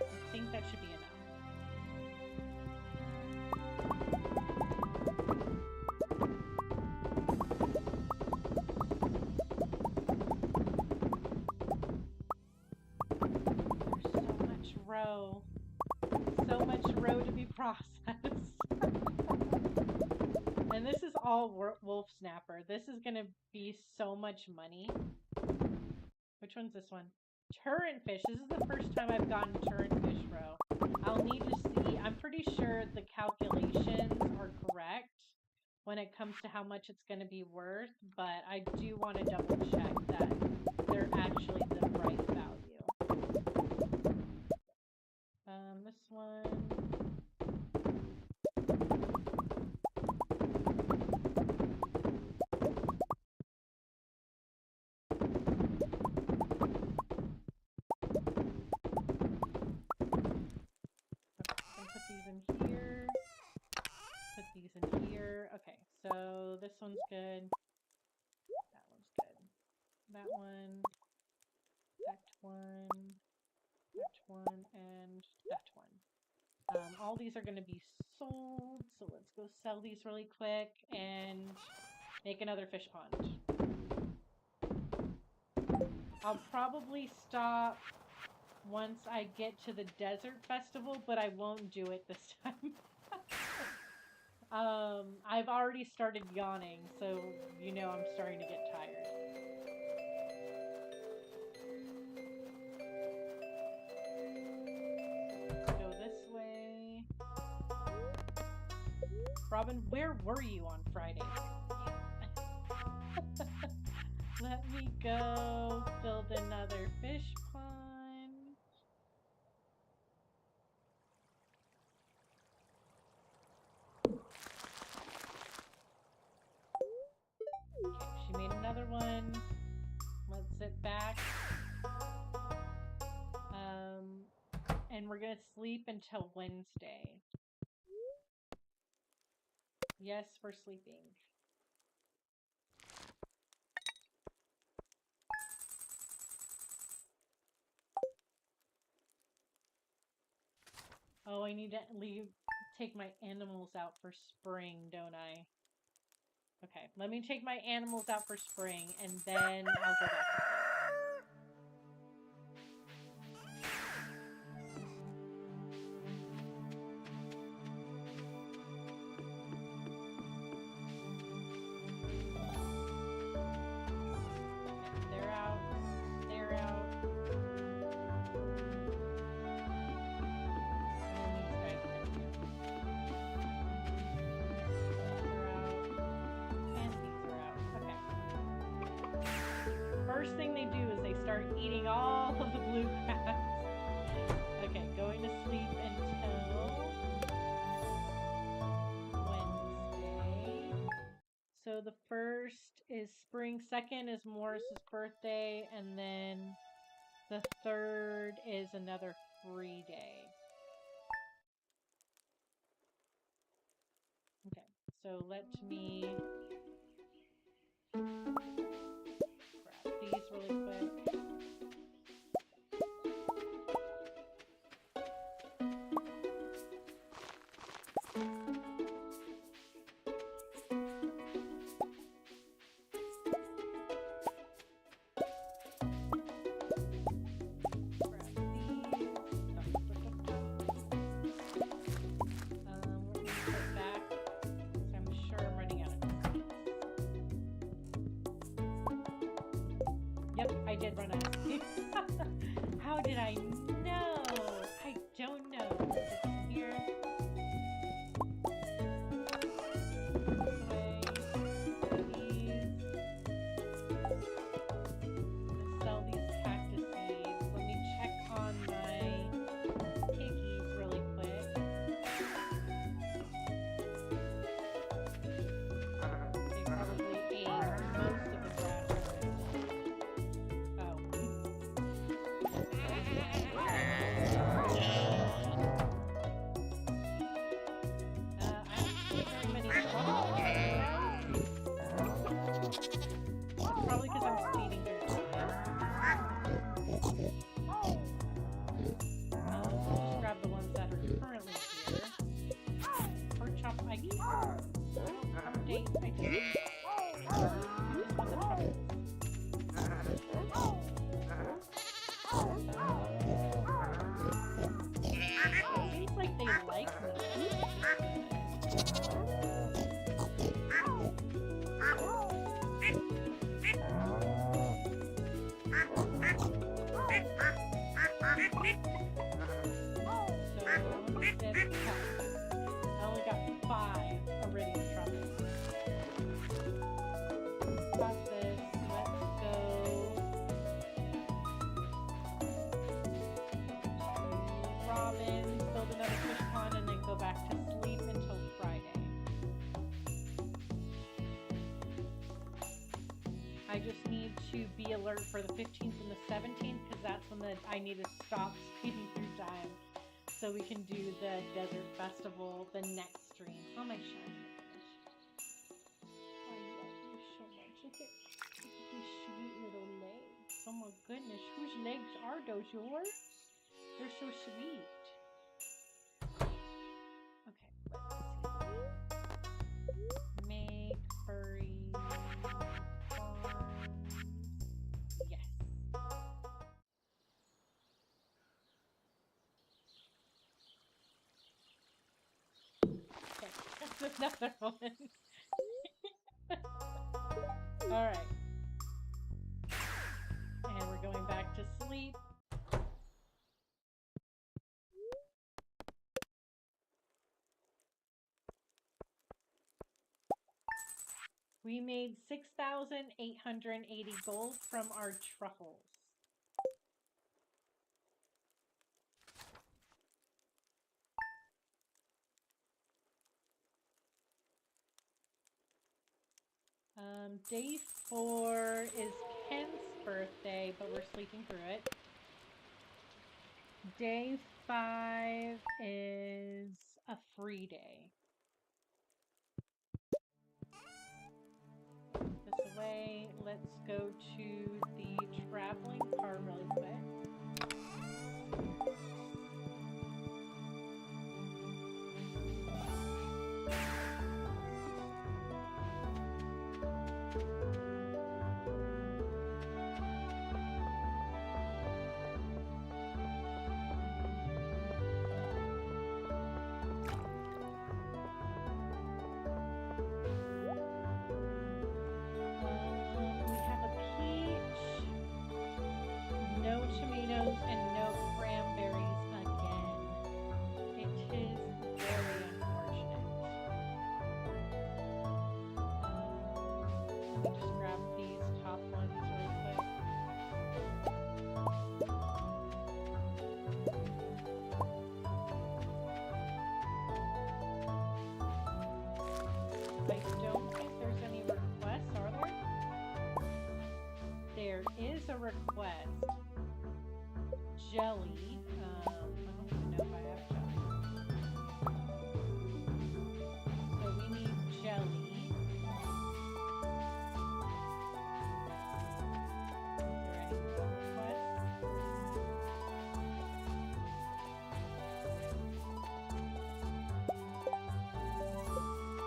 I think that should be enough. So much row to be processed. And this is all wolf snapper. This is gonna be so much money. Which one's this one? Turret fish. This is the first time I've gotten turret fish row. I'll need to see. I'm pretty sure the calculations are correct when it comes to how much it's going to be worth, but I do want to double check that they're actually the right value. This one. Put these in here. Put these in here. Okay, so this one's good. That one's good. That one. That one. That one. And that one. All these are going to be sold. So let's go sell these really quick and make another fish pond. I'll probably stop once I get to the desert festival, but I won't do it this time. I've already started yawning, so you know I'm starting to get tired. Let's go this way. Robin, where were you on Friday? Let me go build another fish pond. Okay, she made another one. Let's sit back. And we're gonna sleep until Wednesday. Yes, we're sleeping. Oh, I need to take my animals out for spring, don't I? Okay, let me take my animals out for spring, and then I'll go back to sleep. They're out. They're out. First thing they do is they start eating all of the bluegrass. Okay, going to sleep until Wednesday. So the first is spring, second is Morris's birthday, and then the third is another free day. Okay, so let me grab these really quick. Yep, I did run out of space. How did I know? I don't know. Here. Sell these cactus seeds. Let me check on my piggies really quick. They probably ate most of the grass. Probably because I'm speeding through it. Just grab the ones that are currently here. Pork chop, I can. Update, I can. Just want the chocolate. Seems like they like me. I only got 5 Iridium trumpets. Got this. Let's go Robin, build another fish pond, and then go back to sleep until Friday. I just need to be alert for the 15th and the 17th because that's when I need to stop speeding through time. So we can do the desert festival the next stream. How am I shiny? I love you so much. Look at these sweet little legs. Oh my goodness, whose legs are those? Yours? They're so sweet. Okay, let's see. Make furry farms. Yes. Okay. There's another one. Alright. And we're going back to sleep. We made 6,880 gold from our truffles. Day 4 is Ken's birthday, but we're sleeping through it. Day 5 is a free day. This away. Let's go to the traveling car really quick. Tomatoes and no cranberries again. It is very unfortunate. Let me just grab these top ones really quick. I don't think there's any requests, are there? There is a request. Jelly. I don't even know if I have jelly. So we need jelly. Is there any requests?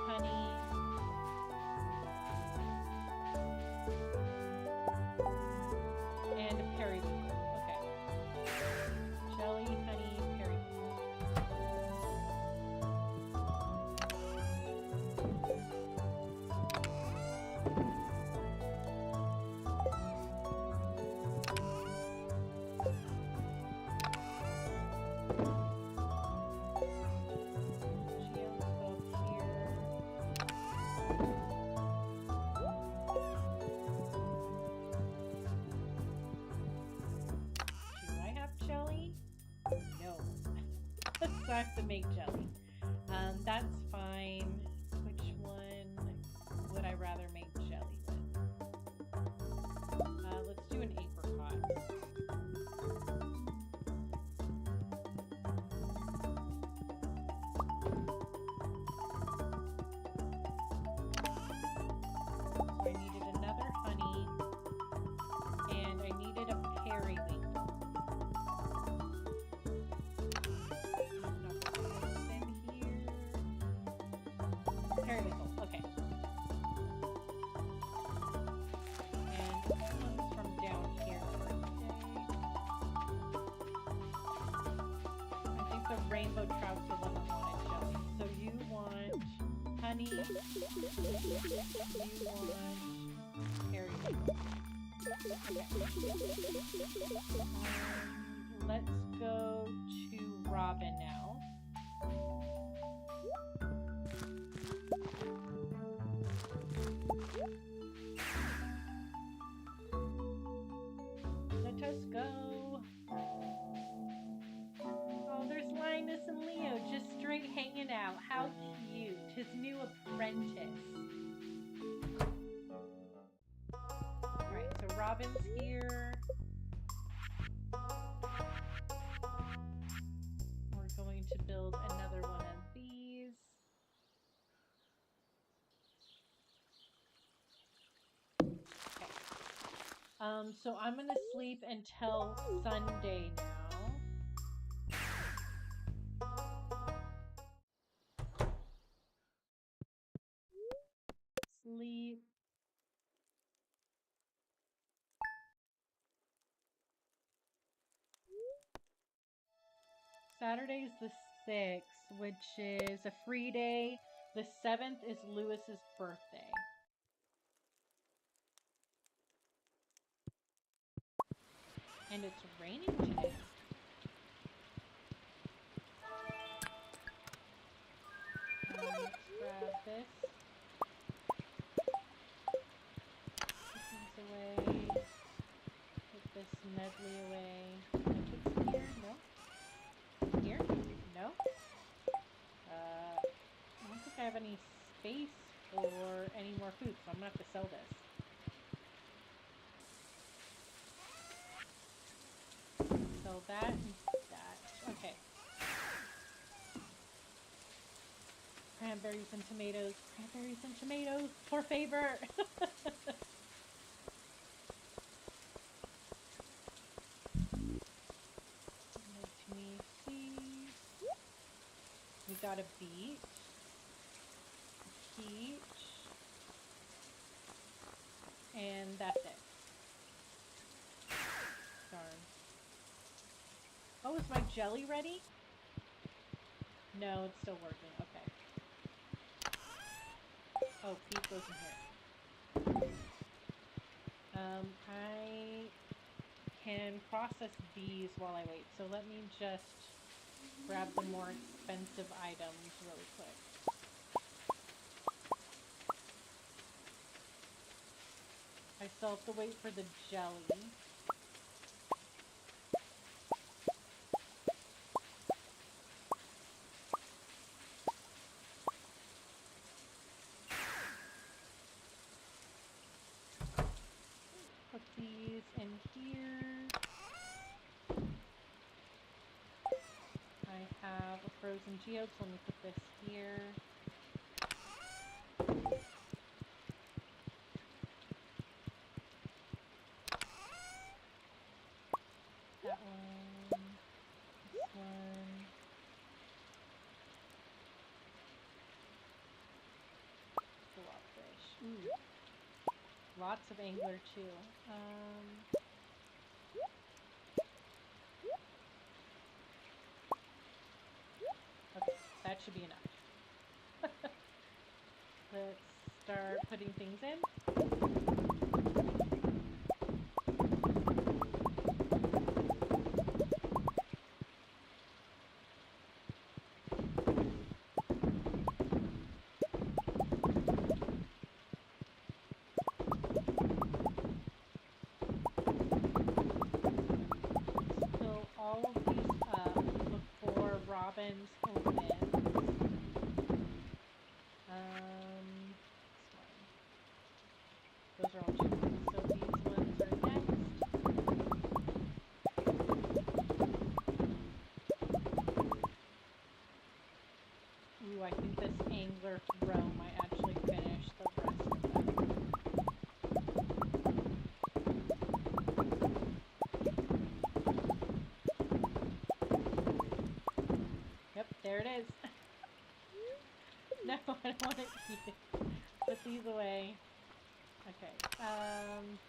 Honey. And a periwinkle. Jelly, honey, periwinkle. Geodes go up here. Do I have jelly? No. So I have to make jelly. That's fine. Which one would I rather make jelly with? Let's do an apricot. So I needed another honey, and I needed a periwinkle. Periwinkle, okay. And this one's from down here I think the rainbow trout's the one that wanted jelly. So you want honey, you want periwinkle. Okay. Let's go to Robin now. Let us go. Oh, there's Linus and Leo just straight hanging out. How cute. His new apprentice. Alright, so Robin's here. We're going to build another one of these. Okay. So I'm gonna sleep until Sunday now. Sleep. Saturday's the 6th, which is a free day. The 7th is Lewis's birthday. And it's raining today. Let's grab this. Put these away. Put this medley away. Can I put some here? No. Here? No. I don't think I have any space or any more food, so I'm gonna have to sell this. Sell that and that. Okay. Cranberries and tomatoes. Cranberries and tomatoes. For favor. Let me see. We got a beet. A peach. And that's it. Darn. Oh, is my jelly ready? No, it's still working. Okay. Oh, Pete goes in here. I can process these while I wait. So let me just grab the more expensive items really quick. I still have to wait for the jelly. Put these in here. I have a frozen geode, so let me put this here. That one. This one. Blobfish. Ooh. Lots of angler too. Okay, that should be enough. Let's start putting things in. Fill all of these up before Robin's opens. Those are all chickens, so these ones are next. Ooh, I think this angler throw might actually finish the rest of them. Yep, there it is. No, I don't want to eat it. Put these away. Okay,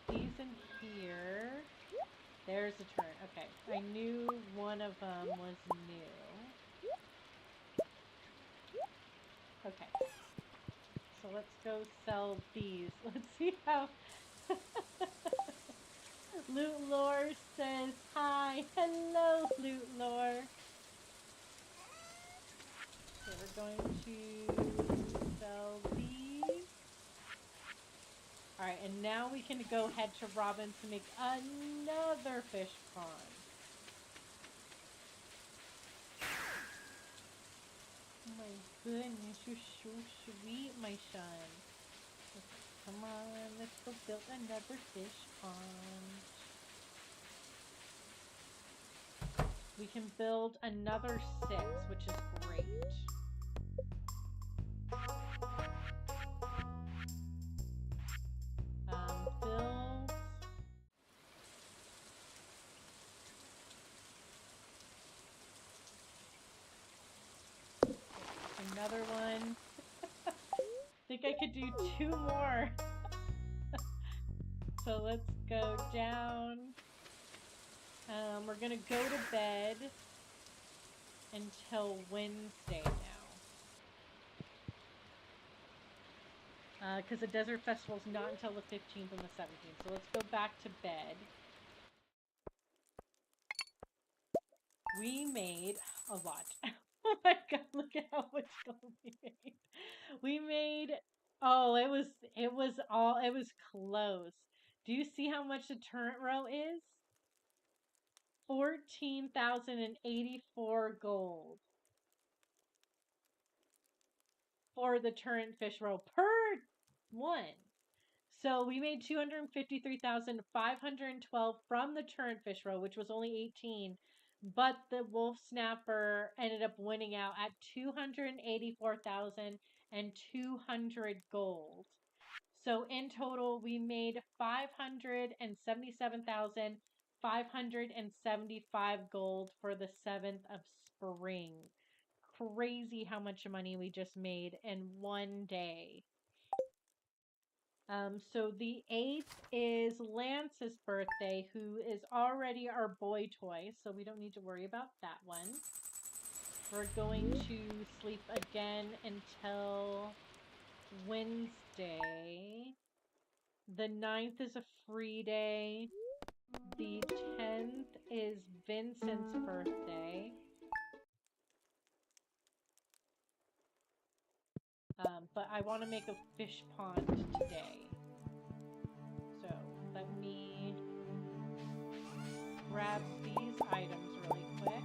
these in here. There's a turn. Okay, I knew one of them was new. Okay, so let's go sell these. Let's see how... Loot Lore says hi. Hello, Loot Lore. So we're going to sell these. Alright, and now we can go head to Robin to make another fish pond. Oh my goodness, you're so sweet, my son. Okay, come on, let's go build another fish pond. We can build another 6, which is great. Build. Another one. I think I could do 2 more. So let's go down. We're gonna go to bed until Wednesday now. Because the Desert Festival is not until the 15th and the 17th. So let's go back to bed. We made a lot. Oh my god, look at how much gold we made. We made, oh, it was close. Do you see how much the turret row is? 14,084 gold. For the turret fish row per one. So we made 253,512 from the turret fish row, which was only 18. But the wolf snapper ended up winning out at 284,200 gold. So in total, we made 577,575 gold for the 7th of spring. Crazy how much money we just made in one day. So the 8th is Lance's birthday, who is already our boy toy, so we don't need to worry about that one. We're going to sleep again until Wednesday. The 9th is a free day. The 10th is Vincent's birthday. But I want to make a fish pond today. So let me grab these items really quick.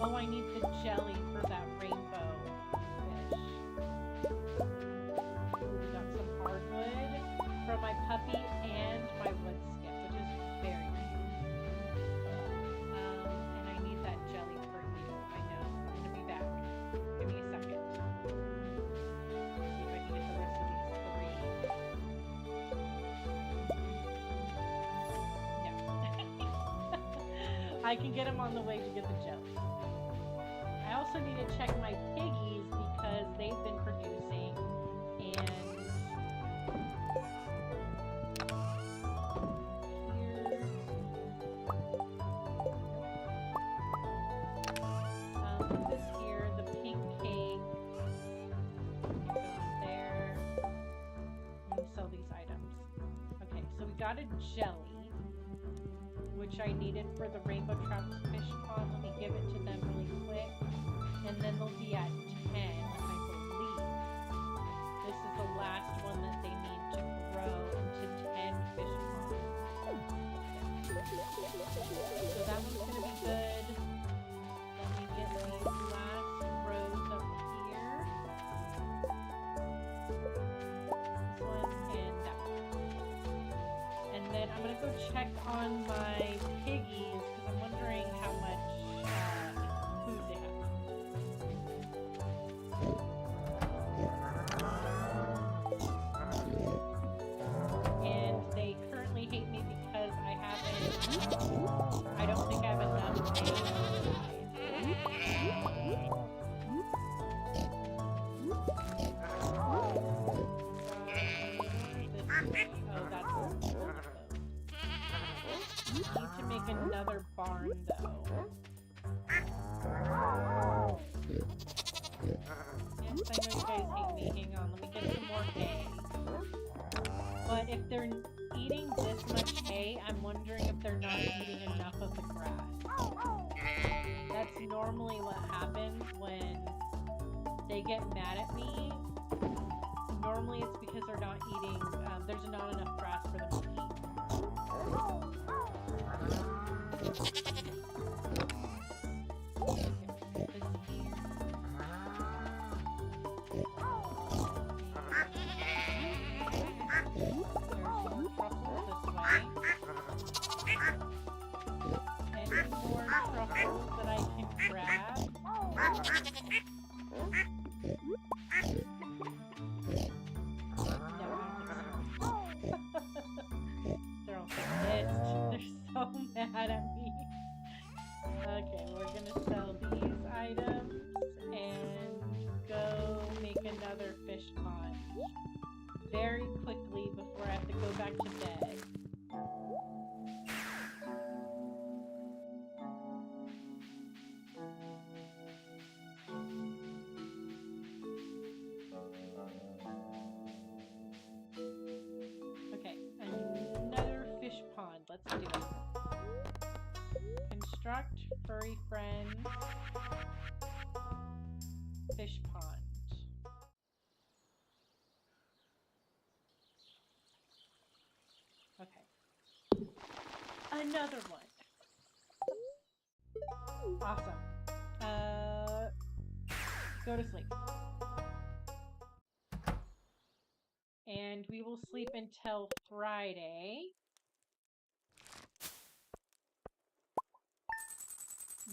Oh, I need the jelly for that rainbow fish. We got some hardwood from my puppy and my wood skip, which is very cute. And I need that jelly for you. I know. I'm gonna be back. Give me a second. See if I can get the rest of these 3. No. I can get them on the way to get the jelly. I also need to check my piggies because they've been producing, and this here, the pink cake, goes there. Let me sell these items. Okay, so we got a jelly, which I needed for the Rainbow Trout fish pond. Let me give it to them really quick. And then they'll be at 10, I believe. This is the last one that they need to grow into 10 fish ponds. So that one's going to be good. Let me get these last rows up here. This one and that one. And then I'm going to go check on my piggies because I'm wondering how much food they have. And they currently hate me because I don't think I have enough hay. Need to make another barn though. Yes, I know you guys hate me. Hang on, let me get some more hay. But if they're eating this much hay, I'm wondering if they're not eating enough of the grass. That's normally what happens when they get mad at me. Normally it's because they're not eating, there's not enough grass for them to eat. That I can grab. They're all pissed. They're so mad at me. Okay, we're gonna sell these items and go make another fish pond very quickly before I have to go back to bed. Construct furry friends. Fish pond. Okay. Another one. Awesome. Go to sleep. And we will sleep until Friday.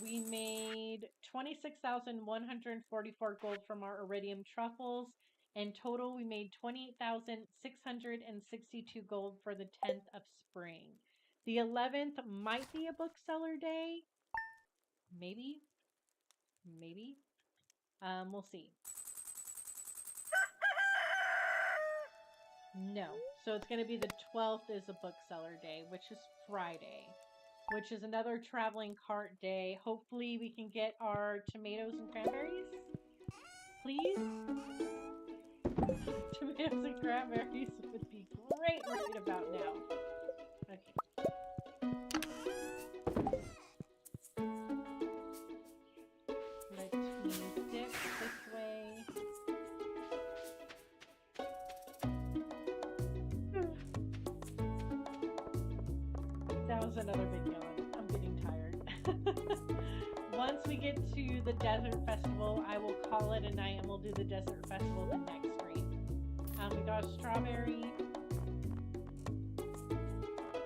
We made 26,144 gold from our iridium truffles. In total, we made 28,662 gold for the 10th of spring. The 11th might be a bookseller day. Maybe. Maybe. We'll see. No. So it's going to be the 12th is a bookseller day, which is Friday, which is another traveling cart day. Hopefully we can get our tomatoes and cranberries. Please? Tomatoes and cranberries would be great right about now. Okay. Let me dip this way. That was another big yawn. I'm getting tired. Once we get to the desert festival, I will call it a night and we'll do the desert festival the next stream. We got a strawberry.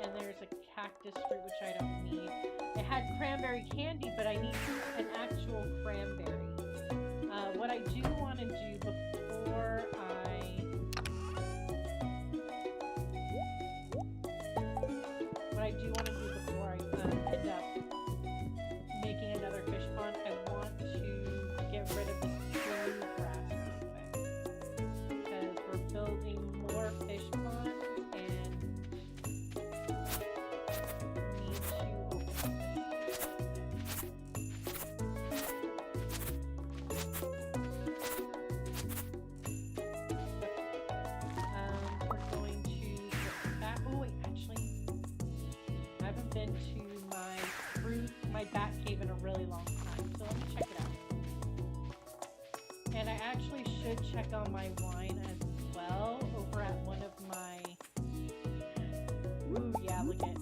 And there's a cactus fruit, which I don't need. It had cranberry candy, but I need an actual cranberry. What I do want to do before end up making another fish pond, I want to get rid of this tree grass real quick. Because we're building more fish ponds and need to open up this. We're going to put that. Oh wait, actually, I haven't been to my bat cave in a really long time, so let me check it out. And I actually should check on my wine as well over at one of my... Ooh, yeah, look at it.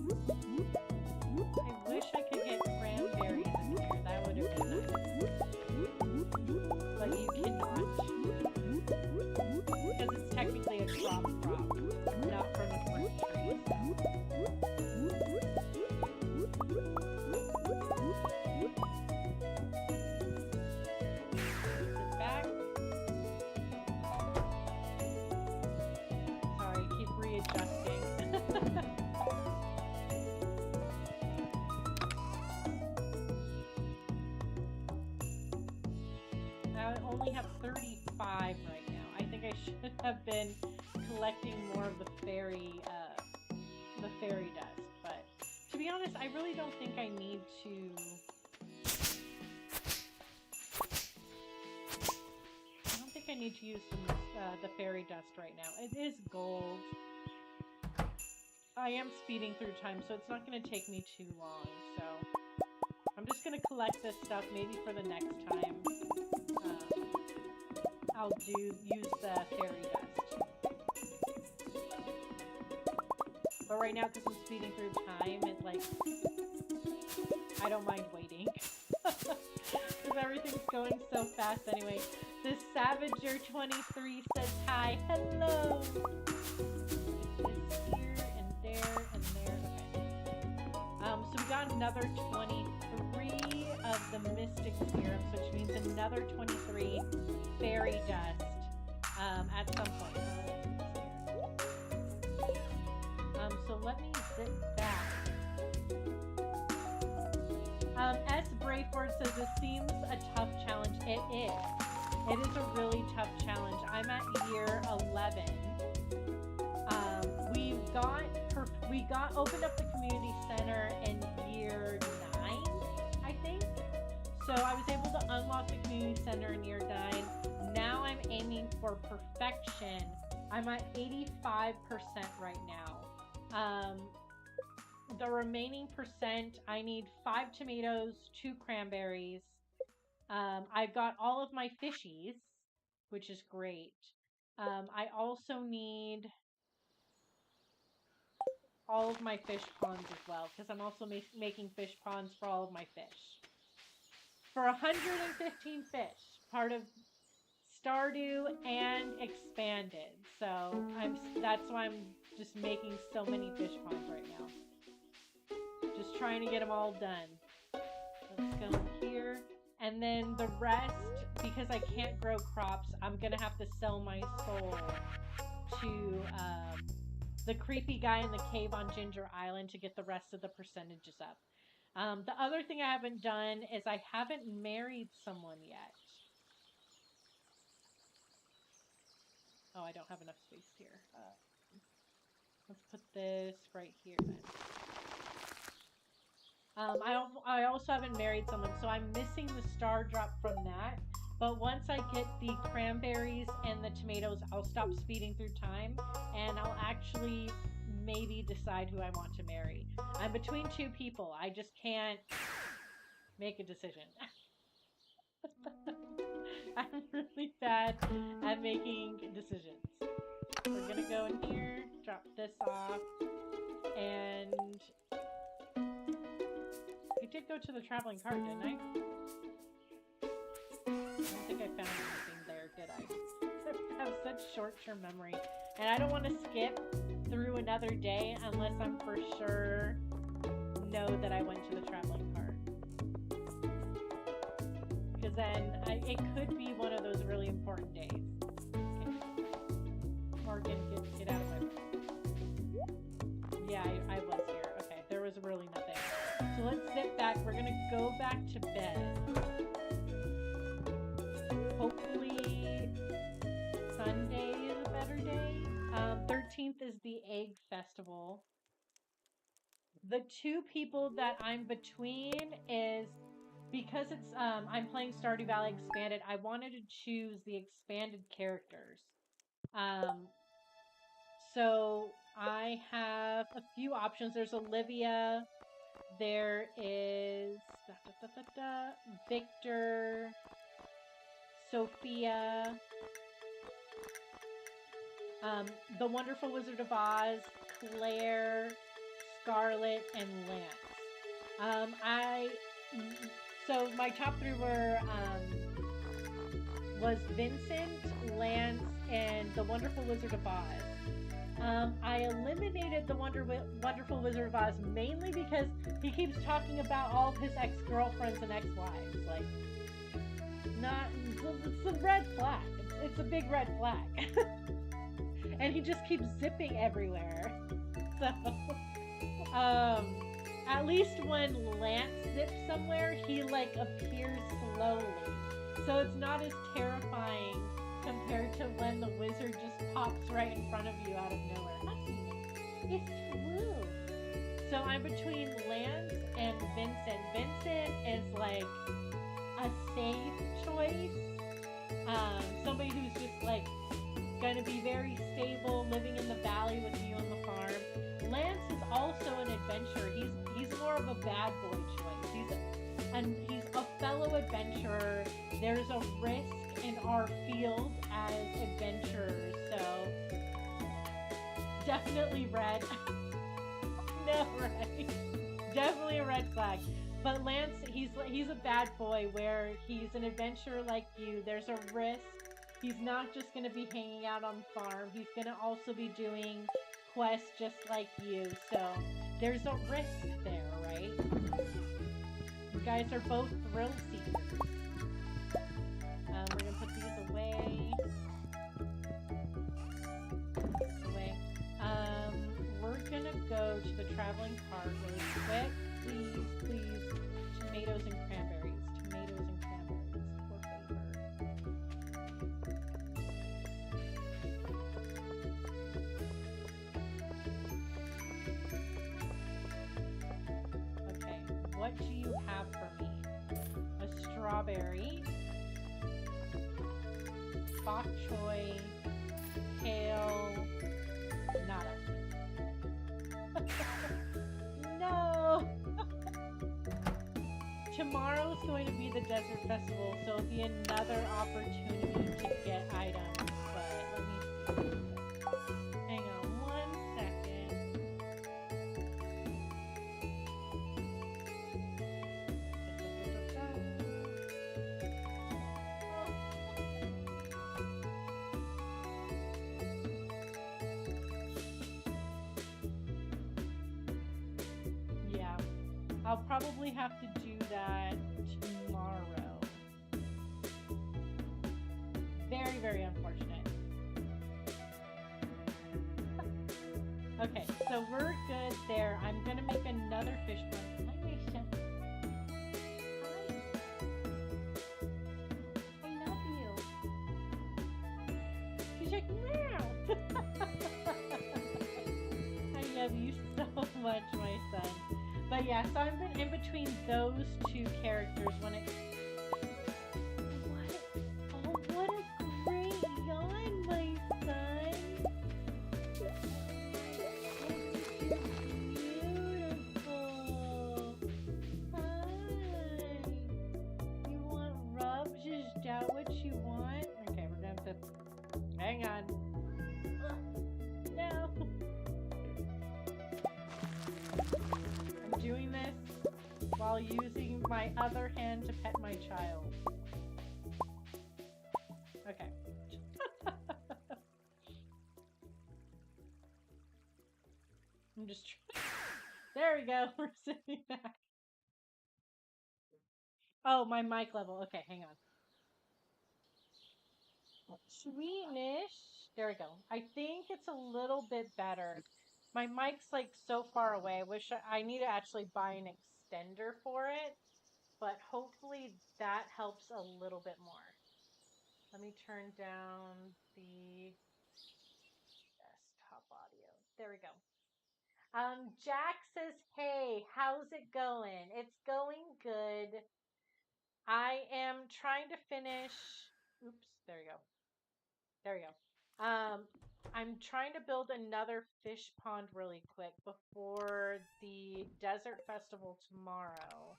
I wish I could get cranberries in here. That would have been nice. But you cannot. Because it's technically a crop, not from a fruit tree. I only have 35 right now. I think I should have been collecting more of the fairy dust. But to be honest, I really don't think I need to. I don't think I need to use the fairy dust right now. It is gold. I am speeding through time, so it's not going to take me too long. So I'm just going to collect this stuff maybe for the next time. I'll use the fairy dust. But right now, because I'm speeding through time, I don't mind waiting. Because everything's going so fast anyway. This Savager23 says hi. Hello! It's here and there and there. Okay. So we got another 23 of the Mystic Serums, which means another 23 fairy dust at some point. So let me zip back. S. Brayford says this seems a tough challenge. It is. It is a really tough challenge. I'm at year 11. We got opened up the community center in year 9, I think. So I was able to unlock the community center in year 9. Now I'm aiming for perfection. I'm at 85% right now. the remaining percent, I need 5 tomatoes, 2 cranberries. I've got all of my fishies, which is great. I also need all of my fish ponds as well, because I'm also making fish ponds for all of my fish. For 115 fish, part of Stardew and Expanded. So that's why I'm just making so many fish ponds right now. Just trying to get them all done. Let's go here. And then the rest, because I can't grow crops, I'm gonna have to sell my soul to the creepy guy in the cave on Ginger Island to get the rest of the percentages up. The other thing I haven't done is I haven't married someone yet. Oh, I don't have enough space here. Let's put this right here then. I also haven't married someone, so I'm missing the star drop from that. But once I get the cranberries and the tomatoes, I'll stop speeding through time, and I'll actually maybe decide who I want to marry. I'm between 2 people. I just can't make a decision. I'm really bad at making decisions. We're gonna go in here, drop this off, and I did go to the traveling cart, didn't I? I don't think I found anything there, did I? I have such short-term memory. And I don't want to skip through another day unless I'm for sure know that I went to the traveling cart. Because then it could be one of those really important days. Okay. Morgan, get out of my way. Yeah, I was here. Okay, there was really nothing. So let's sit back. We're going to go back to bed. Hopefully Sunday is a better day. 13th is the Egg Festival. The 2 people that I'm between is, because it's I'm playing Stardew Valley Expanded, I wanted to choose the expanded characters. So I have a few options. There's Olivia. There is Victor, Sophia, The Wonderful Wizard of Oz, Claire, Scarlet, and Lance. So my top 3 was Vincent, Lance, and The Wonderful Wizard of Oz. I eliminated the Wonderful Wizard of Oz mainly because he keeps talking about all of his ex-girlfriends and ex-wives. Like, it's a red flag. It's a big red flag. And he just keeps zipping everywhere. So, at least when Lance zips somewhere, he, like, appears slowly. So it's not as terrifying compared to when the wizard just pops right in front of you out of nowhere. It's true. So I'm between Lance and Vincent. Vincent is like a safe choice. Somebody who's just like gonna be very stable, living in the valley with you on the farm. Lance is also an adventurer. He's more of a bad boy choice. He's a fellow adventurer. There's a risk in our field as adventurers, so definitely red. No, right? Definitely a red flag. But Lance, he's a bad boy where he's an adventurer like you. There's a risk. He's not just going to be hanging out on the farm. He's going to also be doing quests just like you. So there's a risk there, right? You guys are both thrill seekers. We're going to put these away. We're going to go to the traveling cart really quick. Please. Tomatoes and cranberries. Tomatoes and cranberries. For favor. Okay, what do you have for me? A strawberry. Bok choy, kale, nada. tomorrow's going to be the desert festival, so it'll be another opportunity to get items. But let me see. Hang on 1 second. Yeah, I'll probably have to do that tomorrow. Very, very unfortunate. Okay, so we're good there. I'm gonna make another fish pond. Hi, Misha. Hi. I love you. She's like, meow. I love you so much, my son. But yeah, so I've been in between those two characters when it... What? Oh, what a great yawn, my son. Beautiful. Hi. You want rubs? Is that what you want? Okay, we're going to... Hang on. No. I'm doing this while using my other hand to pet my child. Okay. I'm just trying. There we go. We're sitting back. Oh, my mic level. Okay, hang on. Sweetness. There we go. I think it's a little bit better. My mic's like so far away. I wish I need to actually buy an extender for it, but hopefully that helps a little bit more. Let me turn down the desktop audio. There we go. Jack says, hey, how's it going? It's going good. I am trying to finish. Oops, there you go. There we go. I'm trying to build another fish pond really quick before the desert festival tomorrow.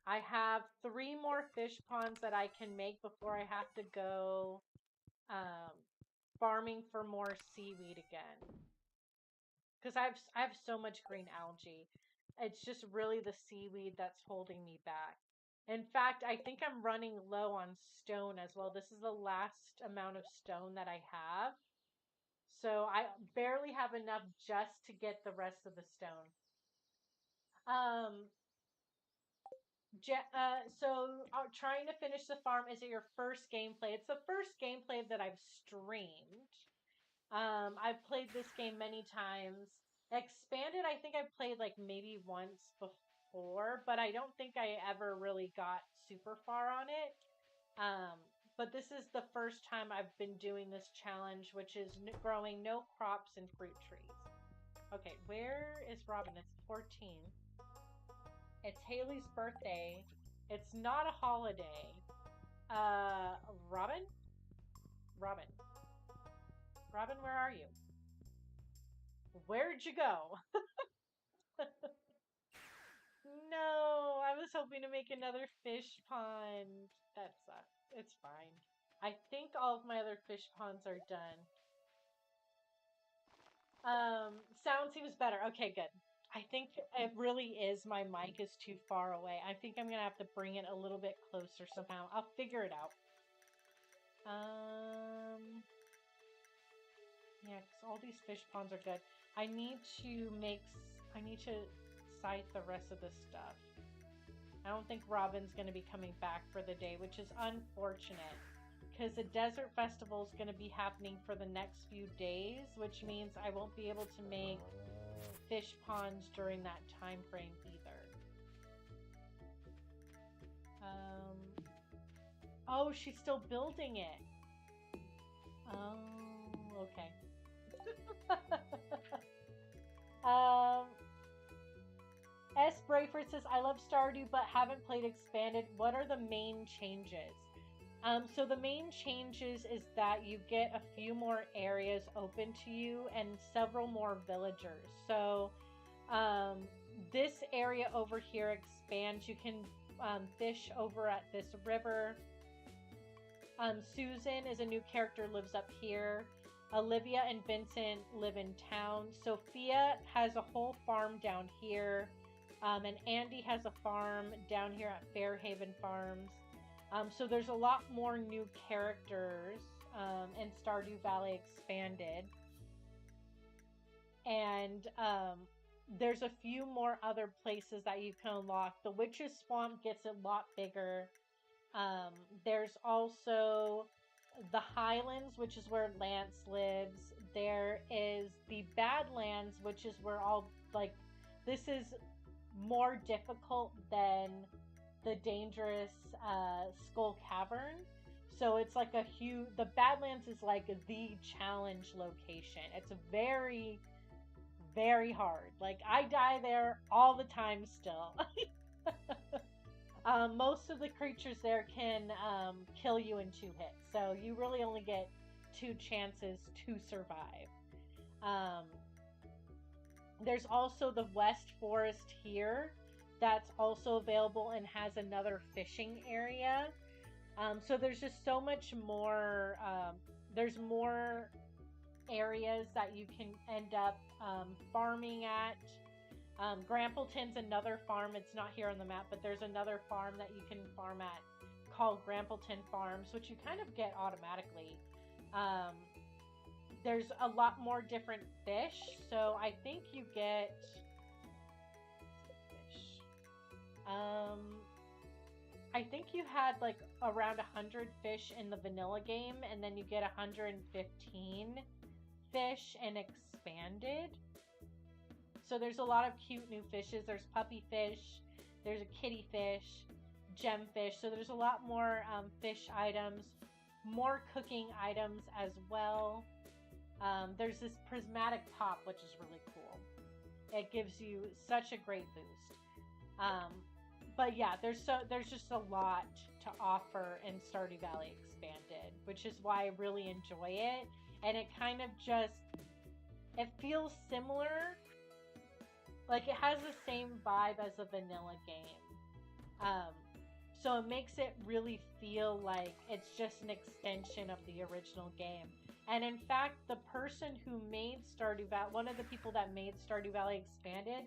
I have 3 more fish ponds that I can make before I have to go farming for more seaweed again. Because I have so much green algae. It's just really the seaweed that's holding me back. In fact, I think I'm running low on stone as well. This is the last amount of stone that I have. So I barely have enough just to get the rest of the stone. So trying to finish the farm, is it your first gameplay? It's the first gameplay that I've streamed. I've played this game many times. Expanded, I think I played like maybe once before, but I don't think I ever really got super far on it. But this is the first time I've been doing this challenge, which is growing no crops and fruit trees. Okay, where is Robin? It's 14. It's Haley's birthday. It's not a holiday. Robin? Robin. Robin, where are you? Where'd you go? No, I was hoping to make another fish pond. That sucks. It's fine. I think all of my other fish ponds are done. Sound seems better. Okay, good. I think it really is my mic is too far away. I think I'm gonna have to bring it a little bit closer somehow. I'll figure it out. Yeah, because all these fish ponds are good. I need to scythe the rest of the stuff. I don't think Robin's going to be coming back for the day, which is unfortunate. Because the desert festival is going to be happening for the next few days, which means I won't be able to make fish ponds during that time frame either. Oh, she's still building it. Oh, okay. S. Brayford says, I love Stardew, but haven't played Expanded. What are the main changes? So the main changes is that you get a few more areas open to you and several more villagers. So this area over here expands. You can fish over at this river. Susan is a new character, lives up here. Olivia and Vincent live in town. Sophia has a whole farm down here. And Andy has a farm down here at Fairhaven Farms. So there's a lot more new characters in Stardew Valley Expanded. And there's a few more other places that you can unlock. The Witch's Swamp gets a lot bigger. There's also the Highlands, which is where Lance lives. There is the Badlands, which is where all, like, this is more difficult than the dangerous Skull Cavern. So it's like a huge, the Badlands is like the challenge location. It's very, very hard. Like, I die there all the time still. Most of the creatures there can kill you in 2 hits, so you really only get 2 chances to survive. There's also the West Forest here that's also available and has another fishing area. So there's just so much more, there's more areas that you can end up farming at. Grampleton's another farm. It's not here on the map, but there's another farm that you can farm at called Grampleton Farms, which you kind of get automatically. There's a lot more different fish, so I think you get fish. I think you had like around 100 fish in the vanilla game, and then you get 115 fish in Expanded. So there's a lot of cute new fishes. There's puppy fish, there's a kitty fish, gemfish. So there's a lot more fish items, more cooking items as well. There's this prismatic pop, which is really cool. It gives you such a great boost. But yeah, there's just a lot to offer in Stardew Valley Expanded, which is why I really enjoy it. And it kind of just, it feels similar. Like, it has the same vibe as a vanilla game. So it makes it really feel like it's just an extension of the original game. And in fact, the person who made Stardew Valley, one of the people that made Stardew Valley Expanded,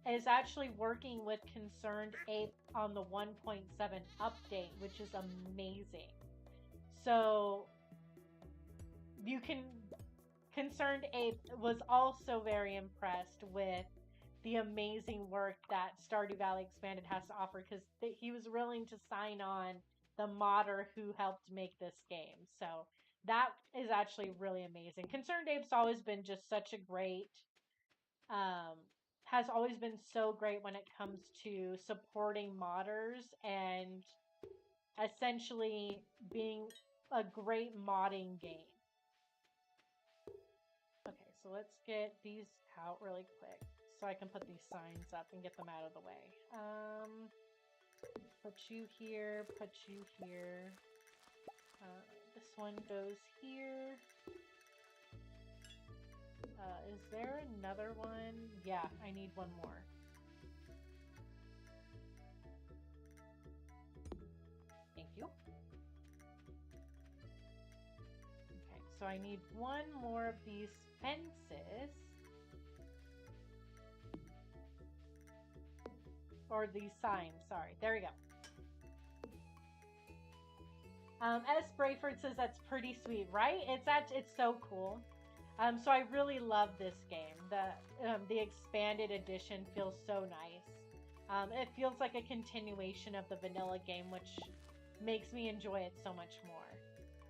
is actually working with Concerned Ape on the 1.7 update, which is amazing. So you can... Concerned Ape was also very impressed with the amazing work that Stardew Valley Expanded has to offer, because he was willing to sign on the modder who helped make this game. So that is actually really amazing. Concerned Ape's always been just such a great, has always been so great when it comes to supporting modders and essentially being a great modding game. Okay, so let's get these out really quick so I can put these signs up and get them out of the way. Put you here, put you here. This one goes here. Is there another one? Yeah, I need one more. Thank you. Okay, so I need one more of these fences. Or these signs, sorry. There we go. S. Brayford says that's pretty sweet, right? It's so cool. So I really love this game. The expanded edition feels so nice. It feels like a continuation of the vanilla game, which makes me enjoy it so much more.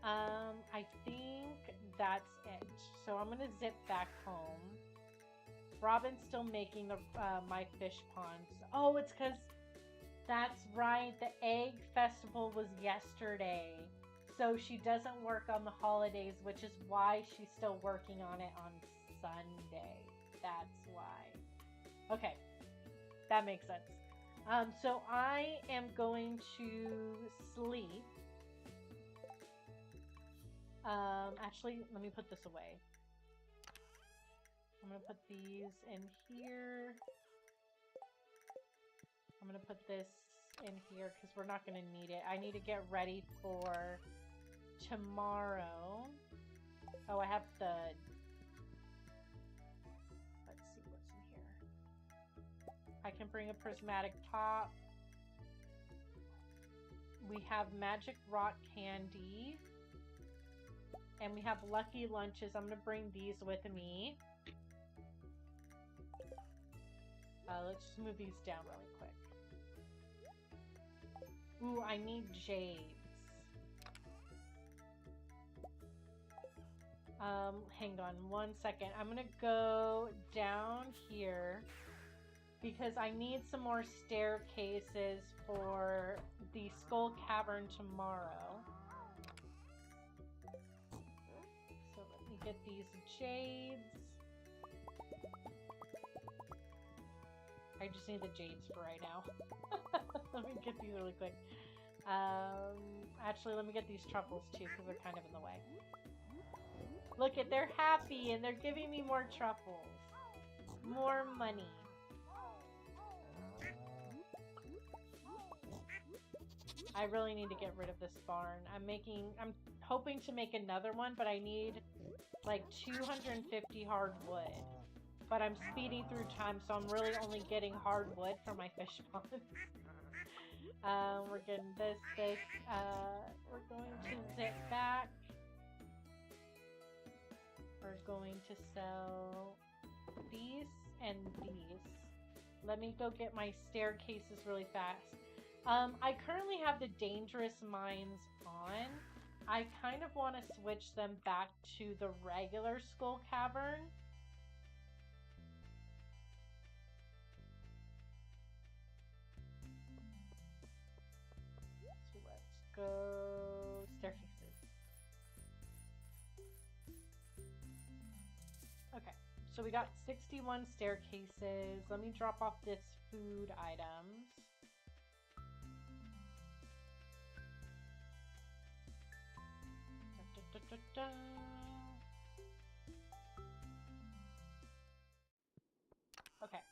I think that's it. So I'm gonna zip back home. Robin's still making the my fish ponds. Oh, it's because that's right. The egg festival was yesterday. So she doesn't work on the holidays, which is why she's still working on it on Sunday. That's why. Okay. That makes sense. So I am going to sleep. Actually, let me put this away. I'm going to put these in here. I'm going to put this in here because we're not going to need it. I need to get ready for tomorrow. Oh, I have the... Let's see what's in here. I can bring a prismatic top. We have magic rock candy. And we have lucky lunches. I'm going to bring these with me. Let's just move these down really quick. Ooh, I need jades. Hang on one second. I'm gonna go down here because I need some more staircases for the Skull Cavern tomorrow. So let me get these jades. I just need the jades for right now. Let me get these really quick. Actually, let me get these truffles too, because they're kind of in the way. Look at, they're happy, and they're giving me more truffles. More money. I really need to get rid of this barn. I'm hoping to make another one, but I need like 250 hardwood. But I'm speeding through time, so I'm really only getting hardwood for my fish ponds. We're getting this. We're going to zip back. We're going to sell these and these. Let me go get my staircases really fast. I currently have the dangerous mines on. I kind of want to switch them back to the regular Skull Cavern. So let's go staircases. Okay, so we got 61 staircases. Let me drop off this food items. Okay,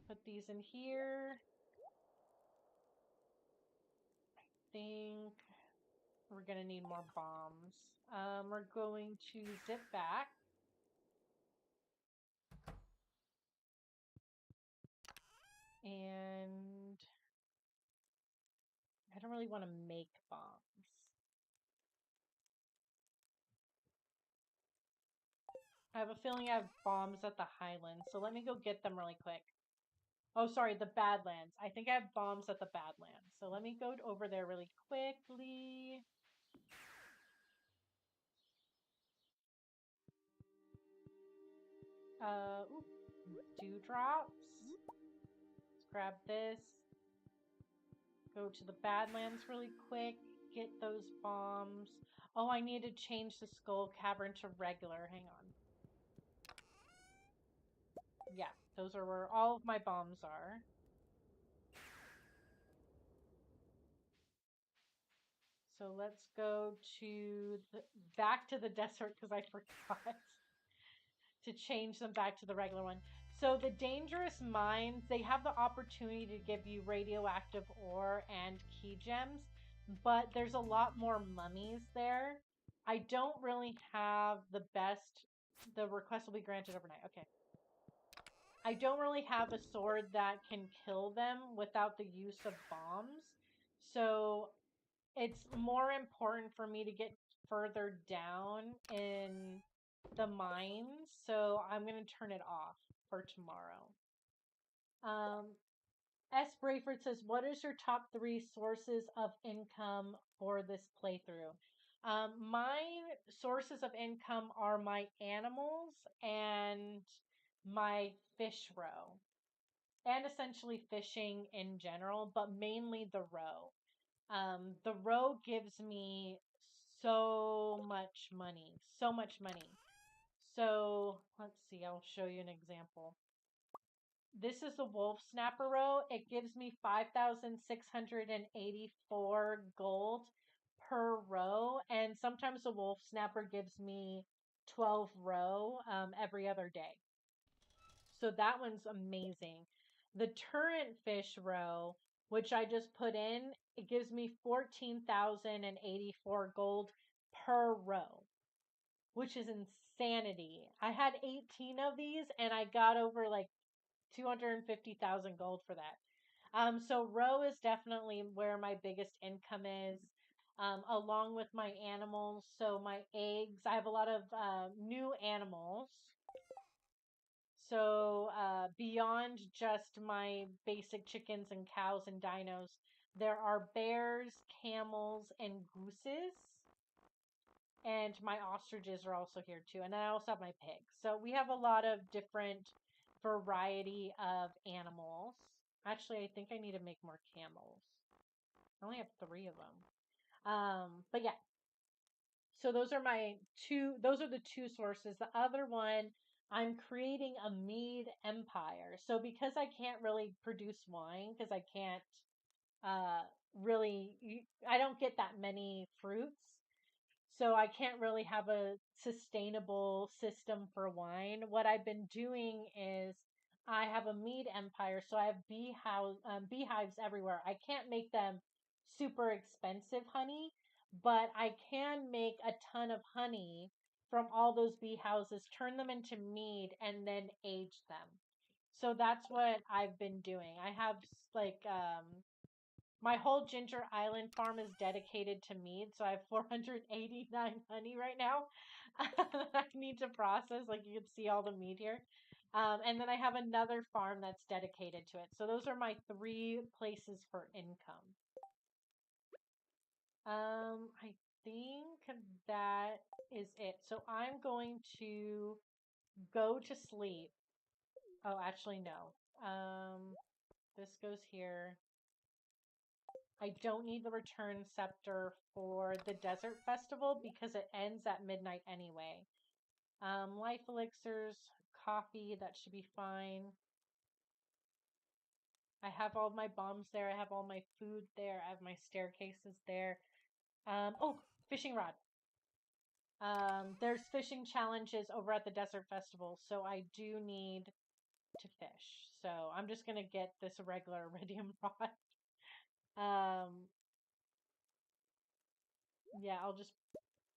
put these in here. I think we're gonna need more bombs. We're going to zip back. And I don't really want to make bombs. I have a feeling I have bombs at the Highlands, so let me go get them really quick. Oh, sorry, the Badlands. I think I have bombs at the Badlands, so let me go over there really quickly. Ooh, dewdrops. Let's grab this. Go to the Badlands really quick. Get those bombs. Oh, I need to change the Skull Cavern to regular. Hang on. Yeah, those are where all of my bombs are. So let's go to back to the desert because I forgot to change them back to the regular one. So the dangerous mines, they have the opportunity to give you radioactive ore and key gems, but there's a lot more mummies there. I don't really have the request will be granted overnight. Okay. I don't really have a sword that can kill them without the use of bombs. So it's more important for me to get further down in the mines, so I'm going to turn it off for tomorrow. S. Brayford says, what is your top 3 sources of income for this playthrough? My sources of income are my animals and my fish row. And essentially fishing in general, but mainly the row. The row gives me so much money. So much money. So, let's see, I'll show you an example. This is the wolf snapper row. It gives me 5,684 gold per row. And sometimes the wolf snapper gives me 12 row every other day. So that one's amazing. The turret fish row which I just put in. It gives me 14,084 gold per row, which is insanity. I had 18 of these and I got over like 250,000 gold for that. So row is definitely where my biggest income is, along with my animals. So my eggs, I have a lot of new animals. So beyond just my basic chickens and cows and dinos, there are bears, camels, and gooses. And my ostriches are also here too. And I also have my pigs. So we have a lot of different variety of animals. Actually, I think I need to make more camels. I only have 3 of them. But yeah. So those are the two sources. The other one, I'm creating a mead empire. So because I can't really produce wine, because I can't uh really I don't get that many fruits. So I can't really have a sustainable system for wine. What I've been doing is I have a mead empire, so I have beehives everywhere. I can't make them super expensive honey, but I can make a ton of honey from all those bee houses, turn them into mead, and then age them. So that's what I've been doing. I have like my whole Ginger Island farm is dedicated to mead, so I have 489 honey right now. I need to process, like you can see all the mead here. And then I have another farm that's dedicated to it. So those are my 3 places for income. I think that is it. So I'm going to go to sleep. Oh, actually, no. This goes here. I don't need the return scepter for the desert festival because it ends at midnight anyway. Life elixirs, coffee, that should be fine. I have all my bombs there. I have all my food there. I have my staircases there. Oh, fishing rod. There's fishing challenges over at the desert festival, so I do need to fish. So I'm just gonna get this regular iridium rod. Um, yeah, I'll just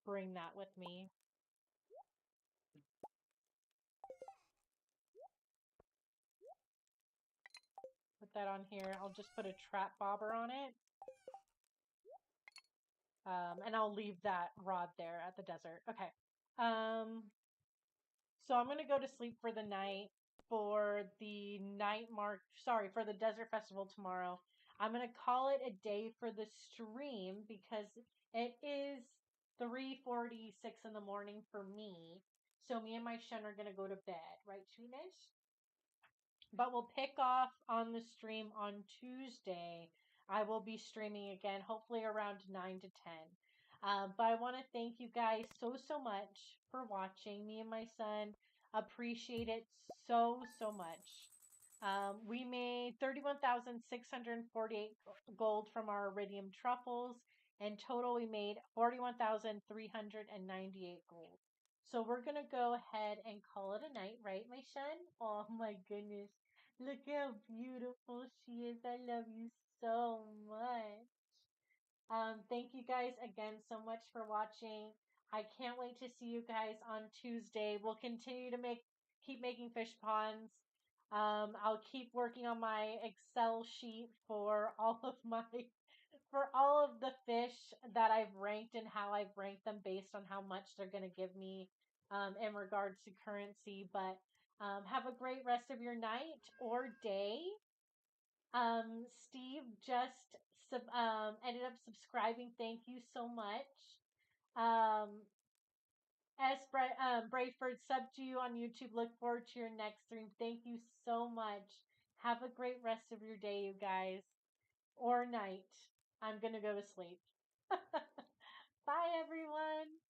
bring that with me. Put that on here. I'll just put a trap bobber on it. And I'll leave that rod there at the desert. Okay. So I'm gonna go to sleep for the night for the for the desert festival tomorrow. I'm gonna call it a day for the stream because it is 3:46 in the morning for me. So me and my Shen are gonna go to bed, right, Trinish? But we'll pick off on the stream on Tuesday. I will be streaming again, hopefully around 9 to 10. But I want to thank you guys so much for watching. Me and my son appreciate it so much. We made 31,648 gold from our iridium truffles. In total, we made 41,398 gold. So we're going to go ahead and call it a night, right, my son? Oh my goodness. Look how beautiful she is. I love you so much. Thank you guys again so much for watching. I can't wait to see you guys on Tuesday. We'll continue to keep making fish ponds. I'll keep working on my Excel sheet for all of the fish that I've ranked and how I've ranked them based on how much they're going to give me in regards to currency. But have a great rest of your night or day. Steve just ended up subscribing. Thank you so much. Brayford, sub to you on YouTube. Look forward to your next stream. Thank you so much. Have a great rest of your day, you guys. Or night. I'm gonna go to sleep. Bye, everyone.